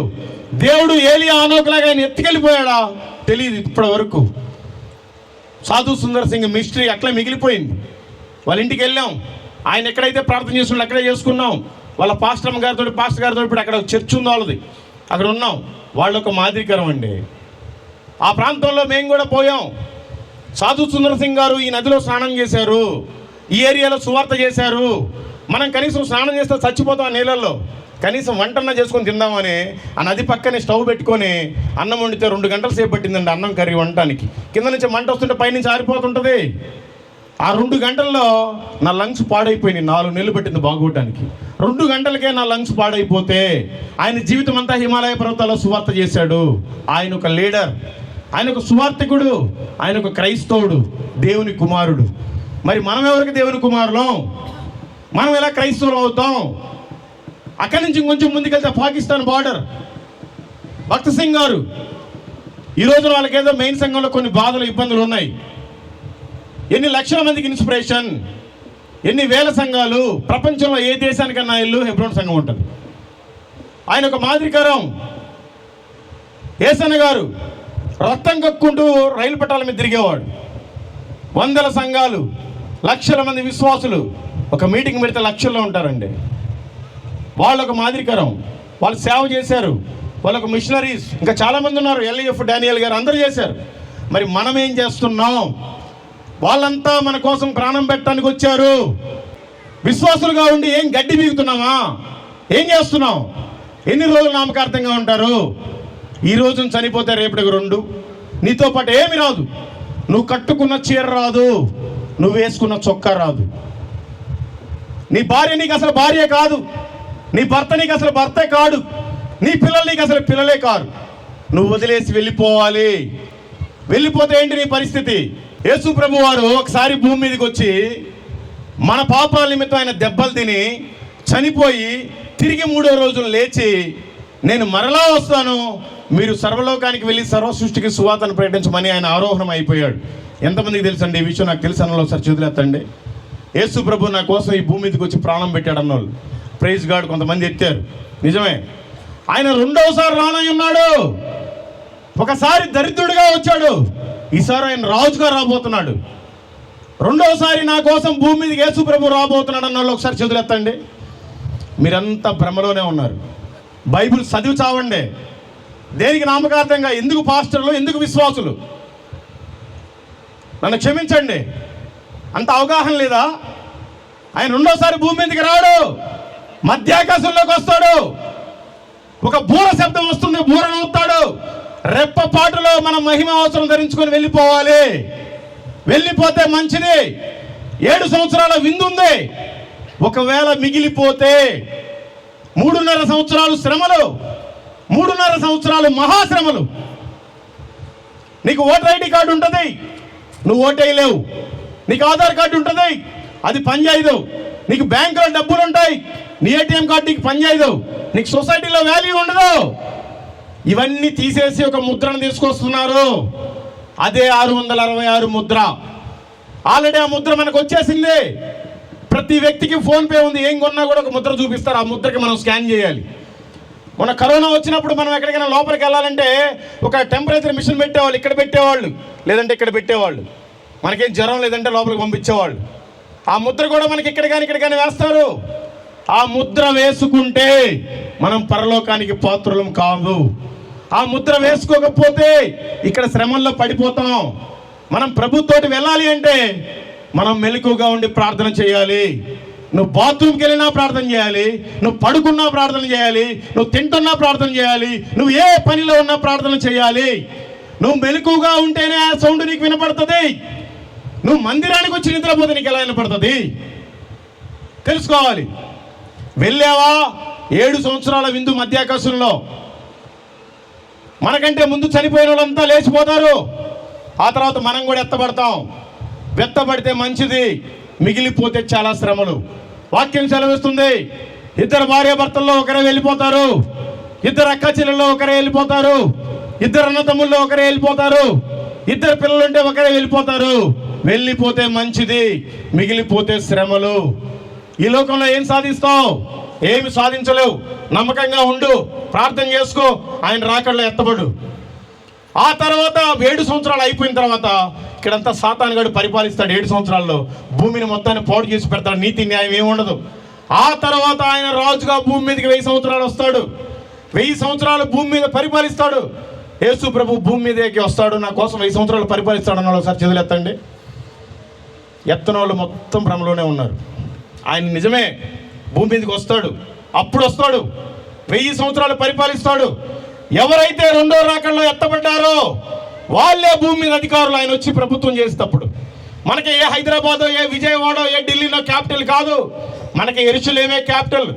దేవుడు ఏలియా ఆనోకులాగా ఆయన ఎత్తుకెళ్ళిపోయాడా? తెలియదు ఇప్పటి వరకు. సాధు సుందర్ సింగ్ మిస్టరీ అట్లా మిగిలిపోయింది. వాళ్ళ ఇంటికి వెళ్ళాం, ఆయన ఎక్కడైతే ప్రార్థన చేస్తున్నాడు అక్కడే చేసుకున్నాం. వాళ్ళ పాస్టర్ గారితో ఇప్పుడు అక్కడ చర్చ్ ఉంది వాళ్ళది, అక్కడ ఉన్నాం. వాళ్ళు ఒక మాదిరికరం అండి. ఆ ప్రాంతంలో మేము కూడా పోయాం. సాధు సుందర్ సింగ్ గారు ఈ నదిలో స్నానం చేశారు, ఈ ఏరియాలో సువార్త చేశారు. మనం కనీసం స్నానం చేస్తే చచ్చిపోతాం ఆ నీళ్ళల్లో. కనీసం వంటన్నా చేసుకొని తిందామని ఆ నది పక్కనే స్టవ్ పెట్టుకొని అన్నం వండితే 2 గంటల సేపు పట్టిందండి అన్నం కర్రీ వండటానికి. కింద నుంచి మంట వస్తుంటే పైనుంచి ఆరిపోతుంటుంది. ఆ 2 గంటల్లో నా లంగ్స్ పాడైపోయినాయి. 4 నెలలు పెట్టింది బాగోవటానికి. 2 గంటలకే నా లంగ్స్ పాడైపోతే ఆయన జీవితం అంతా హిమాలయ పర్వతాల్లో సువార్త చేశాడు. ఆయన ఒక లీడర్, ఆయన ఒక సువార్తికుడు, ఆయన ఒక క్రైస్తవుడు, దేవుని కుమారుడు. మరి మనం ఎవరికి దేవుని కుమారులం? మనం ఎలా క్రైస్తవులు అవుతాం? అక్కడి నుంచి కొంచెం ముందుకెళ్తే పాకిస్తాన్ బార్డర్, భక్త్ సింగ్ గారు. ఈరోజు వాళ్ళకేదో మెయిన్ సంఘంలో కొన్ని బాధలు, ఇబ్బందులు ఉన్నాయి. ఎన్ని లక్షల మందికి ఇన్స్పిరేషన్. ఎన్ని వేల సంఘాలు, ప్రపంచంలో ఏ దేశానికన్నా ఇల్లు హెబ్రోన్ సంఘం ఉంటుంది. ఆయన ఒక మాదిరికరం. యేసన్న గారు రక్తం కక్కుంటూ రైలు పట్టాల మీద తిరిగేవాడు. వందల సంఘాలు, లక్షల మంది విశ్వాసులు ఒక మీటింగ్ పెడితే లక్షల్లో ఉంటారండి. వాళ్ళు ఒక మాదిరికరం. వాళ్ళు సేవ చేశారు, వాళ్ళొక మిషనరీస్. ఇంకా చాలామంది ఉన్నారు, ఎల్ఈఎఫ్ డానియల్ గారు, అందరూ చేశారు. మరి మనం ఏం చేస్తున్నాం? వాళ్ళంతా మన కోసం ప్రాణం పెట్టడానికి వచ్చారు. విశ్వాసులుగా ఉండి ఏం గడ్డి బీగుతున్నామా? ఏం చేస్తున్నాం? ఎన్ని రోజులు నామకార్థంగా ఉంటారు? ఈ రోజున చనిపోతే రేపటికి 2. నీతో పాటు ఏమి రాదు. నువ్వు కట్టుకున్న చీర రాదు, నువ్వు వేసుకున్న చొక్కా రాదు. నీ భార్య నీకు అసలు భార్య కాదు, నీ భర్త నీకు అసలు భర్తే కాడు, నీ పిల్లలు నీకు అసలు పిల్లలే కాదు. నువ్వు వదిలేసి వెళ్ళిపోవాలి. వెళ్ళిపోతే ఏంటి నీ పరిస్థితి? యేసు ప్రభు వారు ఒకసారి భూమి మీదకి వచ్చి మన పాపాల నిమిత్తం ఆయన దెబ్బలు తిని చనిపోయి తిరిగి 3వ రోజున లేచి, నేను మరలా వస్తాను, మీరు సర్వలోకానికి వెళ్ళి సర్వ సృష్టికి సువార్తను ప్రకటించమని ఆయన ఆరోహణం అయిపోయాడు. ఎంతమందికి తెలుసండి ఈ విషయం? నాకు తెలుసు అన్నలో ఒకసారి చేతులెత్తండి. యేసు ప్రభు నా కోసం ఈ భూమి మీదకి వచ్చి ప్రాణం పెట్టాడు అన్నోళ్ళు ప్రైజ్ గాడ్ కొంతమంది ఎత్తారు. నిజమే, ఆయన 2వసారి రానై ఉన్నాడు. ఒకసారి దరిద్రుడిగా వచ్చాడు, ఈసారి ఆయన రాజుగా రాబోతున్నాడు. 2వసారి నా కోసం భూమి మీదకి యేసు ప్రభు రాబోతున్నాడు అన్నోళ్ళు ఒకసారి చేతులెత్తండి. మీరంతా భ్రమలోనే ఉన్నారు. బైబిల్ చదివి చావండి. దేనికి నామకార్థంగా? ఎందుకు పాస్టర్లు, ఎందుకు విశ్వాసులు? నన్ను క్షమించండి, అంత అవగాహన లేదా? ఆయన 2వసారి భూమి మీదకి రాడు, మధ్యాకాశంలోకి వస్తాడు. ఒక బూర శబ్దం వస్తుంది, బూర నవ్వుతాడు. రెప్పపాటులో మనం మహిమ అవసరం ధరించుకొని వెళ్ళిపోవాలి. వెళ్ళిపోతే మంచిది. 7 సంవత్సరాల విందు ఉంది. ఒకవేళ మిగిలిపోతే 3.5 సంవత్సరాలు శ్రమలు, 3.5 సంవత్సరాలు మహాశ్రమలు. నీకు ఓటర్ ఐడి కార్డు ఉంటుంది, నువ్వు ఓటేయలేవు. నీకు ఆధార్ కార్డు ఉంటుంది, అది పనిచేయదు. నీకు బ్యాంకులో డబ్బులు ఉంటాయి, నీ ఏటీఎం కార్డు నీకు పనిచేయదు. నీకు సొసైటీలో వాల్యూ ఉండదు. ఇవన్నీ తీసేసి ఒక ముద్రను తీసుకొస్తున్నారు. అదే 666 ముద్ర. ఆల్రెడీ ఆ ముద్ర మనకు వచ్చేసింది. ప్రతి వ్యక్తికి ఫోన్పే ఉంది. ఏం కొన్నా కూడా ఒక ముద్ర చూపిస్తారు. ఆ ముద్రకి మనం స్కాన్ చేయాలి. మన కరోనా వచ్చినప్పుడు మనం ఎక్కడికైనా లోపలికి వెళ్ళాలంటే ఒక టెంపరేచర్ మిషన్ పెట్టేవాళ్ళు, ఇక్కడ పెట్టేవాళ్ళు, లేదంటే ఇక్కడ పెట్టేవాళ్ళు. మనకేం జ్వరం లేదంటే లోపలికి పంపించేవాళ్ళు. ఆ ముద్ర కూడా మనకి ఇక్కడ కానీ వేస్తారు. ఆ ముద్ర వేసుకుంటే మనం పరలోకానికి పాత్రులం కాదు. ఆ ముద్ర వేసుకోకపోతే ఇక్కడ శ్రమల్లో పడిపోతాం. మనం ప్రభుతోటి వెళ్ళాలి అంటే మనం మెలకుగా ఉండి ప్రార్థన చేయాలి. నువ్వు బాత్రూమ్కి వెళ్ళినా ప్రార్థన చేయాలి, నువ్వు పడుకున్నా ప్రార్థన చేయాలి, నువ్వు తింటున్నా ప్రార్థన చేయాలి, నువ్వు ఏ పనిలో ఉన్నా ప్రార్థన చేయాలి. నువ్వు మెలకుగా ఉంటేనే ఆ సౌండ్ నీకు వినపడుతుంది. నువ్వు మందిరానికి వచ్చి నిద్రపోతే నీకు ఎలా వినపడుతుంది? తెలుసుకోవాలి. వెళ్ళావా? 7 సంవత్సరాల విందు మధ్యాకాశంలో. మనకంటే ముందు చనిపోయిన వాళ్ళంతా లేచిపోతారు. ఆ తర్వాత మనం కూడా ఎత్తబడతాం. వెత్తబడితే మంచిది, మిగిలిపోతే చాలా శ్రమలు. వాక్యం సెలవిస్తుంది, 2 భార్యాభర్తల్లో ఒకరే వెళ్ళిపోతారు, 2 అక్క చెల్లెల్లో ఒకరే వెళ్ళిపోతారు, 2 అన్నతమ్ముల్లో ఒకరే వెళ్ళిపోతారు, 2 పిల్లలుంటే ఒకరే వెళ్ళిపోతారు. వెళ్ళిపోతే మంచిది, మిగిలిపోతే శ్రమలు. ఈ లోకంలో ఏం సాధిస్తావు? ఏమి సాధించలేవు. నమ్మకంగా ఉండు, ప్రార్థన చేసుకో, ఆయన రాకడలో ఎత్తబడు. ఆ తర్వాత 7 సంవత్సరాలు అయిపోయిన తర్వాత ఇక్కడంతా సాతానుగాడు పరిపాలిస్తాడు. 7 సంవత్సరాల్లో భూమిని మొత్తాన్ని పాడు చేసి పెడతాడు. నీతి న్యాయం ఏమి ఉండదు. ఆ తర్వాత ఆయన రాజుగా భూమి మీదకి 1000 సంవత్సరాలు వస్తాడు. 1000 సంవత్సరాలు భూమి మీద పరిపాలిస్తాడు. యేసు ప్రభు భూమి మీదకి వస్తాడు, నా కోసం 1000 సంవత్సరాలు పరిపాలిస్తాడు అన్న ఒకసారి చేతులు ఎత్తండి. ఎత్తన వాళ్ళు మొత్తం భ్రమలోనే ఉన్నారు. ఆయన నిజమే భూమి మీదకి వస్తాడు, అప్పుడు వస్తాడు, 1000 సంవత్సరాలు పరిపాలిస్తాడు. ఎవరైతే 2వ రాకడలో ఎత్తబడ్డారో వాళ్ళే భూమి మీద అధికారులు. ఆయన వచ్చి ప్రభుత్వం చేసేటప్పుడు మనకి ఏ హైదరాబాదో, ఏ విజయవాడో, ఏ ఢిల్లీనో క్యాపిటల్ కాదు. మనకి యెరూషలేమే క్యాపిటల్,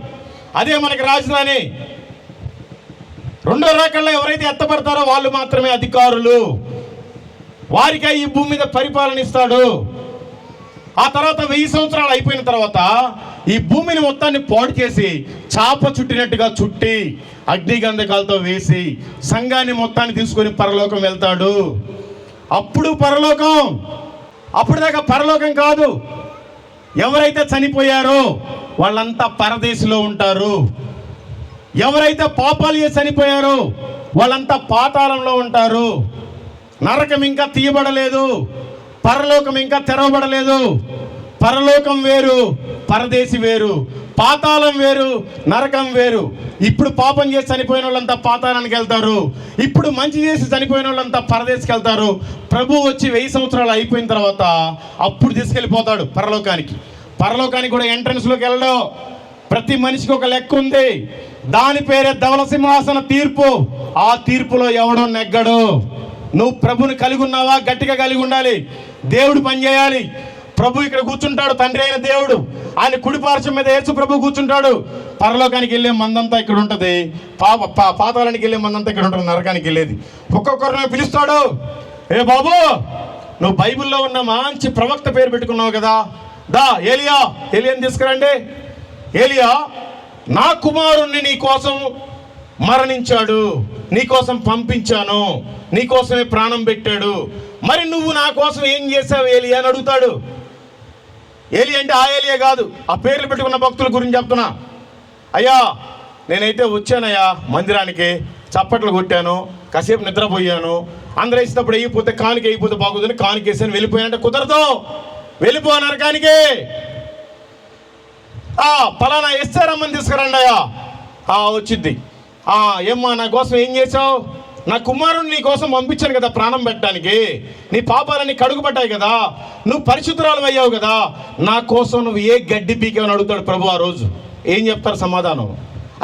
అదే మనకి రాజధాని. 2వ రాకడలో ఎవరైతే ఎత్తబడతారో వాళ్ళు మాత్రమే అధికారులు. వారికే ఈ భూమి మీద పరిపాలన ఇస్తాడు. ఆ తర్వాత 1000 సంవత్సరాలు అయిపోయిన తర్వాత ఈ భూమిని మొత్తాన్ని పాడు చేసి చాప చుట్టినట్టుగా చుట్టి అగ్నిగంధకాలతో వేసి సంఘాన్ని మొత్తాన్ని తీసుకొని పరలోకం వెళ్తాడు. అప్పుడు పరలోకం. అప్పటిదాకా పరలోకం కాదు. ఎవరైతే చనిపోయారో వాళ్ళంతా పరదేశిలో ఉంటారు. ఎవరైతే పాపాలు చేసి చనిపోయారో వాళ్ళంతా పాతాళంలో ఉంటారు. నరకం ఇంకా తీయబడలేదు, పరలోకం ఇంకా తెరవబడలేదు. పరలోకం వేరు, పరదేశి వేరు, పాతాళం వేరు, నరకం వేరు. ఇప్పుడు పాపం చేసి చనిపోయిన వాళ్ళంతా పాతాళానికి వెళ్తారు, ఇప్పుడు మంచి చేసి చనిపోయిన వాళ్ళంతా పరదేశికి వెళ్తారు. ప్రభు వచ్చి 1000 సంవత్సరాలు అయిపోయిన తర్వాత అప్పుడు తీసుకెళ్ళిపోతాడు పరలోకానికి. పరలోకానికి కూడా ఎంట్రన్స్లోకి వెళ్ళడం. ప్రతి మనిషికి ఒక లెక్క ఉంది, దాని పేరే ధవల సింహాసన తీర్పు. ఆ తీర్పులో ఎవడో నెగ్గడు. నువ్వు ప్రభుని కలిగి ఉన్నావా? గట్టిగా కలిగి ఉండాలి. దేవుడు పనిచేయాలి. ప్రభు ఇక్కడ కూర్చుంటాడు, తండ్రి అయిన దేవుడు. ఆయన కుడి పార్శ్వం మీద యేసు ప్రభు కూర్చుంటాడు. పరలోకానికి వెళ్ళే మందంతా ఇక్కడ ఉంటుంది, పాతాళానికి వెళ్ళే మందంతా ఇక్కడ ఉంటుంది, నరకానికి వెళ్ళేది. ఒక్కొక్కరిని పిలుస్తాడు, ఏ బాబు నువ్వు బైబిల్లో ఉన్న మంచి ప్రవక్త పేరు పెట్టుకున్నావు కదా, దా ఏలియాని తీసుకురండి. ఏలియా నా కుమారుణ్ణి నీ కోసం మరణించాడు, నీ కోసం పంపించాను, నీ కోసమే ప్రాణం పెట్టాడు, మరి నువ్వు నా కోసం ఏం చేసావు ఏలియా అని అడుగుతాడు. ఏలి అంటే ఆ ఏలియా కాదు, ఆ పేర్లు పెట్టుకున్న భక్తుల గురించి చెప్తున్నా. అయ్యా నేనైతే వచ్చానయ్యా మందిరానికి, చప్పట్లు కొట్టాను, కాసేపు నిద్రపోయాను, అందరూ వేసినప్పుడు అయిపోతే కానుక అయిపోతే బాగుందని కానుక వేసాను, వెళ్ళిపోయానంటే కుదరదు. వెళ్ళిపో నరకానికి. పలానా ఎస్ఆరమ్మని తీసుకురండి అయ్యా. వచ్చిద్ది. ఏమ్మా నా కోసం ఏం చేసావు? నా కుమారుని నీ కోసం పంపించాను కదా ప్రాణం పెట్టడానికి, నీ పాపాలన్నీ కడుగుపడ్డాయి కదా, నువ్వు పరిశుద్ధురాలు అయ్యావు కదా, నా కోసం నువ్వు ఏ గడ్డి పీకేవని అడుగుతాడు ప్రభు. ఆ రోజు ఏం చెప్తారు సమాధానం?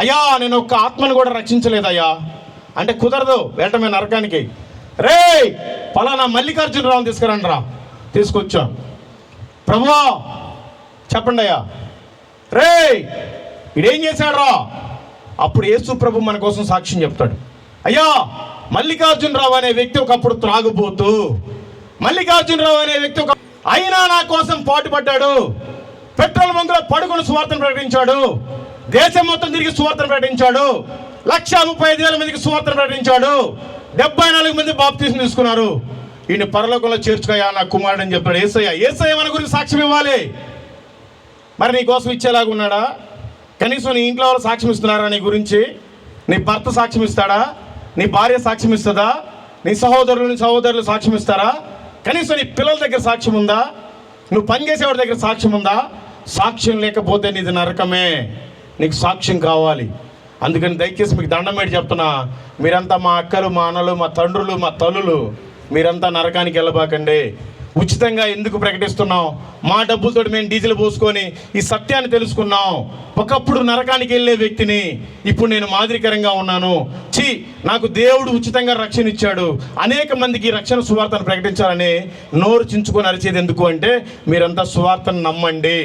అయ్యా నేను ఒక్క ఆత్మను కూడా రక్షించలేదయ్యా అంటే కుదరదు, వెళ్ళటమే నరకానికి. రే పలానా మల్లికార్జునరావుని తీసుకురండి రా. తీసుకొచ్చాను. ప్రభువా చెప్పండి అయ్యా. రే ఇడేం చేశాడు రా. అప్పుడు యేసు ప్రభు మన కోసం సాక్ష్యం చెప్తాడు. అయ్యా మల్లికార్జునరావు అనే వ్యక్తి ఒకప్పుడు త్రాగుబోతూ, మల్లికార్జునరావు అనే వ్యక్తి అయినా నా కోసం పాటుపడ్డాడు, పెట్రోల్ బంకులో పడుకుని సువార్తను ప్రకటించాడు, దేశం మొత్తం తిరిగి సువార్తను ప్రకటించాడు, 135,000 మందికి సువార్తను ప్రకటించాడు, 74 మంది బాప్తీసం తీసుకున్నారు. ఈయన పరలోకంలో చేర్చుకోయా నా కుమారుడు అని చెప్పాడు యేసయ్య మన గురించి సాక్ష్యం ఇవ్వాలి. మరి నీ కోసం ఇచ్చేలాగా ఉన్నాడా? కనీసం నీ ఇంట్లో వాళ్ళు సాక్ష్యం ఇస్తున్నారా నీ గురించి? నీ భర్త సాక్ష్యం ఇస్తాడా? నీ భార్య సాక్ష్యం ఇస్తుందా? నీ సహోదరులు సాక్ష్యం ఇస్తారా? కనీసం నీ పిల్లల దగ్గర సాక్ష్యం ఉందా? నువ్వు పనిచేసేవాడి దగ్గర సాక్ష్యం ఉందా? సాక్ష్యం లేకపోతే నీది నరకమే. నీకు సాక్ష్యం కావాలి. అందుకని దయచేసి మీకు దండం పెట్టి చెప్తున్నా, మీరంతా మా అక్కలు, మా అన్నలు, మా తండ్రులు, మా తల్లులు, మీరంతా నరకానికి వెళ్ళబాకండి. ఉచితంగా ఎందుకు ప్రకటిస్తున్నాం? మా డబ్బులతో మేము డీజిల్ పోసుకొని ఈ సత్యాన్ని తెలుసుకున్నాం. ఒకప్పుడు నరకానికి వెళ్ళే వ్యక్తిని ఇప్పుడు నేను మాదిరికరంగా ఉన్నాను. నాకు దేవుడు ఉచితంగా రక్షణ ఇచ్చాడు, అనేక మందికి రక్షణ సువార్తను ప్రకటించాలని నోరు చించుకొని అరిచేది ఎందుకు అంటే, మీరంతా సువార్తను నమ్మండి,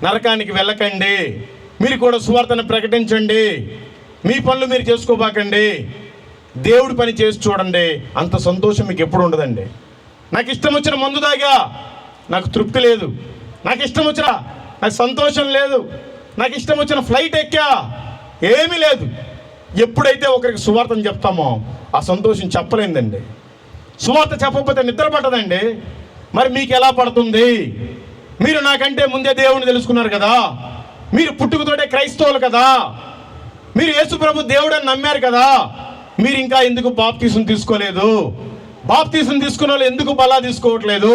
నరకానికి వెళ్ళకండి, మీరు కూడా సువార్తను ప్రకటించండి, మీ పనులు మీరు చేసుకోబాకండి, దేవుడి పని చేసి చూడండి. అంత సంతోషం మీకు ఎప్పుడు ఉండదండి. నాకు ఇష్టం వచ్చిన మందు తాగా నాకు తృప్తి లేదు, నాకు ఇష్టం వచ్చిన నాకు సంతోషం లేదు, నాకు ఇష్టం వచ్చిన ఫ్లైట్ ఎక్కా ఏమీ లేదు. ఎప్పుడైతే ఒకరికి సువార్తను చెప్తామో ఆ సంతోషం చెప్పలేదండి. సువార్త చెప్పకపోతే నిద్ర పట్టదండి. మరి మీకు ఎలా పడుతుంది? మీరు నాకంటే ముందే దేవుని తెలుసుకున్నారు కదా, మీరు పుట్టుకతోటే క్రైస్తవులు కదా, మీరు యేసు ప్రభు దేవుడు అని నమ్మారు కదా, మీరు ఇంకా ఎందుకు బాప్తీసం తీసుకోలేదు? బాప్తీసం తీసుకున్న వాళ్ళు ఎందుకు బల్లా తీసుకోవట్లేదు?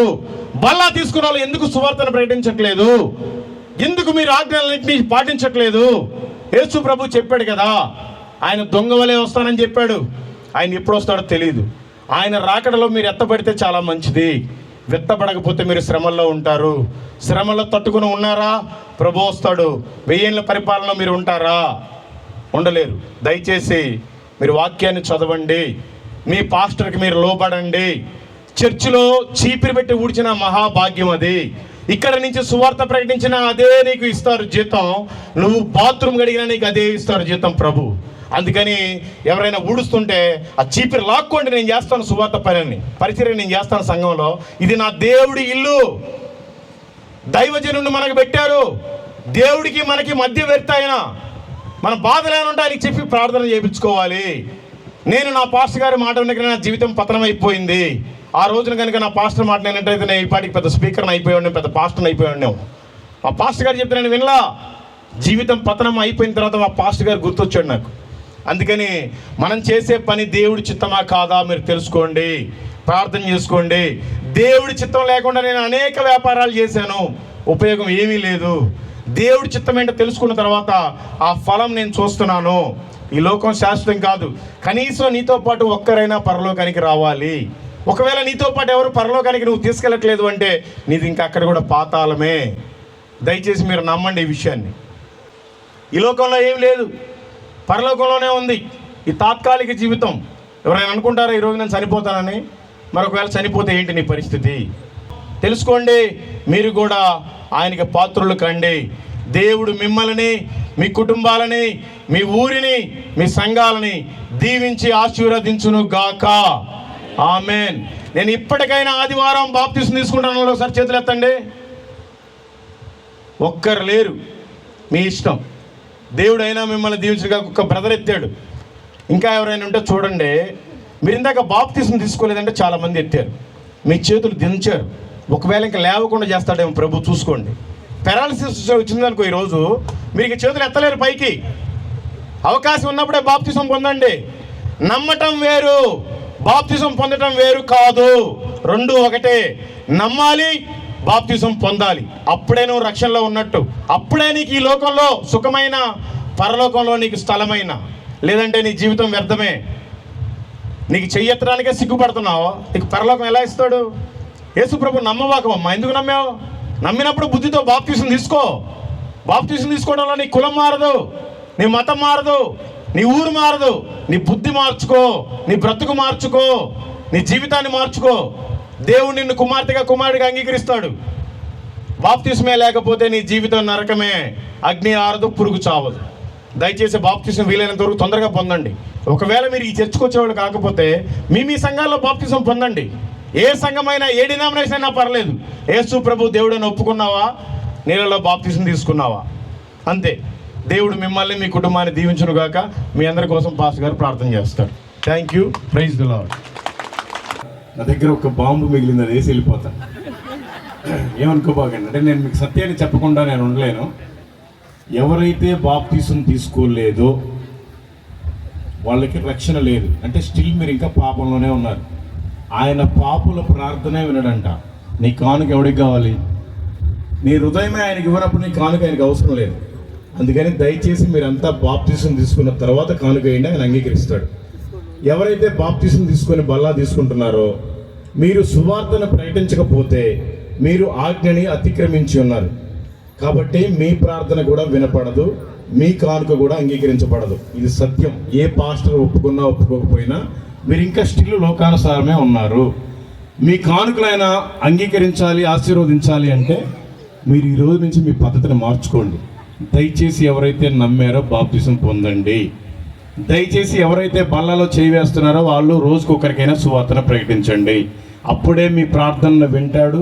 బల్లా తీసుకున్న వాళ్ళు ఎందుకు సువార్తను ప్రకటించట్లేదు? ఎందుకు మీరు ఆజ్ఞలన్నింటినీ పాటించట్లేదు? యేసు ప్రభు చెప్పాడు కదా, ఆయన దొంగ వలె వస్తానని చెప్పాడు. ఆయన ఎప్పుడు వస్తాడో తెలియదు. ఆయన రాకడలో మీరు ఎత్తబడితే చాలా మంచిది, వెత్తబడకపోతే మీరు శ్రమల్లో ఉంటారు. శ్రమల్లో తట్టుకుని ఉన్నారా? ప్రభు వస్తాడు. 1000 ఏళ్ల పరిపాలనలో మీరు ఉంటారా? ఉండలేరు. దయచేసి మీరు వాక్యాన్ని చదవండి, మీ పాస్టర్కి మీరు లోబడండి. చర్చిలో చీపిరి పెట్టి ఊడ్చిన మహాభాగ్యం అది. ఇక్కడ నుంచి సువార్త ప్రకటించిన అదే నీకు ఇస్తారు జీతం, నువ్వు బాత్రూమ్ గడిగినా నీకు అదే ఇస్తారు జీతం ప్రభు. అందుకని ఎవరైనా ఊడుస్తుంటే ఆ చీపిరి లాక్కోండి, నేను చేస్తాను సువార్త పనిని, పరిచర్య నేను చేస్తాను సంఘంలో. ఇది నా దేవుడి ఇల్లు, దైవజనుడిని మనకు పెట్టారు. దేవుడికి మనకి మధ్య వ్యక్తి ఆయన. మన బాధలు ఏమంటే ఆయనకి చెప్పి ప్రార్థన చేయించుకోవాలి. నేను నా పాస్టర్ గారి మాట వినకనే నా జీవితం పతనం అయిపోయింది. ఆ రోజున కనుక నా పాస్టర్ మాట నేనంటే నేను ఈ పాటికి పెద్ద స్పీకర్ని అయిపోయి ఉన్నాం, పెద్ద పాస్టర్ని అయిపోయి ఉన్నాం. ఆ పాస్టర్ గారు చెప్తే నేను వినలా. జీవితం పతనం అయిపోయిన తర్వాత మా పాస్టర్ గారు గుర్తొచ్చాడు నాకు. అందుకని మనం చేసే పని దేవుడి చిత్తమా కాదా మీరు తెలుసుకోండి, ప్రార్థన చేసుకోండి. దేవుడి చిత్తం లేకుండా నేను అనేక వ్యాపారాలు చేశాను, ఉపయోగం ఏమీ లేదు. దేవుడి చిత్తం ఏంటో తెలుసుకున్న తర్వాత ఆ ఫలం నేను చూస్తున్నాను. ఈ లోకం శాశ్వతం కాదు. కనీసం నీతో పాటు ఒక్కరైనా పరలోకానికి రావాలి. ఒకవేళ నీతో పాటు ఎవరు పరలోకానికి నువ్వు తీసుకెళ్ళట్లేదు అంటే నీది ఇంకా అక్కడ కూడా పాతాళమే. దయచేసి మీరు నమ్మండి ఈ విషయాన్ని. ఈ లోకంలో ఏం లేదు, పరలోకంలోనే ఉంది. ఈ తాత్కాలిక జీవితం. ఎవరైనా అనుకుంటారా ఈరోజు నేను చనిపోతానని? మరొకవేళ చనిపోతే ఏంటి నీ పరిస్థితి? తెలుసుకోండి. మీరు కూడా ఆయనకి పాత్రులు కండి. దేవుడు మిమ్మల్ని, మీ కుటుంబాలని, మీ ఊరిని, మీ సంఘాలని దీవించి ఆశీర్వదించును గాక. ఆమేన్. నేను ఇప్పటికైనా ఆదివారం బాప్తిసం తీసుకుంటాను. ఒకసారి చేతులు ఎత్తండి. ఒక్కరు లేరు, మీ ఇష్టం. దేవుడైనా మిమ్మల్ని దీవించగా ఒక్క బ్రదర్ ఎత్తాడు. ఇంకా ఎవరైనా ఉంటే చూడండి. మీరు ఇందాక బాప్తిసం తీసుకోలేదంటే చాలామంది ఎత్తారు, మీ చేతులు దించారు. ఒకవేళ ఇంకా లేవకుండా చేస్తాడేమో ప్రభు, చూసుకోండి. పెరాలసిస్ వచ్చిందనుకో ఈరోజు, మీరు ఇక చేతులు ఎత్తలేరు పైకి. అవకాశం ఉన్నప్పుడే బాప్తిసం పొందండి. నమ్మటం వేరు, బాప్తిసం పొందటం వేరు కాదు. రెండు ఒకటే. నమ్మాలి, బాప్తిసం పొందాలి. అప్పుడే నువ్వు రక్షణలో ఉన్నట్టు. అప్పుడే నీకు ఈ లోకంలో సుఖమైన, పరలోకంలో నీకు స్థలమైన. లేదంటే నీ జీవితం వ్యర్థమే. నీకు చెయ్యెత్తడానికే సిగ్గుపడుతున్నావు, నీకు పరలోకం ఎలా ఇస్తాడు? యేసు ప్రభు నమ్మవాకమ్మా. ఎందుకు నమ్మావు? నమ్మినప్పుడు బుద్ధితో బాప్తిసం తీసుకో. బాప్తిసం తీసుకోవడంలో నీ కులం మారదు, నీ మతం మారదు, నీ ఊరు మారదు. నీ బుద్ధి మార్చుకో, నీ బ్రతుకు మార్చుకో, నీ జీవితాన్ని మార్చుకో. దేవుడు నిన్ను కుమార్తెగా, కుమారుడిగా అంగీకరిస్తాడు. బాప్తిసమే లేకపోతే నీ జీవితం నరకమే. అగ్ని ఆరదు, పురుగు చావదు. దయచేసి బాప్తిసం వీలైనంత వరకు తొందరగా పొందండి. ఒకవేళ మీరు ఈ చర్చకు వచ్చేవాళ్ళు కాకపోతే మీ సంఘాల్లో బాప్తిసం పొందండి. ఏ సంఘమైనా, ఏ డినామినేషన్ అయినా పర్లేదు. యేసు ప్రభు దేవుడని ఒప్పుకున్నావా, నీళ్ళలో బాప్తిసం తీసుకున్నావా, అంతే. దేవుడు మిమ్మల్ని, మీ కుటుంబాన్ని దీవించును గాక. మీ అందరి కోసం పాస్టర్ గారు ప్రార్థన చేస్తారు. Thank you. Praise the Lord. నా దగ్గర ఒక బాంబు మిగిలింది, అది వేసి వెళ్ళిపోతాను. ఏమనుకోబాకండి. అంటే నేను మీకు సత్యాన్ని చెప్పకుండా నేను ఉండలేను. ఎవరైతే బాప్తిసం తీసుకోలేదో వాళ్ళకి రక్షణ లేదు. అంటే స్టిల్ మీరు ఇంకా పాపంలోనే ఉన్నారు. ఆయన పాపుల ప్రార్థనే వినడంట. నీ కానుక ఎవడికి కావాలి? నీ హృదయమే ఆయనకి ఇవ్వనప్పుడు నీ కానుక ఆయనకు అవసరం లేదు. అందుకని దయచేసి మీరంతా బాప్తిసం తీసుకున్న తర్వాత కానుక వేయండి, ఆయన అంగీకరిస్తాడు. ఎవరైతే బాప్తిసం తీసుకొని బల్లా తీసుకుంటున్నారో, మీరు సువార్తను ప్రకటించకపోతే మీరు ఆజ్ఞని అతిక్రమించి ఉన్నారు. కాబట్టి మీ ప్రార్థన కూడా వినపడదు, మీ కానుక కూడా అంగీకరించబడదు. ఇది సత్యం. ఏ పాస్టర్ ఒప్పుకున్నా ఒప్పుకోకపోయినా మీరు ఇంకా స్టిల్ లోకానుసారమే ఉన్నారు. మీ కానుకలైనా అంగీకరించాలి, ఆశీర్వదించాలి అంటే మీరు ఈ రోజు నుంచి మీ పద్ధతిని మార్చుకోండి. దయచేసి ఎవరైతే నమ్మారో బాప్తిసం పొందండి. దయచేసి ఎవరైతే బల్లలో చేయి వేస్తున్నారో వాళ్ళు రోజుకొకరికైనా సువార్తను ప్రకటించండి. అప్పుడే మీ ప్రార్థనను వింటాడు,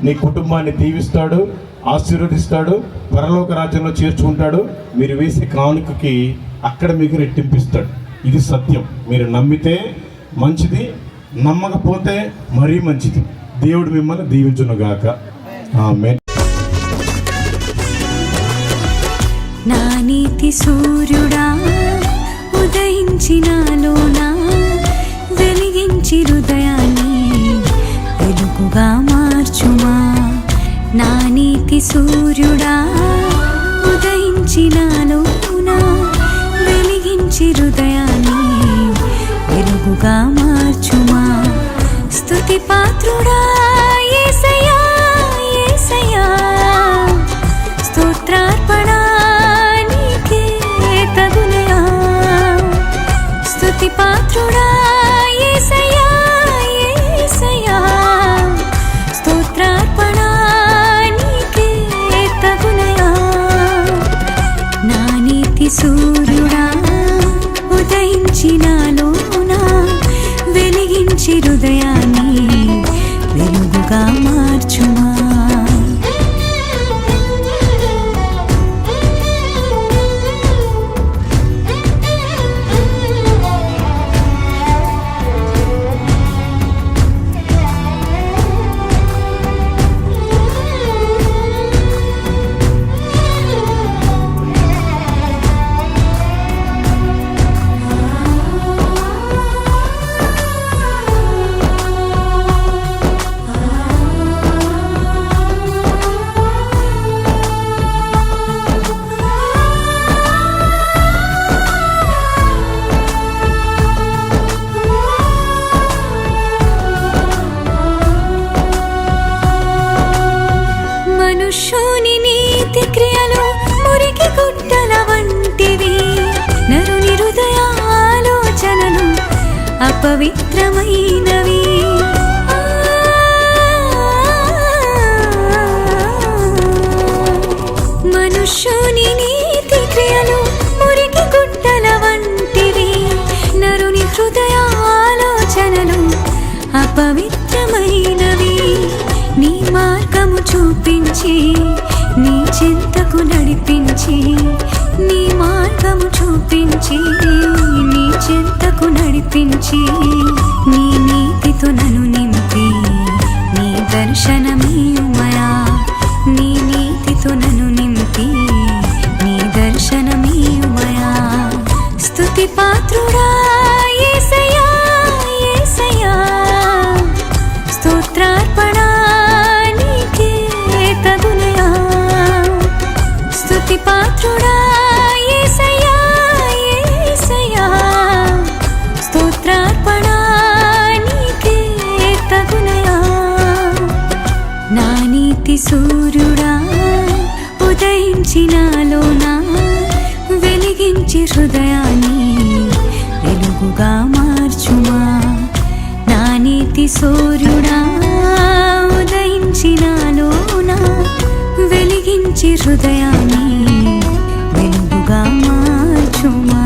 మీ కుటుంబాన్ని దీవిస్తాడు, ఆశీర్వదిస్తాడు, పరలోక రాజ్యంలో చేర్చుకుంటాడు. మీరు వేసే కానుకకి అక్కడ మీకు రెట్టింపిస్తాడు. ఇది సత్యం. మీరు నమ్మితే మంచిది, నమ్మకపోతే మరీ మంచిది. దేవుడు మిమ్మల్ని దీవించునుగాక. ఆమేన్. నా నీతి సూర్యుడా ఉదయించినాలోనా, వెలిగించి హృదయాన్ని వెలుగుగా మార్చుమా. నా నీతి సూర్యుడా ఉదయించినాలోనా, వెలిగించి హృదయాన్ని వెలుగుగా మార్చుమా. స్తుతి పాత్రుడా యేసయ్యా, యేసయ్యా, స్తోత్రార్పణ నీకే తగునయా. స్తుతి పాత్రుడా యేసయ్యా, యేసయ్యా, స్తోత్రార్పణ నీకే తగునయా. నా నీతి సూర్యుడా ఉదయించినాలోనా, వెలిగించి హృదయాన్ని వెలుగుగా మార్చుమా. మనుష్యుని నీతి క్రియలు మురికి గుట్టల వంటివి, నరుని హృదయ ఆలోచనలు అపవిత్రమైనవి. మనుష్యుని నీతి క్రియలు మురికి గుట్టల వంటివి, నరుని హృదయ ఆలోచనలు అపవిత్రమైనవి. నీ మార్గము చూపించి నీ చింతకు నడిపించి, నీ మార్గము చూపించి నీ చింతకు నడిపించి, నీ నీతితో నన్ను నింపి నీ దర్శనమీయుమయా. నీ నీతితో నన్ను నింపి నీ దర్శనమీయుమయా. స్తుతి పాత్రుడా యేసయ్యా, యేసయ్యా, స్తోత్రార్పణ నీకే తగునయా. స్తుతి పాత్రుడా యేసయ్యా, యేసయ్యా, స్తోత్రార్పణ నీకే తగునయా. నా నీతి సూర్యుడా ఉదయించినాలోనా, వెలిగించి హృదయాన్ని వెలుగుగా మార్చుమా. నా నీతి సూర్యుడా ఉదయించినాలోనా, వెలిగించి హృదయాన్ని వెలుగుగా మార్చుమా.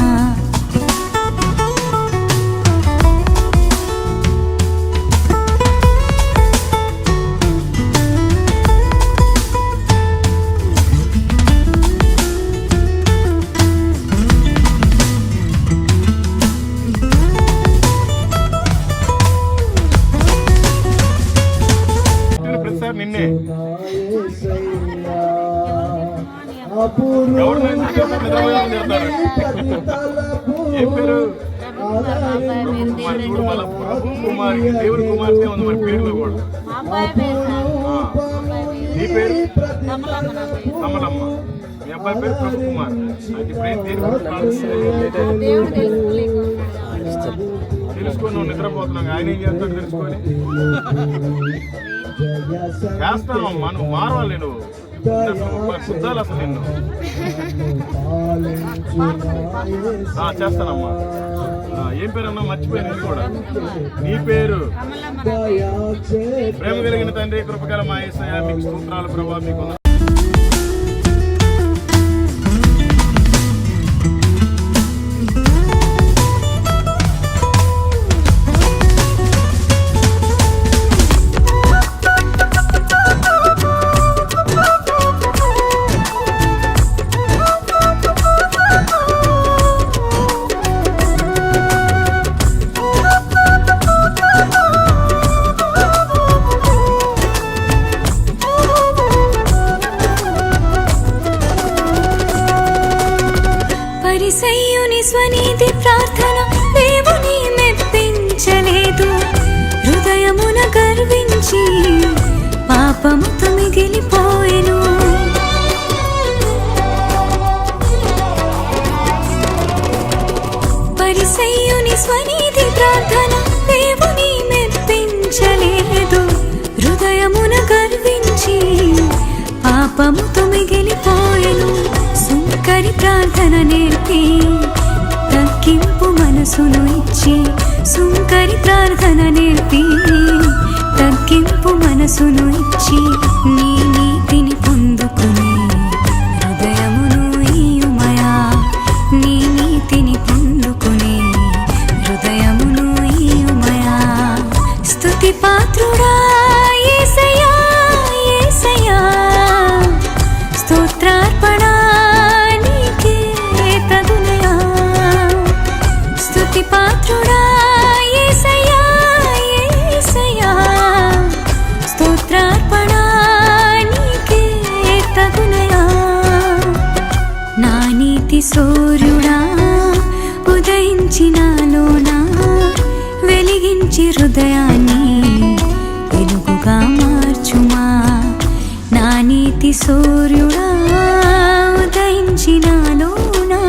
ప్రతిసారి నిన్నే ఎవరు ఏం పేరు? ప్రభు కుమార్, దేవుడి కుమార్తె ఉంది మరి పేరులో కూడా. నీ పేరు కమలమ్మ, మీ అబ్బాయి పేరు ప్రభు కుమార్. అది ఇప్పుడేం తెలుసుకొని నువ్వు నిద్రపోతున్నావు, ఆయన ఏం చేస్తాడు తెలుసుకొని చేస్తావమ్మా. నువ్వు మారవాలి, నువ్వు కుద్దాలి అసలు నిన్ను. చేస్తానమ్మా. ఏం పేరు అన్నా మర్చిపోయాను నేను కూడా. నీ పేరు? ప్రేమ కలిగిన తండ్రి, కృపగల మా యేసయ్యా, మీకు స్తోత్రాలు ప్రభా. మీకు పరిసయ్యుని స్వనీతి ప్రార్థన దేవుని మెప్పించలేదు, హృదయమున గర్వించి పాపముతో మిగిలిపోయెను. పరిసయ్యుని స్వనీతి ప్రార్థన దేవుని మెప్పించలేదు, హృదయమున గర్వించి పాపముతో మిగిలిపోయెను. సుంకరి ప్రార్థన నేర్పి తగ్గింపు మనసును ఇచ్చి, సుంకరి ప్రార్థన నేర్పి తగ్గింపు మనసును ఇచ్చి, నీ నీతిని పొందుకుని హృదయమును ఇయ్యుమయా. నీ నీతిని పొందుకుని హృదయమును ఇయ్యుమయా. స్తుతి పాత్రుడా యేసయ్యా, యేసయ్యా, స్తోత్రార్పణ నీకే తగునయా. స్తుతి పాత్రుడా యేసయ్యా, యేసయ్యా, స్తోత్రార్పణ నీకే తగునయా. నా నీతి సూర్యుడా ఉదయించినాలోనా, వెలిగించి హృదయాన్ని వెలుగుగా మార్చుమా. నా నీతి సూర్యుడా ఉదయించినాలోనా,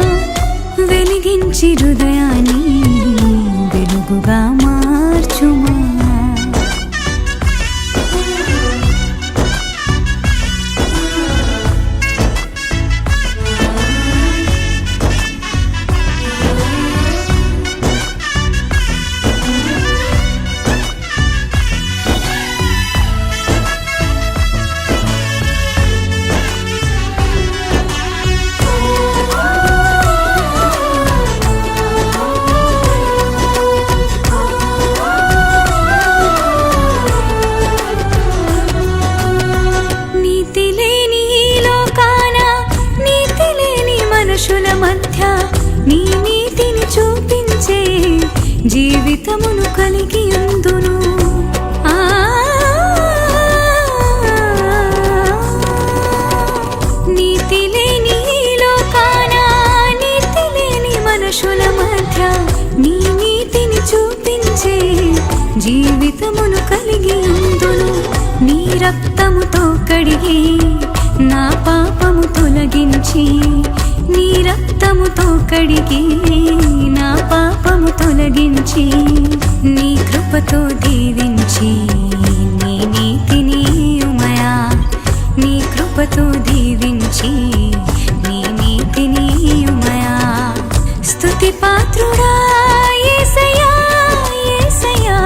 వెలిగించి హృదయాన్ని వెలుగుగా మార్చుమా. నీ నీతిని చూపించే జీవితమును కలిగి ఉందును. నీతి లేని లోకాన, నీతి లేని మనుషుల మధ్య నీ నీతిని చూపించే జీవితమును కలిగి ఉందును. నీ రక్తముతో కడిగి నా పాపము తొలగించి, నీ రక్తముతో కడిగి నా పాపము తొలగించి, నీ కృపతో దీవించి నీ నీతిని ఉమయా, నీ కృపతో దీవించి నీ నీతిని ఉమయా. స్తుతి పాత్రుడా యేసయ్యా, యేసయ్యా,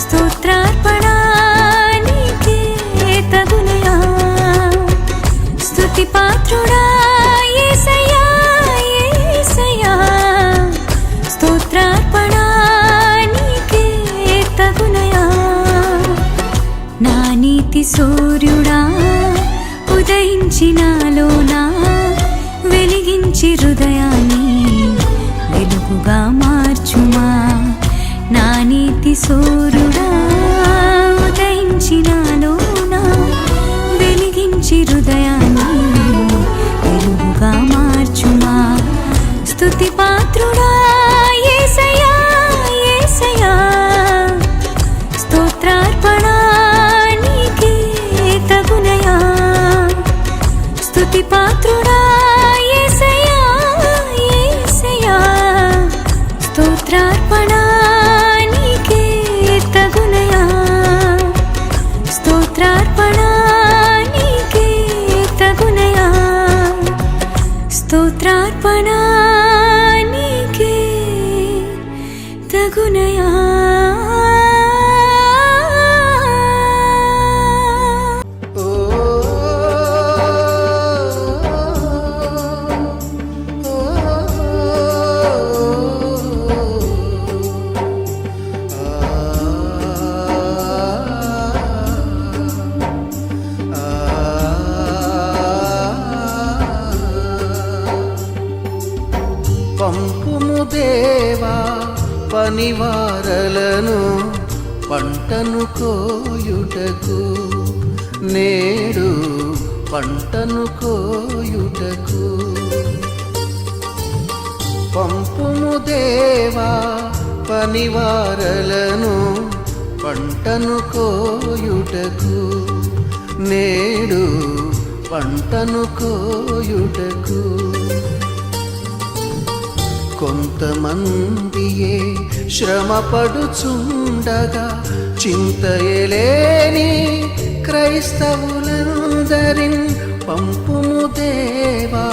స్తోత్రార్పణ నీకే తగునయా. స్తుతి పాత్రుడా యేసయ్యా, యేసయ్యా, స్తోత్రార్పణ నీకే తగునయా. నా నీతి సూర్యుడా ఉదయించినాలోనా, వెలిగించి హృదయాన్ని వెలుగుగా మార్చుమా. నా నీతి సూర్యుడా ఉదయించినాలోనా, వెలిగించి హృదయాన్ని వెలుగుగా మార్చుమా. స్తుతి పాత్రుడా యేసయ్యా, యేసయ్యా, స్తోత్రార్పణ నీకే తగునయా. స్తుతి పాత్రుడా యేసయ్యా, యేసయ్యా, స్తోత్రార్పణ నీకే తగునయా. స్తోత్రార్పణ నీకే తగునయా. స్తోత్రార్పణ నీకే తగునయా. పంపుము దేవా పనివారలను పంటను కోయుటకు, నేడు పంటను కోయుటకు. పంపుము దేవా పనివారలను పంటను కోయుటకు, నేడు పంటను కోయుటకు. కొంతమందియే శ్రమపడుచుండగా చింతయలేని క్రైస్తవులందరిన్ పంపుము దేవా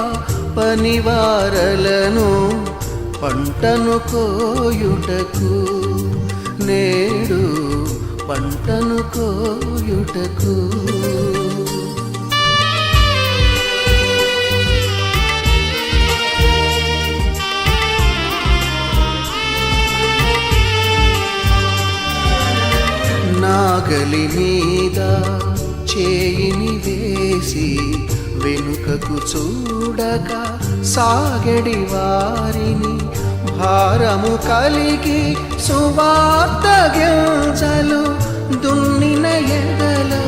పనివారలను పంటను కోయుటకు, నేడు పంటను కోయుటకు. నాగలి మీద చేయిని వేసి వెనుకకు చూడక సాగడి వారిని, భారము కలిగి సువార్త గింజలు దున్నిన ఎదలో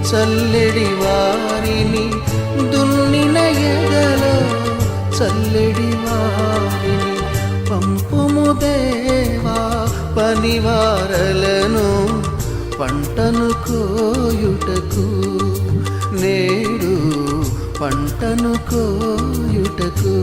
చల్లెడి వారిని, దున్నిన ఎదలో చల్లెడి వారిని. పంపుము దేవా పనివారలను పంటను కోయుటకు, నేడు పంటను కోయుటకు.